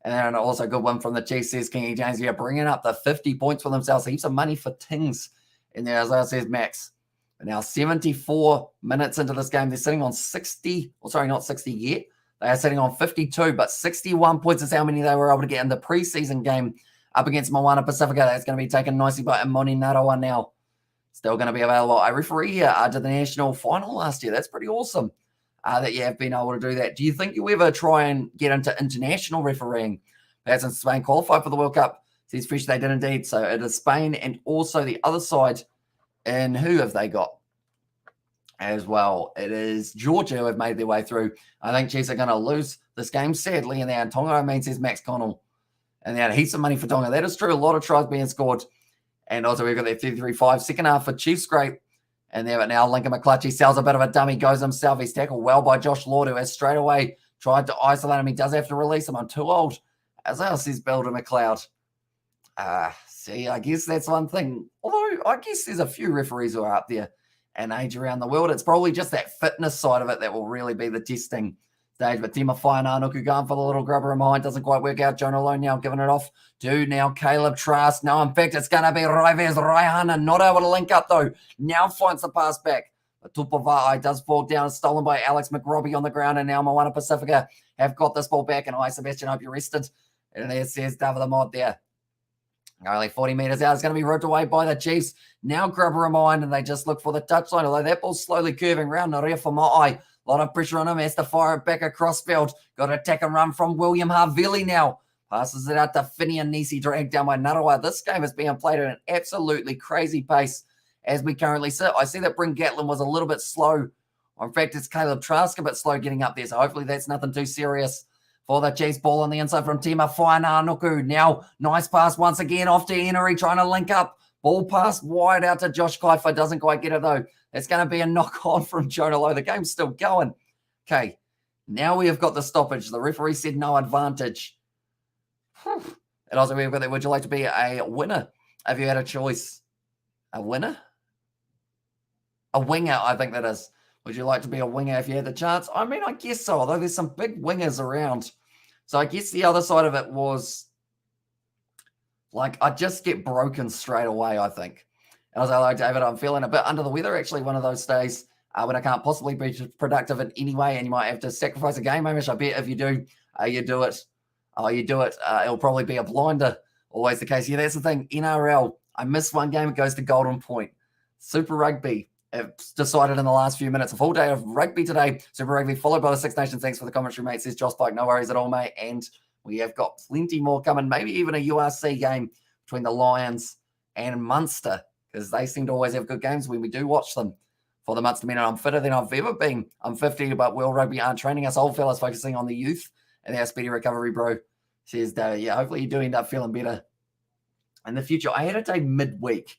And then also a good one from the Chiefs, says Kenny James. Yeah, bringing up the 50 points for themselves. Heaps of money for Tings in there, as well, says Max. But now 74 minutes into this game, they're sitting on 60. Well, sorry, not 60 yet. They are sitting on 52, but 61 points is how many they were able to get in the preseason game up against Moana Pasifika. That's going to be taken nicely by Imoni Narawa now. Still going to be available. I referee here did the national final last year. That's pretty awesome that you have been able to do that. Do you think you ever try and get into international refereeing? Perhaps in Spain qualified for the World Cup. Says Fish, they did indeed. So it is Spain and also the other side. And who have they got as well? It is Georgia who have made their way through. I think Chiefs are going to lose this game, sadly, in there. And Tonga, I mean, says Max Connell. And they had heaps of money for Tonga. That is true. A lot of tries being scored. And also we've got that 33-5 second half for Chiefs. Great. And there, but now Lincoln McClutchy sells a bit of a dummy, goes himself. He's tackled well by Josh Lord, who has straight away tried to isolate him. He does have to release him. I'm too old. As well, says Belder McLeod. See, I guess that's one thing. Although I guess there's a few referees who are up there and age around the world. It's probably just that fitness side of it that will really be the testing stage. But Tima Whainaunuku going for the little grubber in behind. Doesn't quite work out. Jonah Lowe now giving it off to now Caleb Trask. No, in fact, it's going to be Raives Raihana. Not able to link up, though. Now finds the pass back. But Tupavai does fall down. Stolen by Alex McRobbie on the ground. And now Moana Pasifika have got this ball back. And Sebastian, hope you're rested. And there says David the Mod there. Only 40 meters out. It's going to be ripped away by the Chiefs. Now grubber in mind. And they just look for the touchline. Although that ball's slowly curving around. Naria Famai. A lot of pressure on him. Has to fire it back across field. Got to attack and run from William Havili now. Passes it out to Finney and Nisi, dragged down by Narawa. This game is being played at an absolutely crazy pace as we currently sit. I see that Bryn Gatlin was a little bit slow. In fact, it's Caleb Trask a bit slow getting up there. So hopefully that's nothing too serious for the Chiefs. Ball on the inside from Tima Whainaunuku. Now, nice pass once again off to Enery, trying to link up. Ball pass wide out to Josh Kaifa. Doesn't quite get it, though. It's going to be a knock on from Jonah Lowe. The game's still going. Okay. Now we have got the stoppage. The referee said no advantage. And also we've got that, would you like to be a winner if you had a choice? A winner? A winger, I think that is. Would you like to be a winger if you had the chance? I mean, I guess so, although there's some big wingers around. So I guess the other side of it was, like, I just get broken straight away, I think. And I was like, David, I'm feeling a bit under the weather, actually, one of those days when I can't possibly be productive in any way, and you might have to sacrifice a game, Hamish. I bet if you do, you do it. It'll probably be a blinder. Always the case. Yeah, that's the thing. NRL, I missed one game. It goes to Golden Point. Super Rugby, it's decided in the last few minutes. A full day of rugby today. Super Rugby followed by the Six Nations. Thanks for the commentary, mate, says Josh Pike. No worries at all, mate. And we have got plenty more coming. Maybe even a URC game between the Lions and Munster, because they seem to always have good games when we do watch them. For the Munster men, I'm fitter than I've ever been. I'm 50, but World Rugby aren't training us old fellas, focusing on the youth and our speedy recovery, bro. Says, yeah, hopefully you do end up feeling better in the future. I had a day midweek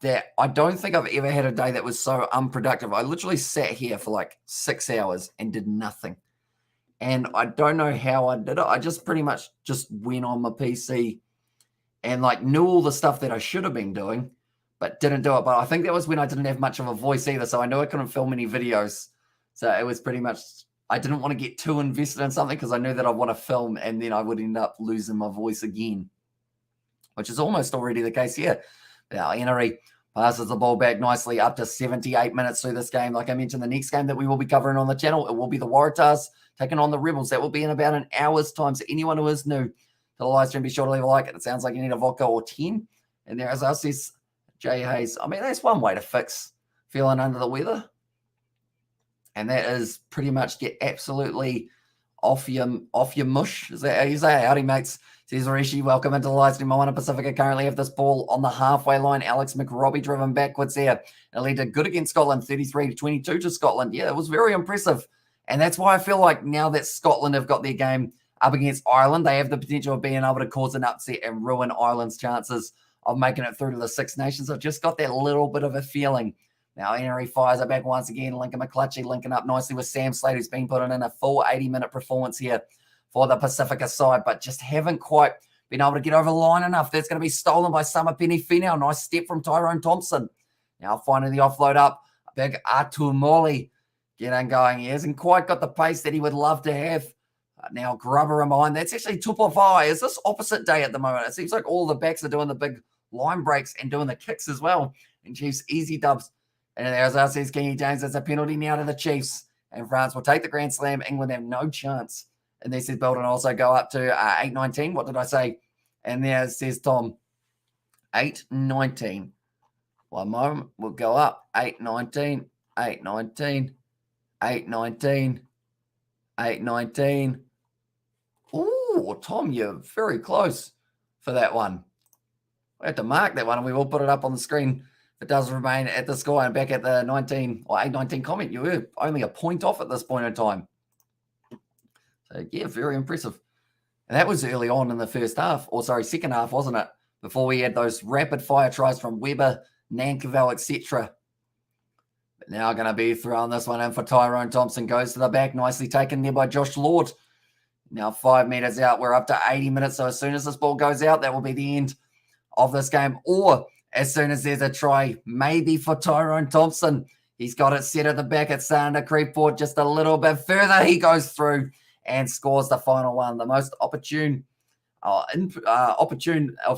that I don't think I've ever had a day that was so unproductive. I literally sat here for like 6 hours and did nothing. And I don't know how I did it. I just pretty much just went on my PC and like knew all the stuff that I should have been doing, but didn't do it. But I think that was when I didn't have much of a voice either. So I knew I couldn't film any videos. So it was pretty much, I didn't want to get too invested in something because I knew that I want to film and then I would end up losing my voice again, which is almost already the case here. Now, Henry passes the ball back nicely up to 78 minutes through this game. Like I mentioned, the next game that we will be covering on the channel, it will be the Waratahs taking on the Rebels. That will be in about an hour's time. So anyone who is new to the live stream, be sure to leave a like. It sounds like you need a vodka or 10. And there, as I says, Jay Hayes. I mean, that's one way to fix feeling under the weather. And that is pretty much get absolutely off your mush. Is that how you say it? Howdy, mates. Says Rishi, welcome into the live stream. Moana Pasifika currently have this ball on the halfway line. Alex McRobbie driven backwards there. It led to good against Scotland, 33-22 to Scotland. Yeah, it was very impressive. And that's why I feel like now that Scotland have got their game up against Ireland, they have the potential of being able to cause an upset and ruin Ireland's chances of making it through to the Six Nations. I've just got that little bit of a feeling. Now, Henry fires it back once again. Lincoln McClutchy linking up nicely with Sam Slade, who's been putting in a full 80-minute performance here for the Pacifica side, but just haven't quite been able to get over the line enough. That's going to be stolen by Summer Penny Finau. Nice step from Tyrone Thompson. Now finding the offload up. Big Atumoli getting going. He hasn't quite got the pace that he would love to have. Now Grubber in behind. That's actually Tupavai. Is this opposite day at the moment? It seems like all the backs are doing the big line breaks and doing the kicks as well. And Chiefs easy dubs. And as I says, Kenny James, there's a penalty now to the Chiefs. And France will take the Grand Slam. England have no chance. And this is Belton also go up to 8-19. What did I say? And there says Tom, 8-19. One moment. We'll go up. 8-19, 8-19, 8-19, 8-19. Ooh, Tom, you're very close for that one. We have to mark that one, and we will put it up on the screen. If it does remain at the score and back at the 19 or 8-19 comment, you were only a point off at this point in time. So, yeah, very impressive. And that was early on in the first half, or sorry, second half, wasn't it? Before we had those rapid-fire tries from Weber, Nankerville, etc. But now going to be throwing this one in for Tyrone Thompson. Goes to the back, nicely taken there by Josh Lord. Now 5 meters out. We're up to 80 minutes. So as soon as this ball goes out, that will be the end of this game. Or as soon as there's a try, maybe for Tyrone Thompson. He's got it set at the back. It's starting to creep forward just a little bit further. He goes through and scores the final one. The most opportune of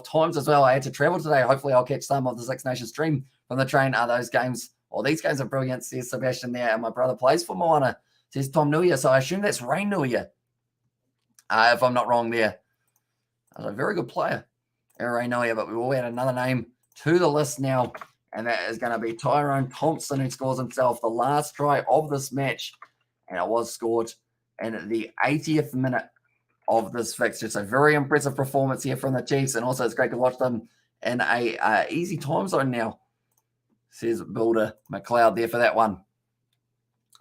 times as well. I had to travel today. Hopefully I'll catch some of the Six Nations stream from the train. Those games, or these games are brilliant, says Sebastian there. And my brother plays for Moana, says Tom Nuia. So I assume that's Ray Nuia, if I'm not wrong there. That's a very good player, Ray Nuia, but we will add another name to the list now, and that is going to be Tyrone Thompson, who scores himself the last try of this match, and it was scored in the 80th minute of this fixture. So very impressive performance here from the Chiefs, and also it's great to watch them in a easy time zone now, says Builder McLeod there for that one.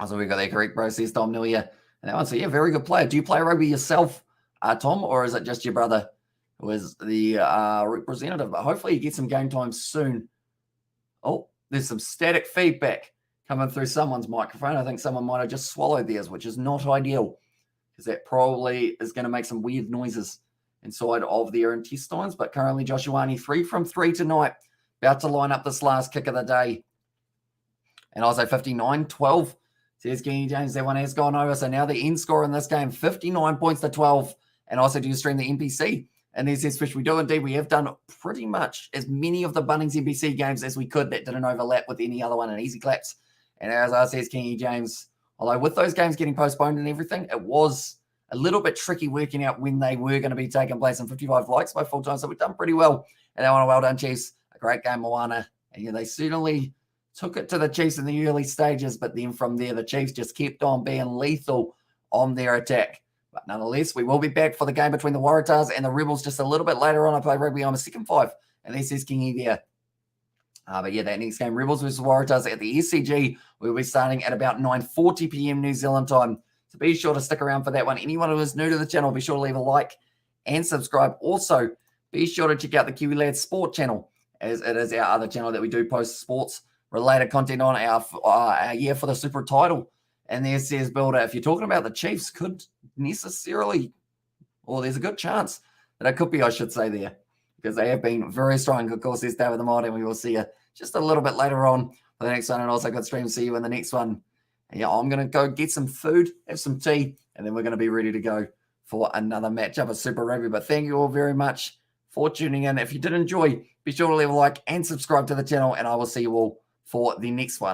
So we got that correct, bro, says Tom Nuia. And that one, so yeah, very good player. Do you play rugby yourself, Tom, or is it just your brother who is the representative? But hopefully you get some game time soon. Oh, there's some static feedback. coming through someone's microphone. I think someone might have just swallowed theirs, which is not ideal because that probably is going to make some weird noises inside of their intestines. But currently, Josh Ioane 3 from 3 tonight, about to line up this last kick of the day. And I'll say 59-12. Says Kenny James, that one has gone over. So now the end score in this game, 59 points to 12. And also, do you stream the NPC? And there's this fish. We do indeed. We have done pretty much as many of the Bunnings NPC games as we could that didn't overlap with any other one in Easy Claps. And as I says, Kenny James, although with those games getting postponed and everything, it was a little bit tricky working out when they were going to be taking place, and 55 likes by full time. So we've done pretty well. And that one, well done, Chiefs. A great game, Moana. And yeah, they certainly took it to the Chiefs in the early stages, but then from there, the Chiefs just kept on being lethal on their attack. But nonetheless, we will be back for the game between the Waratahs and the Rebels just a little bit later on. I play rugby on a second 5, and this is Kingy there. But yeah, that next game, Rebels versus Waratahs at the SCG, we'll be starting at about 9:40 p.m. New Zealand time. So be sure to stick around for that one. Anyone who is new to the channel, be sure to leave a like and subscribe. Also, be sure to check out the Kiwi Lads Sport channel, as it is our other channel that we do post sports-related content on our year for the Super title. And there says Builder, if you're talking about the Chiefs, could necessarily, or there's a good chance that it could be, I should say there, because they have been very strong. Of course, there's David the Mod, and we will see you just a little bit later on for the next one. And also, good stream. See you in the next one. And yeah, I'm going to go get some food, have some tea, and then we're going to be ready to go for another matchup of Super Rugby. But thank you all very much for tuning in. If you did enjoy, be sure to leave a like and subscribe to the channel, and I will see you all for the next one.